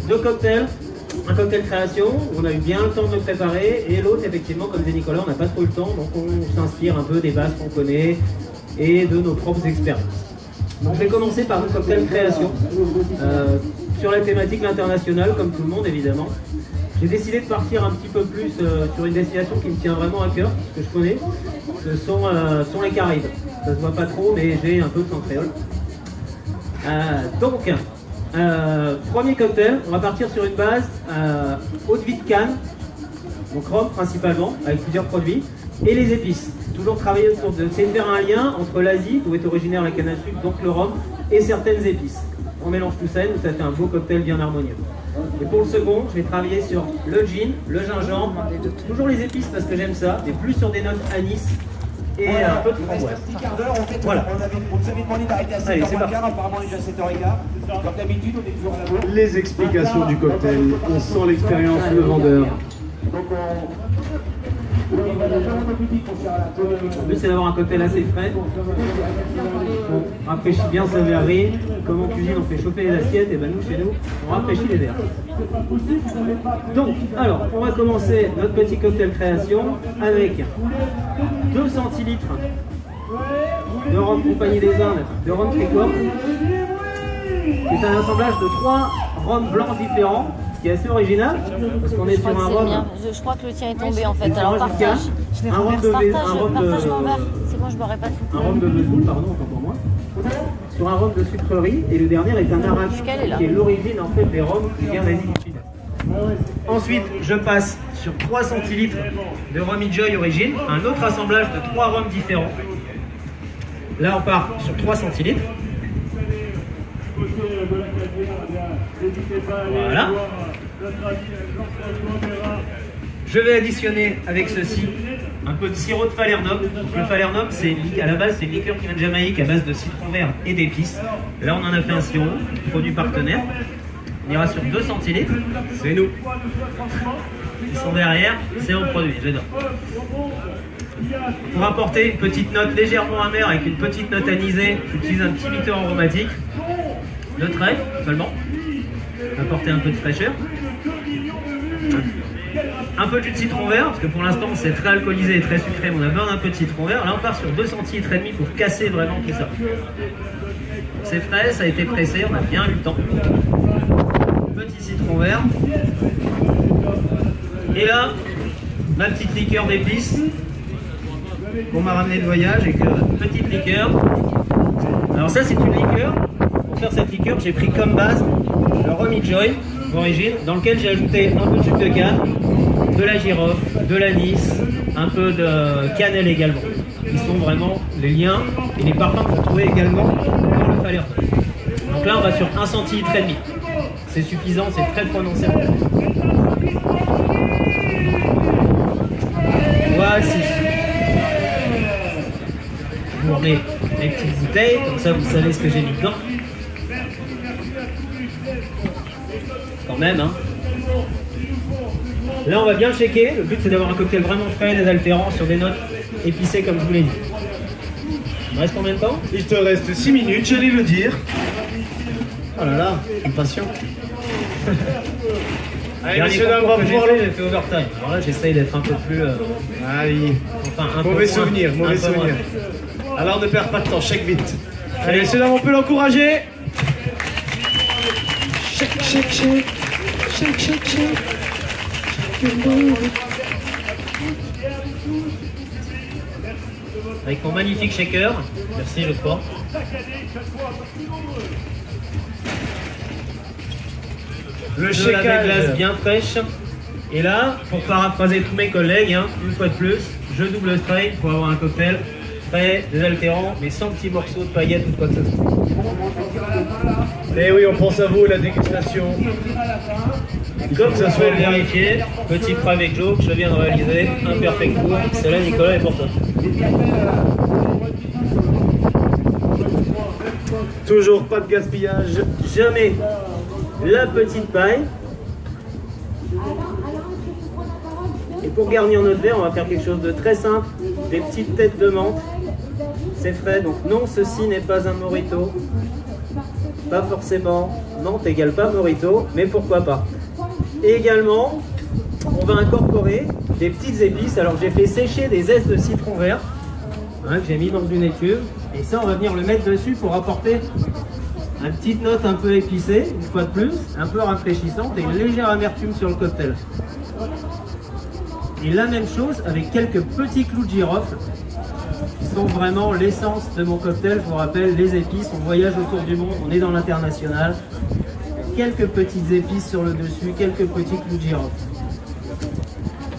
Deux cocktails, un cocktail création, on a eu bien le temps de le préparer, et l'autre effectivement, comme disait Nicolas, on n'a pas trop eu le temps, donc on s'inspire un peu des bases qu'on connaît et de nos propres expériences. Donc je vais commencer par le cocktail création, sur la thématique l'international, comme tout le monde évidemment. J'ai décidé de partir un petit peu plus sur une destination qui me tient vraiment à cœur, que je connais. Ce sont les Caraïbes. Ça se voit pas trop, mais j'ai un peu de sang créole. Donc, premier cocktail, on va partir sur une base eau de vie de canne, donc rhum principalement, avec plusieurs produits, et les épices. Toujours travailler autour de... C'est de faire un lien entre l'Asie, d'où est originaire la canne à sucre, donc le rhum, et certaines épices. On mélange tout ça et ça fait un beau cocktail bien harmonieux. Et pour le second, je vais travailler sur le gin, le gingembre, toujours les épices parce que j'aime ça, mais plus sur des notes anis et un peu de framboise. Voilà. On vous avait demandé d'arrêter à 7h15, apparemment on est déjà 7h15. Comme d'habitude, on est toujours à la bourre. Les explications du cocktail, on sent l'expérience, le vendeur. Le but c'est d'avoir un cocktail assez frais. On rafraîchit bien sa verrerie. Comme en cuisine on fait chauffer les assiettes, et ben nous chez nous on rafraîchit les verres. Donc alors on va commencer notre petit cocktail création avec 2 centilitres de rhum Compagnie des Indes, de rhum Tricor. C'est un assemblage de 3 rhums blancs différents. Ce qui est assez original, parce qu'on est sur un rhum. Je crois que le tien est tombé en fait, alors partage. Un rhum de partage mon verre. C'est moi, je boirai pas tout. Un rhum de vesoul, pardon, autant pour moi. Sur un rhum de sucrerie, et le dernier est un arabe, qui est l'origine en fait des rhums qui vient d'Asie du Sud. Ensuite, je passe sur 3 centilitres de rhum Joy Origin, un autre assemblage de 3 rhums différents. Là, on part sur 3 centilitres. Voilà. Je vais additionner avec ceci un peu de sirop de Falernum. Donc le Falernum, à la base, c'est une liqueur qui vient de Jamaïque à base de citron vert et d'épices. Là, on en a fait un sirop, produit partenaire. On ira sur 2 centilitres. C'est nous. Ils sont derrière, c'est mon produit, j'adore. Pour apporter une petite note légèrement amère avec une petite note anisée, j'utilise un petit bitter aromatique. Le trait seulement, apporter un peu de fraîcheur, un peu de jus de citron vert, parce que pour l'instant c'est très alcoolisé et très sucré, mais on a besoin d'un peu de citron vert. Là on part sur 2,5 centilitres pour casser vraiment tout ça. C'est frais, ça a été pressé, on a bien eu le temps. Petit citron vert. Et là, ma petite liqueur d'épices qu'on m'a ramené de voyage, et que petite liqueur. Alors ça c'est une liqueur. Pour faire cette liqueur, j'ai pris comme base le rhum Joy d'origine, dans lequel j'ai ajouté un peu de sucre de canne, de la girofle, de l'anis, un peu de cannelle également. Qui sont vraiment les liens et les parfums que vous trouvez également dans le Falernum. Donc là, on va sur 1,5 centilitre. C'est suffisant, c'est très prononcé. Voici. Je vous remets les petites bouteilles, comme ça vous savez ce que j'ai mis dedans. Quand même, hein. Là, on va bien checker. Le but, c'est d'avoir un cocktail vraiment frais, désaltérant, sur des notes épicées, comme je vous l'ai dit. Il me reste combien de temps? Il te reste 6 minutes, j'allais le dire. Oh là là, je suis patient. Allez, messieurs, dames, on va pouvoir le... J'ai fait overtime. Alors là, j'essaye d'être un peu plus... Allez. Enfin, un mauvais peu souvenir, moins, mauvais souvenir. Alors ne perds pas de temps, check vite. Allez, messieurs, dames, on peut l'encourager. Shake, shake, shake. Shake, shake, shake. Avec mon magnifique shaker. Merci, je crois. Le shaker de glace bien fraîche. Et là, pour paraphraser tous mes collègues, hein, une fois de plus, je double straight pour avoir un cocktail frais, désaltérant, mais sans petits morceaux de paillettes ou de quoi que ce soit. Eh oui, on pense à vous, la dégustation. Comme ça soit vérifié, petit private joke, je viens de réaliser un perfect pour. Celle-là, Nicolas, est pour toi. Toujours pas de gaspillage. Jamais la petite paille. Et pour garnir notre verre, on va faire quelque chose de très simple, des petites têtes de menthe. C'est frais, donc non, ceci n'est pas un mojito. Pas forcément, menthe égale pas mojito, mais pourquoi pas. Et également, on va incorporer des petites épices. Alors j'ai fait sécher des zestes de citron vert, que j'ai mis dans une écume. Et ça, on va venir le mettre dessus pour apporter une petite note un peu épicée, une fois de plus, un peu rafraîchissante et une légère amertume sur le cocktail. Et la même chose avec quelques petits clous de girofle qui sont vraiment l'essence de mon cocktail. Je vous rappelle, les épices, on voyage autour du monde, on est dans l'international. Quelques petites épices sur le dessus, quelques petits clous de girofle.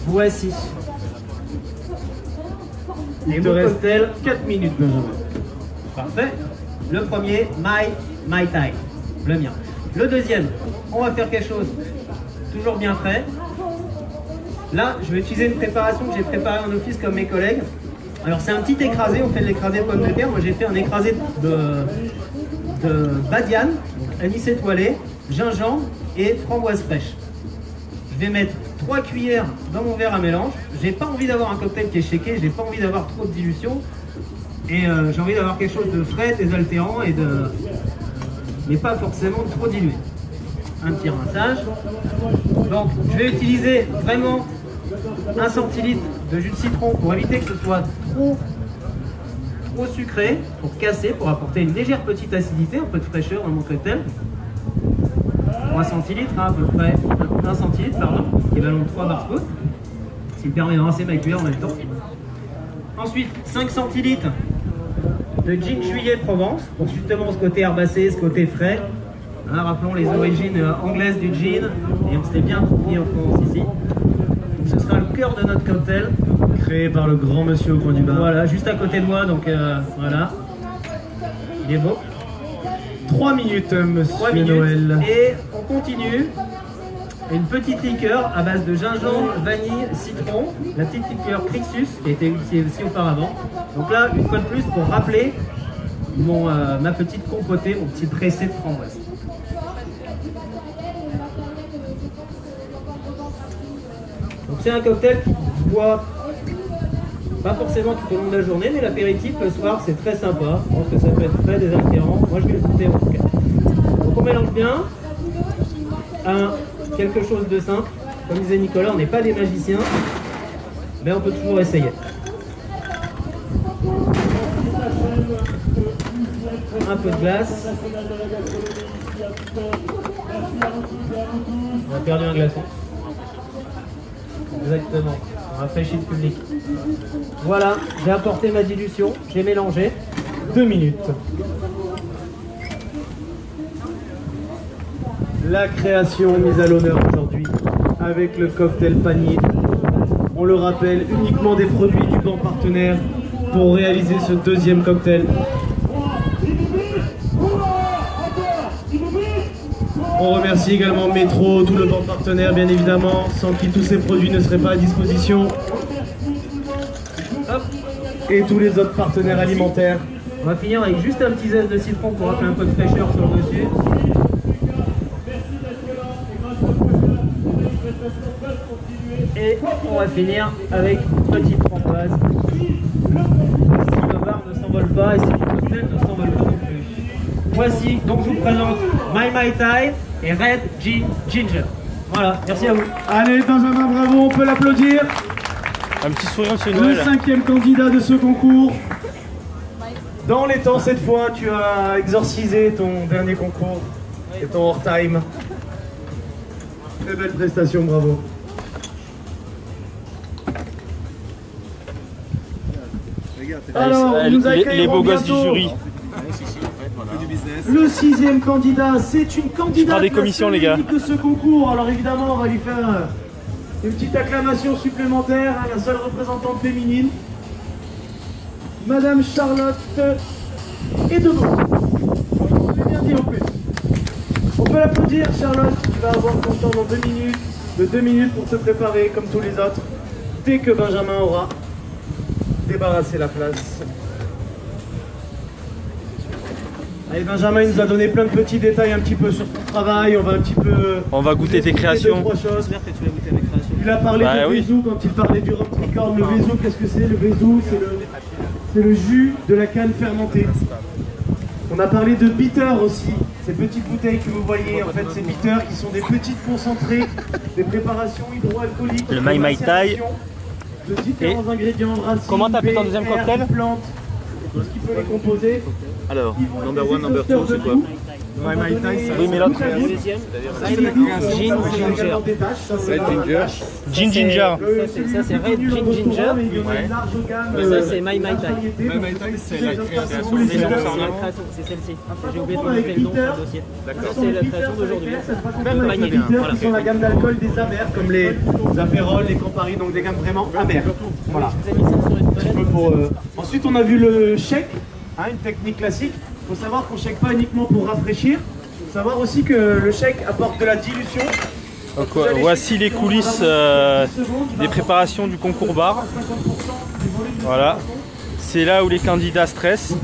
Voici. Il te reste 4 minutes, Benjamin. Parfait. Le premier, Mai Tai, le mien. Le deuxième, on va faire quelque chose toujours bien frais. Là, je vais utiliser une préparation que j'ai préparée en office comme mes collègues. Alors c'est un petit écrasé, on fait de l'écrasé de pommes de terre. Moi j'ai fait un écrasé de badiane, anis étoilé, gingembre et framboise fraîche. Je vais mettre 3 cuillères dans mon verre à mélange. J'ai pas envie d'avoir un cocktail qui est shaké, j'ai pas envie d'avoir trop de dilution. Et j'ai envie d'avoir quelque chose de frais, désaltérant mais pas forcément trop dilué. Un petit rinçage. Donc je vais utiliser vraiment 1 centilitre de jus de citron pour éviter que ce soit trop sucré, pour casser, pour apporter une légère petite acidité, un peu de fraîcheur dans mon cocktail. 3 centilitres, à peu près 1 centilitre, pardon, équivalent de 3 bar-spouts, ce qui me permet de rincer ma cuillère en même temps. Ensuite, 5 centilitres de gin juillet Provence, pour justement ce côté herbacé, ce côté frais. Hein, rappelons les origines anglaises du gin, et on s'était bien approprié en France ici. Ce sera le cœur de notre cocktail, créé par le grand monsieur au coin du bar. Voilà, juste à côté de moi, donc voilà. Il est beau. 3 minutes, monsieur 3 minutes. Noël. Et on continue. Une petite liqueur à base de gingembre, vanille, citron. La petite liqueur Crixus qui a été utilisée aussi auparavant. Donc là, une fois de plus, pour rappeler ma petite compotée, mon petit pressé de framboise. Donc c'est un cocktail qui se boit pas forcément tout au long de la journée, mais l'apéritif le soir c'est très sympa. Je pense que ça peut être frais, désaltérant. Moi je vais le goûter en tout cas. Donc on mélange bien. Quelque chose de simple. Comme disait Nicolas, on n'est pas des magiciens, mais on peut toujours essayer. Un peu de glace. On a perdu un glaçon. Exactement. On rafraîchit le public. Voilà, j'ai apporté ma dilution, j'ai mélangé. 2 minutes. La création mise à l'honneur aujourd'hui avec le cocktail panier. On le rappelle, uniquement des produits du banc partenaire pour réaliser ce deuxième cocktail. On remercie également Métro, tout le banc partenaire bien évidemment, sans qui tous ces produits ne seraient pas à disposition. Hop. Et tous les autres partenaires alimentaires. On va finir avec juste un petit zeste de citron pour appeler un peu de fraîcheur sur le dessus. Et on va finir avec une petite framboise. Si le bar ne s'envole pas et si le cocktail ne s'envole pas non plus. Voici, donc je vous présente Mai Tai et Red Ginger. Voilà, merci à vous. Allez Benjamin, bravo, on peut l'applaudir. Un petit sourire, c'est Noël. Le 5e candidat de ce concours. Dans les temps, cette fois, tu as exorcisé ton dernier concours et ton hors-time. Très belle prestation, bravo. Alors, nous les beaux gosses du jury. Le 6e candidat, c'est une candidate des commissions, les gars. de ce concours. Alors évidemment, on va lui faire une petite acclamation supplémentaire, hein, la seule représentante féminine, Madame Charlotte Edebeau. On l'a bien dit en plus. On peut l'applaudir, Charlotte. Tu vas avoir ton temps dans 2 minutes, de 2 minutes pour te préparer comme tous les autres, dès que Benjamin aura débarrassé la place. Allez, Benjamin, il nous a donné plein de petits détails un petit peu sur ton travail. On va un petit peu... On va goûter tes créations. 2-3 choses. J'espère que tu vas goûter mes créations. Il a parlé de Vézou quand il parlait du rhum tricorne. Le Vézou, qu'est-ce que c'est? Le Vézou, c'est le jus de la canne fermentée. On a parlé de bitter aussi. Ces petites bouteilles que vous voyez, en fait, ces bitters qui sont des petites concentrées, des préparations hydroalcooliques. Le Mai Mai Tai. De différents ingrédients, racines, comment t'appelles ton deuxième cocktail? Plantes, tout ce qui peut les composer. Alors, number 1, number 2, c'est quoi? Mai Mai Tai, oui, mais l'autre. Gin Ginger. Ça c'est Red Gin Ginger. Mais ça c'est Mai Mai Tai. Mai Mai Tai, c'est la création de c'est celle-ci. J'ai oublié de montrer le nom sur le dossier. Ça c'est la création d'aujourd'hui. Magnifique. Voilà. Ce sont la gamme d'alcool des amers, comme les apérols, les Campari, donc des gammes vraiment amères. Voilà. Ensuite, on a vu le shake, hein, une technique classique. Il faut savoir qu'on ne shake pas uniquement pour rafraîchir. Il faut savoir aussi que le shake apporte de la dilution. Donc, voici les coulisses des préparations du concours bar. Voilà. C'est là où les candidats stressent.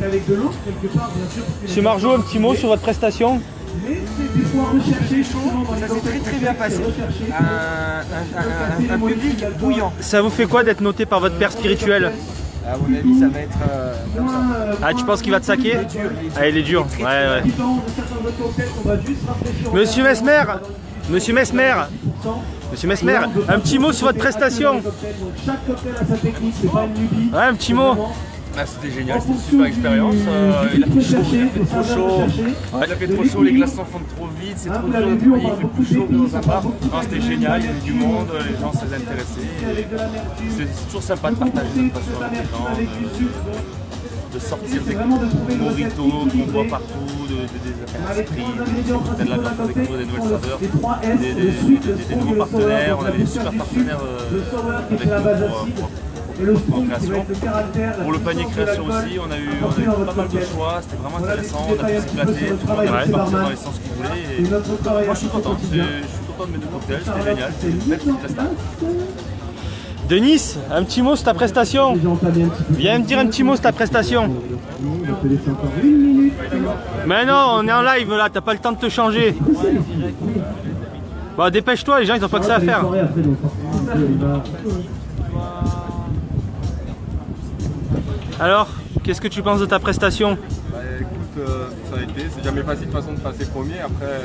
Monsieur Marjo, un petit mot sur votre prestation? Ça s'est très bien passé. Un public bouillant. Ça vous fait quoi d'être noté par votre père spirituel? À mon avis, ça va être comme ça. Ah, tu penses qu'il va te saquer? Ah, il est dur. Ouais. Monsieur Mesmer, Monsieur Mesmer, un petit mot sur votre prestation. Ouais, un petit mot. Ah, c'était génial, c'était une super expérience. Il a fait trop chaud. Il a fait trop chaud, les glaces s'en font trop vite, c'est trop dur de travailler, il fait plus chaud que dans un bar. C'était génial, il y avait du monde, les gens s'étaient intéressés. C'est toujours sympa de partager cette passion avec les gens, de sortir des moritos qu'on voit partout, des esprits, de la grâce à découvrir des nouvelles saveurs, des nouveaux partenaires. On avait des super partenaires avec nous en création. Pour le panier création aussi, on a eu pas mal de choix, c'était vraiment intéressant, on a pu s'éclater, tout le monde a pu partir dans les sens qu'il voulait. Et moi je suis content, de mes deux cocktails, c'était génial, c'était une belle petite prestation. Denis, un petit mot sur ta prestation. Viens me dire un petit mot sur ta prestation. Mais non, on est en live là, t'as pas le temps de te changer. Bah dépêche-toi, les gens ils ont pas que ça à faire. Alors, qu'est-ce que tu penses de ta prestation? Bah écoute, ça a été, c'est jamais facile de façon de passer premier. Après,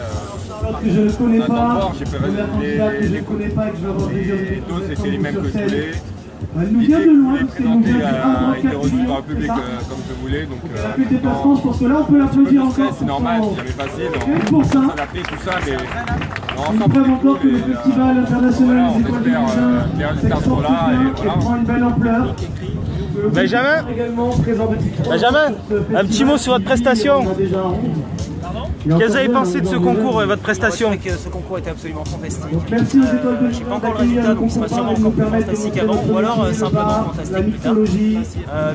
je ne connais pas, j'ai présenté les doses étaient les mêmes que je voulais. Elle nous vient de loin, parce qu'elle nous vient du a été reçu par le public comme je voulais. Donc, elle a fait le déplacement, je pense que là on peut l'applaudir encore. C'est normal, c'est jamais facile. On s'adapter tout ça, mais il preuve encore que le Festival international des étoiles de Lutin prend une belle ampleur. Benjamin, un petit mot sur votre prestation. Qu'est-ce que vous avez pensé de ce concours et votre prestation? Moi, je trouvais que ce concours était absolument fantastique. Je ne sais pas encore le résultat, donc il sera sûrement encore plus fantastique avant, ou alors simplement fantastique plus tard.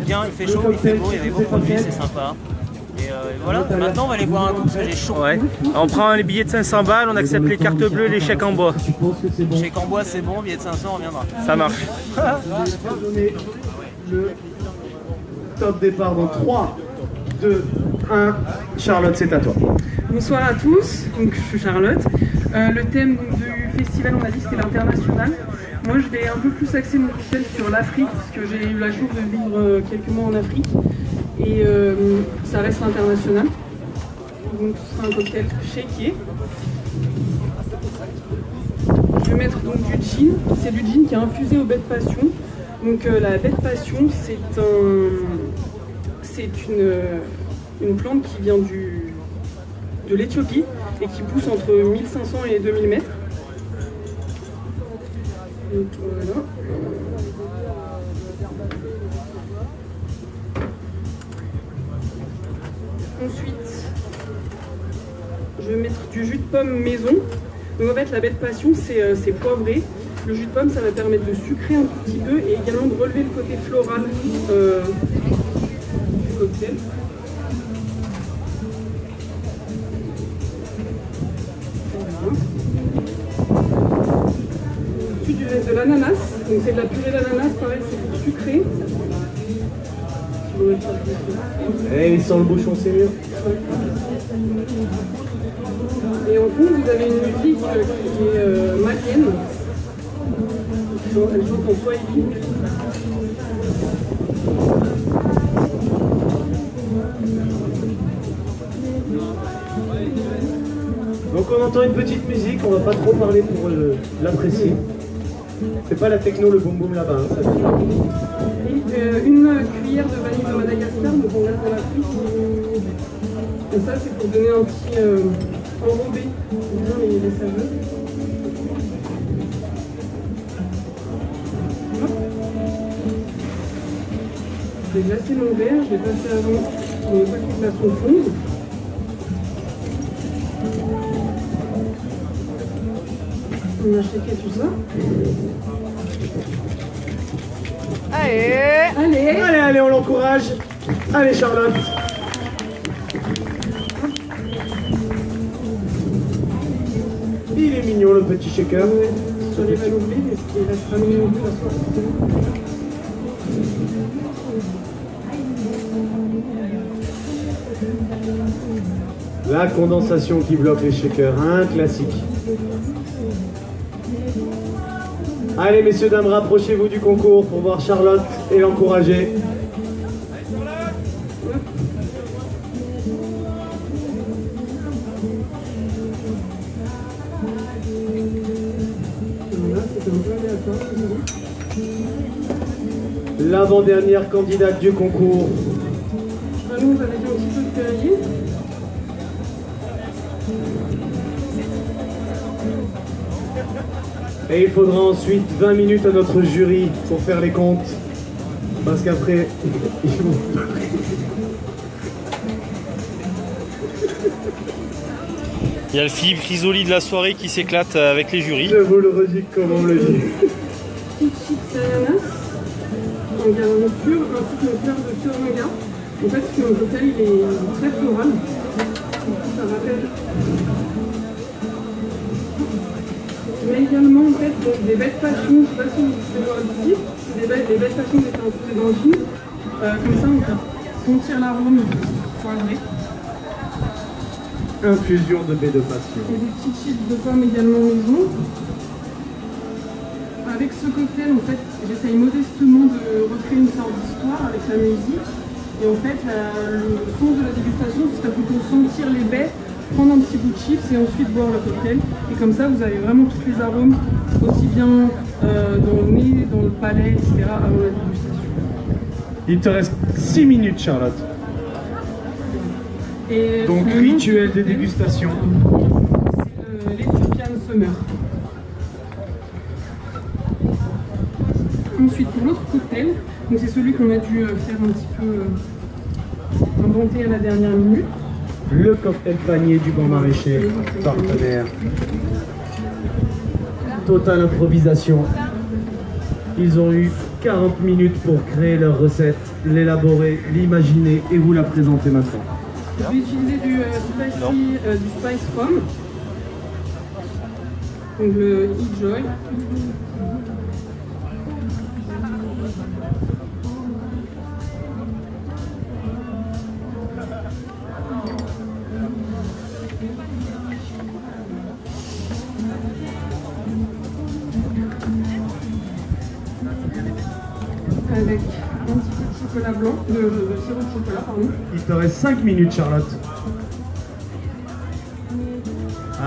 Bien, il fait chaud, il fait beau, il y avait beaux produits, c'est sympa. Et voilà, maintenant on va aller boire un coup parce que j'ai chaud. Ouais. On prend les billets de 500 balles, on accepte les cartes bleues, les chèques en bois. Chèque en bois c'est bon, billet de 500 on reviendra. Ça marche. Le top départ dans 3, 2, 1. Charlotte, c'est à toi. Bonsoir à tous, donc, je suis Charlotte. Le thème donc, du festival, on a dit que c'était l'international. Moi, je vais un peu plus axer mon cocktail sur l'Afrique, parce que j'ai eu la chance de vivre quelques mois en Afrique. Et ça reste international. Donc, ce sera un cocktail shaké. Je vais mettre donc du gin. C'est du gin qui est infusé au baie de passion. Donc la baie de passion, c'est une plante qui vient de l'Éthiopie et qui pousse entre 1500 et 2000 mètres. Donc voilà. Ensuite, je vais mettre du jus de pomme maison. Donc en fait, la baie de passion, c'est poivré. Le jus de pomme, ça va permettre de sucrer un tout petit peu et également de relever le côté floral du cocktail. Ensuite, je vais mettre de l'ananas. Donc c'est de la purée d'ananas, pareil, c'est pour sucrer. Et sans le bouchon, c'est mieux. Et en fond, vous avez une musique qui est malienne. Elle chante en swahili. Donc on entend une petite musique, on va pas trop parler pour l'apprécier. C'est pas la techno, le boom boom là-bas. Hein, ça et une cuillère de vanille de Madagascar, donc on reste dans l'Afrique. Et ça c'est pour donner un petit enrobé bien les saveurs. J'ai glacé mon verre, je l'ai passé avant pour ne pas qu'il fasse trop fondre. On a shaké tout ça. Allez, on l'encourage. Allez Charlotte. Il est mignon le petit shaker. Je l'ai pas l'oublier, mais il restera mignon la soirée. La condensation qui bloque les shakers, un classique. Allez messieurs, dames, rapprochez-vous du concours pour voir Charlotte et l'encourager. L'avant-dernière candidate du concours. Nous, vous avez dit un petit peu de Perrier. Et il faudra ensuite 20 minutes à notre jury pour faire les comptes. Parce qu'après, ils vont... Il y a le Philippe Risoli de la soirée qui s'éclate avec les jurys. Je vous le redis comme on me le dit. Chips ananas, en garniture, ainsi qu'une fleur de surnoga. En fait, ce cocktail il est très floral. Ça rappelle. Mais également en fait donc, des bêtes passions, je ne sais pas si vous pouvez voir ici, c'est des bêtes passions qui étaient introduites dans le film. Comme ça on peut sentir l'arôme poivré. Infusion de baies de passion. Et des petits chips de pommes également maison. Avec ce cocktail en fait j'essaye modestement de recréer une sorte d'histoire avec la musique. Et en fait le sens de la dégustation ce serait plutôt sentir les baies, prendre un petit bout de chips et ensuite boire le cocktail. Et comme ça, vous avez vraiment tous les arômes, aussi bien dans le nez, dans le palais, etc. avant la dégustation. Il te reste 6 minutes, Charlotte. Et donc, rituel de dégustation. C'est l'Ethiopian Summer. Ensuite, pour l'autre cocktail, c'est celui qu'on a dû faire un petit peu inventer à la dernière minute. Le cocktail panier du Bon Maraîcher, partenaire. Totale improvisation. Ils ont eu 40 minutes pour créer leur recette, l'élaborer, l'imaginer et vous la présenter maintenant. Je vais utiliser du Spice Rum, donc le E-Joy. Avec un petit peu de chocolat blanc, de sirop de chocolat, pardon. Il te reste 5 minutes, Charlotte.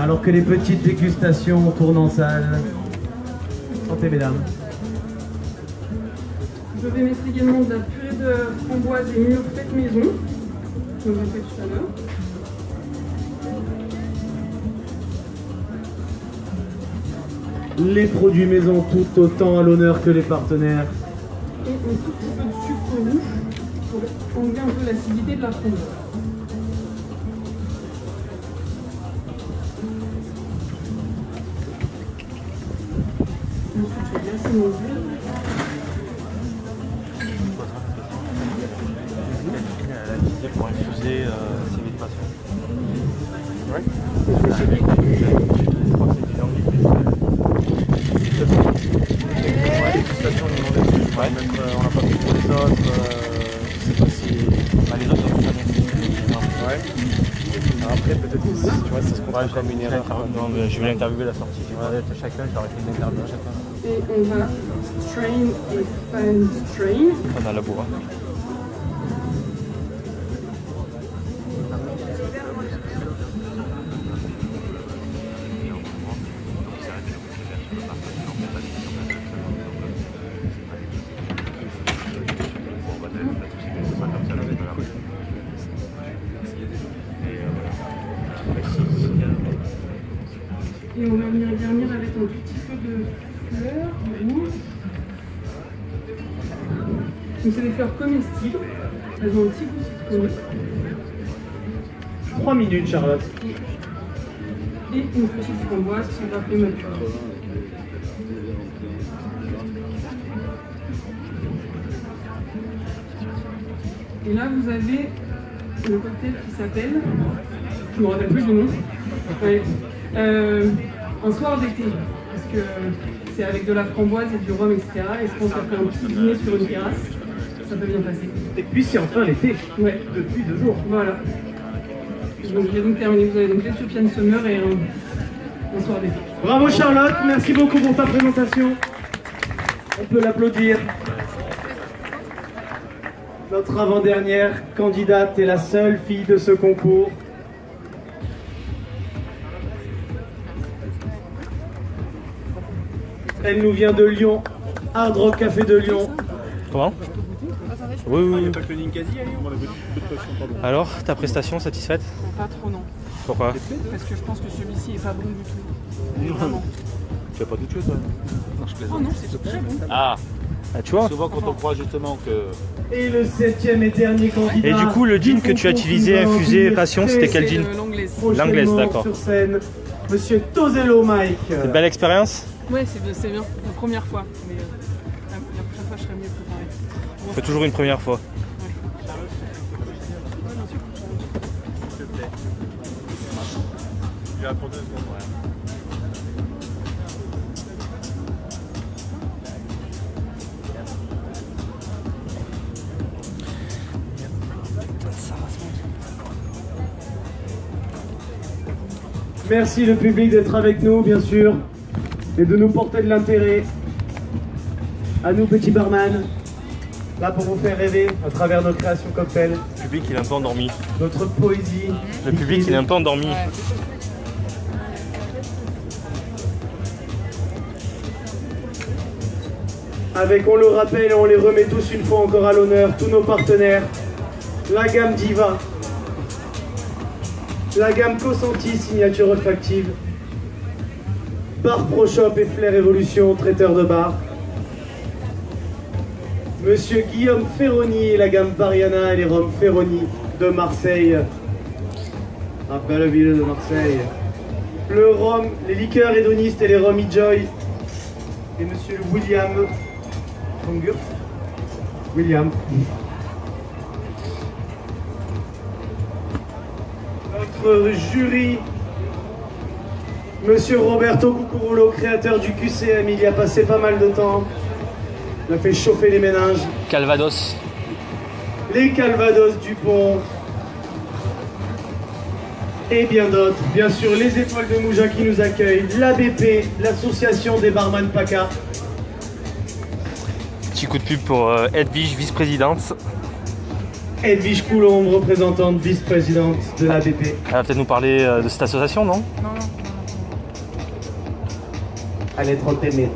Alors que les petites dégustations tournent en salle. Santé, mesdames. Je vais mettre également de la purée de framboise et mûres faites maison, comme j'ai fait tout à l'heure. Les produits maison tout autant à l'honneur que les partenaires. Et un tout petit peu de sucre rouge pour enlever un peu l'acidité de la framboise. Ensuite, je vais glacer mon verre. Pour infuser ces méditations. Ouais. Je crois que c'est du langue. On n'a pas pris pour les autres. Je sais pas si. Bah, les autres, on a pas. Ouais. Après, peut-être que tu vois, ça se comprend comme une erreur. Non, mais je vais l'interviewer la sortie. Chacun, je leur ai fait une interview à chacun. Et on va strain et fan strain. On a la bourre. Et on va venir garnir avec un petit peu de fleurs rouges. Donc c'est des fleurs comestibles. Elles ont un petit goût citronné. 3 minutes, Charlotte. Et une petite framboise qui va prématurée. Et là vous avez le cocktail qui s'appelle, je ne me rappelle plus du nom, ouais. Un soir d'été, parce que c'est avec de la framboise et du rhum, etc. Et je pense qu'après un petit dîner sur une terrasse, ça peut bien passer. Et puis c'est enfin l'été, ouais. Depuis 2 jours. Voilà. Donc j'ai donc terminé, vous avez donc l'Ethiopian Summer et un soir d'été. Bravo Charlotte, merci beaucoup pour ta présentation. On peut l'applaudir. Notre avant-dernière candidate est la seule fille de ce concours. Elle nous vient de Lyon, Hard Rock Café de Lyon. Comment? Oui, oui. Alors, alors, ta prestation satisfaite? Pas trop, non. Pourquoi? Parce que je pense que celui-ci est pas bon du tout. Vraiment. Tu as pas d'autre chose, toi? Non, je plaisante. Oh non, c'est très bon. Ah, tu vois? Souvent, quand on croit justement que... Et le 7e et dernier candidat. Et du coup, le jean que tu as utilisé, infusé passion, c'était quel jean? L'anglaise, d'accord. Sur scène, Monsieur Tozello Mike. C'est une belle expérience? Ouais, c'est bien. La première fois. Mais la prochaine fois, je serai mieux préparé. On fait toujours une première fois. Tu vas pour 2 secondes, ouais. Merci le public d'être avec nous, bien sûr, et de nous porter de l'intérêt. À nous, petits barman, là pour vous faire rêver à travers nos créations cocktails. Le public, il est un peu endormi. Notre poésie. Le public, il est un peu endormi. Avec, on le rappelle et on les remet tous une fois encore à l'honneur, tous nos partenaires, la gamme Diva, la gamme Cosanti, signature olfactive, Bar Pro Shop et Flair Evolution, traiteur de bar, Monsieur Guillaume Ferroni et la gamme Bariana et les rhums Ferroni de Marseille, la belle ville de Marseille, le rhum, les liqueurs hédonistes et les rhums Enjoy, et Monsieur William Congur. William. Notre jury, Monsieur Roberto Cucurulo, créateur du QCM, il y a passé pas mal de temps. Il a fait chauffer les méninges. Calvados. Les Calvados Dupont. Et bien d'autres. Bien sûr, les Étoiles de Mougins qui nous accueillent. L'ABP, l'association des barman PACA. Petit coup de pub pour Edwige, vice-présidente. Edwige Coulombe, représentante vice-présidente de l'ABP. Elle va peut-être nous parler de cette association, non? Non. Elle est trop aimée.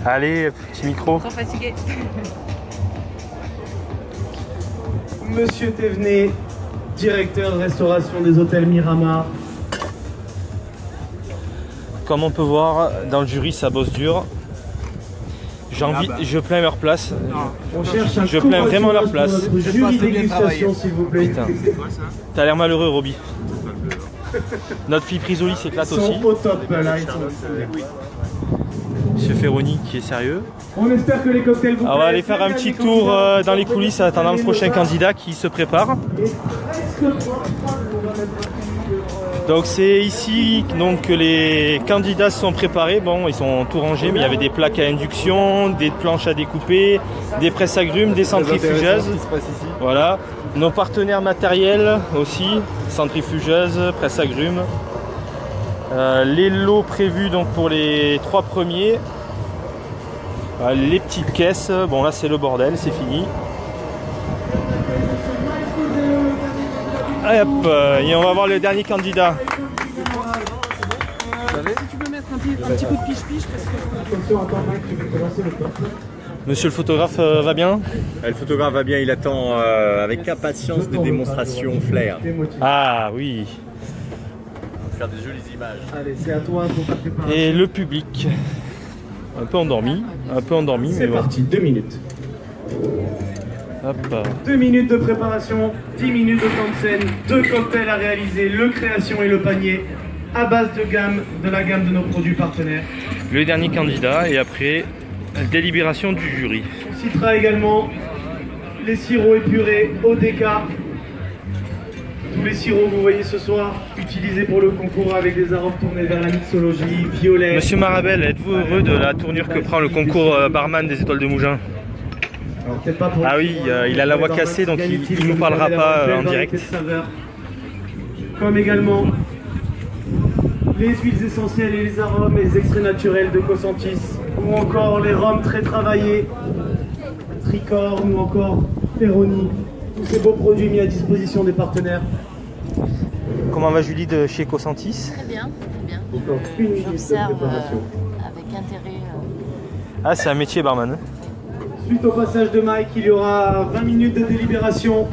Allez, petit micro. Trop fatigué. Monsieur Thévenet, directeur de restauration des hôtels Miramar. Comme on peut voir, dans le jury, ça bosse dur. Je plains leur place. On cherche un je plains vraiment leur place. Notre jury dégustation, s'il vous plaît. Putain. T'as l'air malheureux, Roby. Notre fille Prisoli s'éclate aussi. Ils sont au top, là. Monsieur Ferroni qui est sérieux. On espère que les cocktails vous plaisent. On va aller faire un petit tour dans les coulisses en attendant le prochain candidat qui se prépare. Et presque 3 on va mettre Donc c'est ici donc, que les candidats se sont préparés. Bon, ils sont tout rangés, mais il y avait des plaques à induction, des planches à découper, des presses agrumes, des centrifugeuses. Voilà. Nos partenaires matériels aussi, centrifugeuses, presses agrumes. Les lots prévus donc, pour les 3 premiers. Les petites caisses, bon là c'est le bordel, c'est fini. Allez hop, et on va voir le dernier candidat. Si tu peux mettre un petit coup de piche-piche parce que... Monsieur le photographe va bien? Le photographe va bien, il attend avec impatience des démonstrations flair. Ah oui. On va faire des jolies images. Allez, c'est à toi pour ta préparation. Et le public. Un peu endormi, C'est parti, 2 minutes. Hop. 2 minutes de préparation, 10 minutes de temps de scène, 2 cocktails à réaliser, le création et le panier, à base de la gamme de nos produits partenaires. Le dernier candidat et après, délibération du jury. On citera également les sirops épurés ODK. Tous les sirops que vous voyez ce soir, utilisés pour le concours avec des arômes tournés vers la mixologie, violet. Monsieur Marabel, êtes-vous heureux de la tournure que prend le concours barman des Étoiles de Mougins? Ah oui, il a la voix cassée donc il ne nous parlera pas en direct. Comme également les huiles essentielles et les arômes et les extraits naturels de Cosantis, ou encore les rhums très travaillés, Tricorne ou encore Ferroni. Tous ces beaux produits mis à disposition des partenaires. Comment va Julie de chez Cosantis? Très bien, très bien. J'observe avec intérêt. Ah, c'est un métier barman. Suite au passage de Mike, il y aura 20 minutes de délibération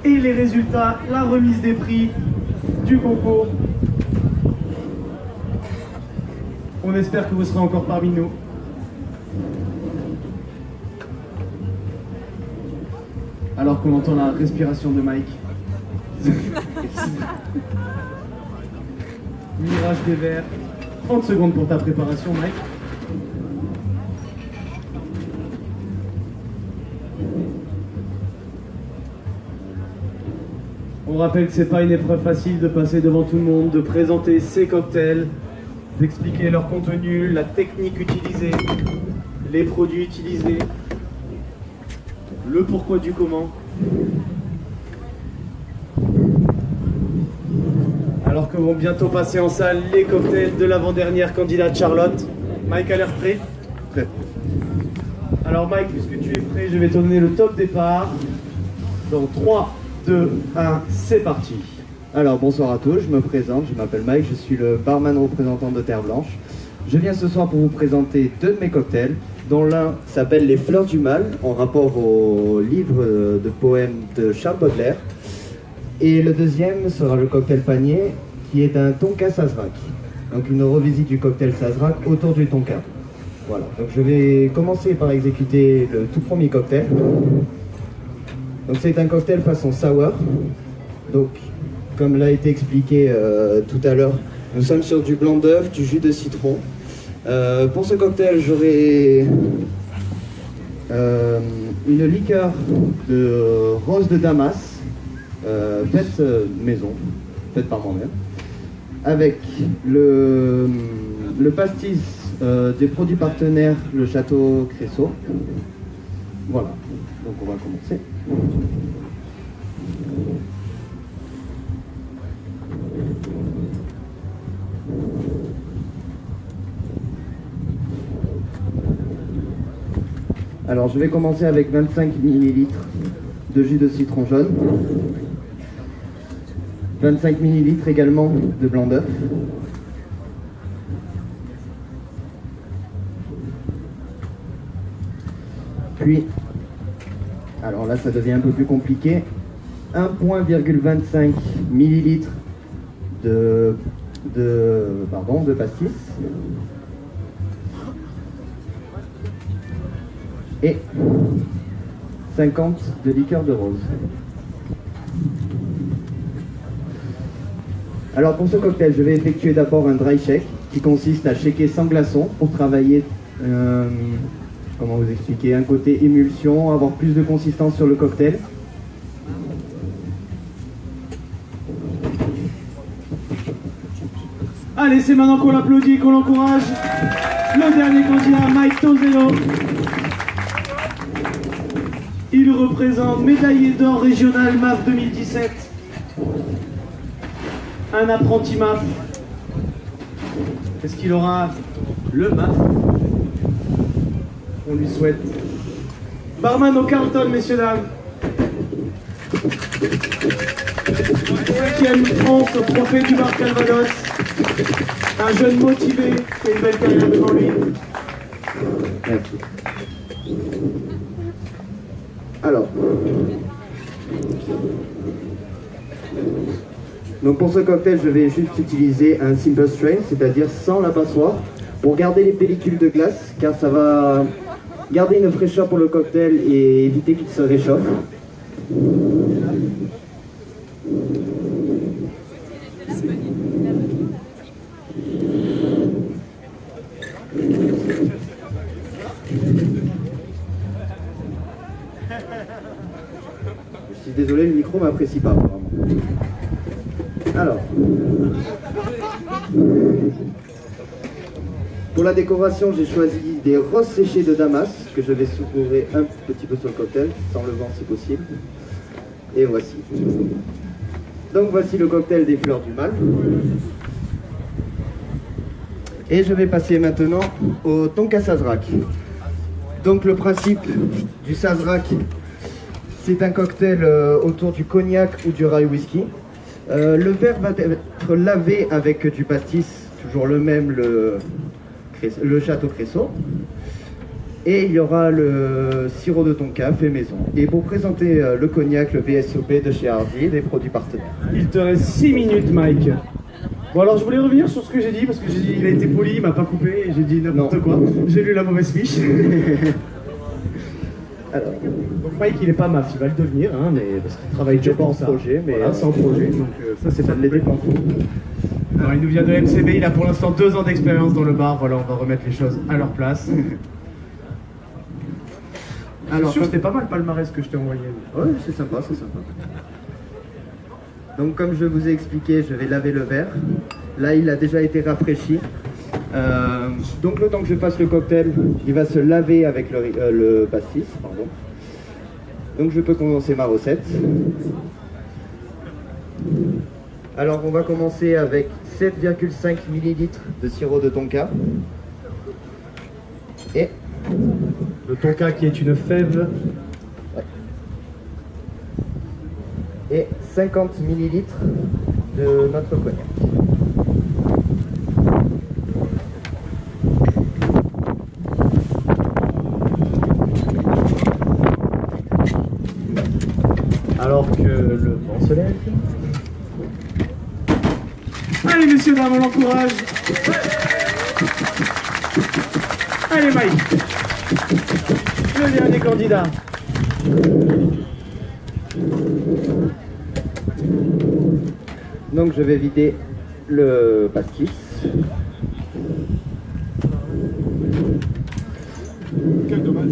et les résultats, la remise des prix du concours. On espère que vous serez encore parmi nous. Alors qu'on entend la respiration de Mike. Mirage des verres. 30 secondes pour ta préparation, Mike. On rappelle que c'est pas une épreuve facile de passer devant tout le monde, de présenter ses cocktails, d'expliquer leur contenu, la technique utilisée, les produits utilisés, le pourquoi du comment. Alors que vont bientôt passer en salle les cocktails de l'avant-dernière candidate Charlotte. Mike a l'air prêt? Prêt. Alors Mike, puisque tu es prêt, je vais te donner le top départ. Donc 3, 2, 1, c'est parti. Alors bonsoir à tous, je me présente, je m'appelle Mike, je suis le barman représentant de Terre Blanche. Je viens ce soir pour vous présenter 2 de mes cocktails, dont l'un s'appelle Les Fleurs du Mal, en rapport au livre de poèmes de Charles Baudelaire. Et le deuxième sera le cocktail panier, qui est un tonka Sazerac. Donc une revisite du cocktail Sazerac autour du tonka. Voilà, donc je vais commencer par exécuter le tout premier cocktail. Donc c'est un cocktail façon sour. Donc comme l'a été expliqué tout à l'heure, nous sommes sur du blanc d'œuf, du jus de citron. Pour ce cocktail, j'aurai une liqueur de rose de Damas, faite maison, faite par moi-même, avec le pastis des produits partenaires, le Château Creusot. Voilà, donc on va commencer. Alors je vais commencer avec 25 ml de jus de citron jaune, 25 ml également de blanc d'œuf, puis, alors là ça devient un peu plus compliqué, 1,25 ml de pastis, et 50 de liqueur de rose. Alors pour ce cocktail, je vais effectuer d'abord un dry shake qui consiste à shaker sans glaçon pour travailler, comment vous expliquer, un côté émulsion, avoir plus de consistance sur le cocktail. Allez, c'est maintenant qu'on l'applaudit et qu'on l'encourage. Le dernier candidat, Mike Tozello. Il représente médaillé d'or régional MAF 2017. Un apprenti MAF. Est-ce qu'il aura le MAF? On lui souhaite. Barman au Carlton, messieurs, dames. 5e France au trophée du bar Calvados. Un jeune motivé qui a une belle carrière devant lui. Merci. Alors, donc pour ce cocktail, je vais juste utiliser un simple strain, c'est-à-dire sans la passoire, pour garder les pellicules de glace, car ça va garder une fraîcheur pour le cocktail et éviter qu'il se réchauffe. Je suis désolé, le micro m'apprécie pas. Vraiment. Alors, pour la décoration, j'ai choisi des roses séchées de Damas que je vais saupoudrer un petit peu sur le cocktail, sans le vent si possible. Et voici. Donc voici le cocktail des fleurs du mal. Et je vais passer maintenant au tonka sazerac. Donc le principe du sazerac, c'est un cocktail autour du cognac ou du rye whisky. Le verre va être lavé avec du pastis, toujours le même, le Château Creusot. Et il y aura le sirop de tonka fait maison. Et pour présenter le cognac, le VSOP de chez Hardy et des produits partenaires. Il te reste 6 minutes, Mike. Bon, alors je voulais revenir sur ce que j'ai dit, parce que j'ai dit il a été poli, il m'a pas coupé, et j'ai dit n'importe quoi. J'ai lu la mauvaise fiche. Alors, donc Mike il est pas maf, il va le devenir, hein, mais parce qu'il travaille déjà en projet, mais voilà, c'est en projet, donc ça c'est pas de l'aider pas fou. Alors il nous vient de MCB, il a pour l'instant 2 ans d'expérience dans le bar, voilà, on va remettre les choses à leur place. Alors, sûr, c'était pas mal le palmarès que je t'ai envoyé. Ouais, c'est sympa, c'est sympa. Donc comme je vous ai expliqué, je vais laver le verre. Là il a déjà été rafraîchi. Donc le temps que je fasse le cocktail, il va se laver avec le pastis, pardon. Donc je peux commencer ma recette. Alors on va commencer avec 7,5 ml de sirop de tonka. Et le tonka qui est une fève. Et 50 ml de notre cognac. Alors que le vent se lève. Allez messieurs, dames, on l'encourage. Allez Mike. Le dernier candidat. Donc je vais vider le pastis. Quel dommage.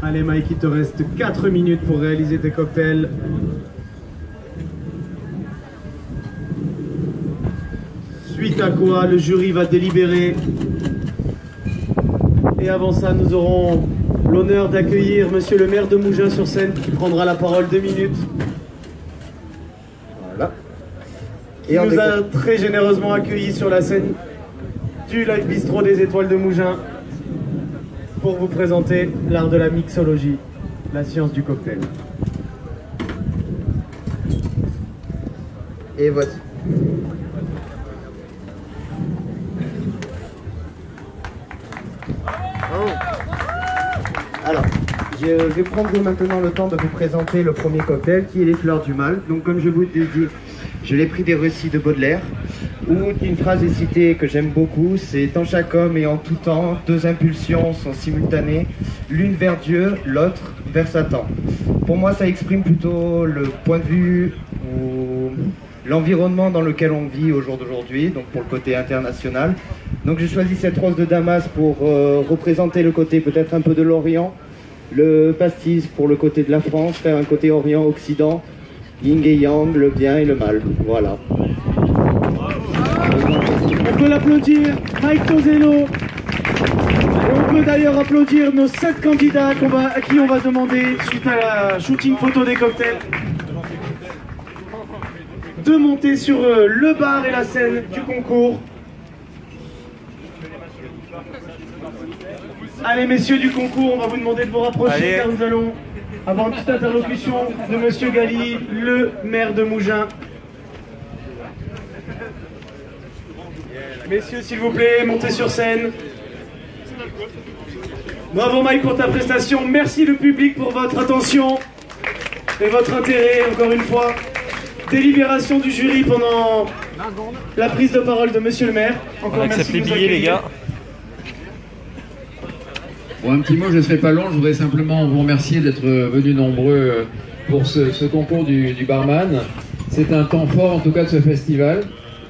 Allez Mike, il te reste 4 minutes pour réaliser tes cocktails. Suite à quoi le jury va délibérer. Et avant ça, nous aurons l'honneur d'accueillir monsieur le maire de Mougins sur scène qui prendra la parole 2 minutes. Voilà. Qui nous a très généreusement accueillis sur la scène du Live Bistro des Étoiles de Mougins pour vous présenter l'art de la mixologie, la science du cocktail. Et voici. Alors, je vais prendre maintenant le temps de vous présenter le premier cocktail qui est les fleurs du mal. Donc comme je vous l'ai dit, je l'ai pris des récits de Baudelaire où une phrase est citée que j'aime beaucoup, c'est « En chaque homme et en tout temps, 2 impulsions sont simultanées, l'une vers Dieu, l'autre vers Satan ». Pour moi, ça exprime plutôt le point de vue ou l'environnement dans lequel on vit au jour d'aujourd'hui, donc pour le côté international. Donc j'ai choisi cette rose de Damas pour représenter le côté peut-être un peu de l'Orient, le pastis pour le côté de la France, faire un côté Orient-Occident, yin et yang, le bien et le mal. Voilà. On peut l'applaudir, Mike Tosello. Et on peut d'ailleurs applaudir nos 7 candidats à qui on va demander, suite à la shooting photo des cocktails, de monter sur le bar et la scène du concours. Allez, messieurs du concours, on va vous demander de vous rapprocher car nous allons avoir une petite interlocution de Monsieur Gali, le maire de Mougins. Messieurs, s'il vous plaît, montez sur scène. Bravo Mike pour ta prestation. Merci le public pour votre attention et votre intérêt, encore une fois. Délibération du jury pendant la prise de parole de Monsieur le maire. Encore merci de nous accueillir, les gars. Bon, un petit mot, je ne serai pas long, je voudrais simplement vous remercier d'être venus nombreux pour ce concours du barman. C'est un temps fort en tout cas de ce festival,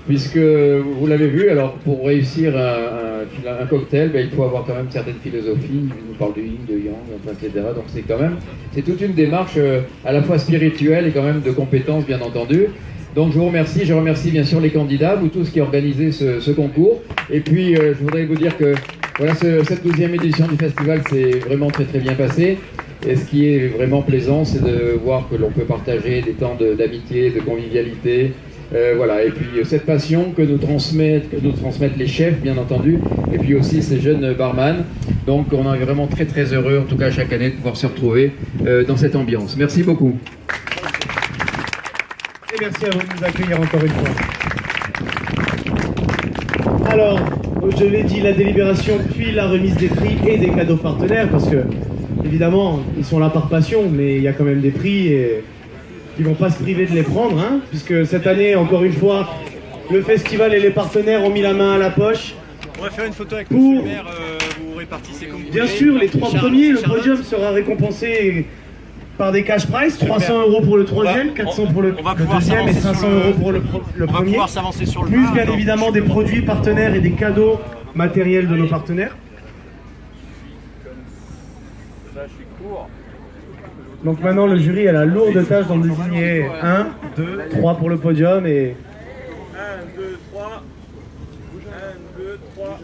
puisque vous l'avez vu, alors pour réussir un cocktail, il faut avoir quand même certaines philosophies, on parle de yin, de yang, etc. Donc c'est toute une démarche à la fois spirituelle et quand même de compétences bien entendu. Donc je vous remercie, je remercie bien sûr les candidats, vous tous qui organisez ce concours. Et puis je voudrais vous dire que voilà, cette 12e édition du festival s'est vraiment très bien passée. Et ce qui est vraiment plaisant, c'est de voir que l'on peut partager des temps d'amitié, de convivialité. Voilà, et puis cette passion que nous transmettent les chefs, bien entendu, et puis aussi ces jeunes barman. Donc on est vraiment très heureux, en tout cas chaque année, de pouvoir se retrouver dans cette ambiance. Merci beaucoup. Et merci à vous de nous accueillir encore une fois. Alors, je l'ai dit, la délibération, puis la remise des prix et des cadeaux partenaires, parce que, évidemment, ils sont là par passion, mais il y a quand même des prix et ils ne vont pas se priver de les prendre, hein, puisque cette année, encore une fois, le festival et les partenaires ont mis la main à la poche. On va faire une photo avec Monsieur le maire, vous répartissez comme vous voulez. Bien sûr, les 3 premiers, le podium sera récompensé par des cash prize, 300 € pour le troisième, 400 pour le deuxième et 500 € pour le premier. On va pouvoir s'avancer sur le plus bar, bien évidemment des produits partenaires et des cadeaux matériels de nos partenaires. Donc maintenant le jury a la lourde tâche d'en désigner 1, 2, 3 pour le podium et... 1, 2, 3. 1, 2, 3.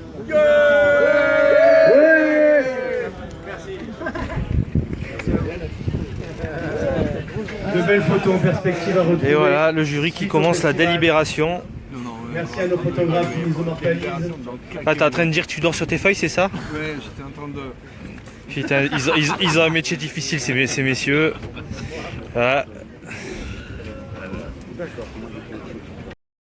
De belles photos en perspective à retrouver. Et voilà, le jury qui commence la délibération. Merci à nos photographes qui nous immortalisent. Ah, t'es en train de dire que tu dors sur tes feuilles, c'est ça? Ouais, j'étais en train de... Putain, ils ont un métier difficile, ces messieurs. Voilà. D'accord.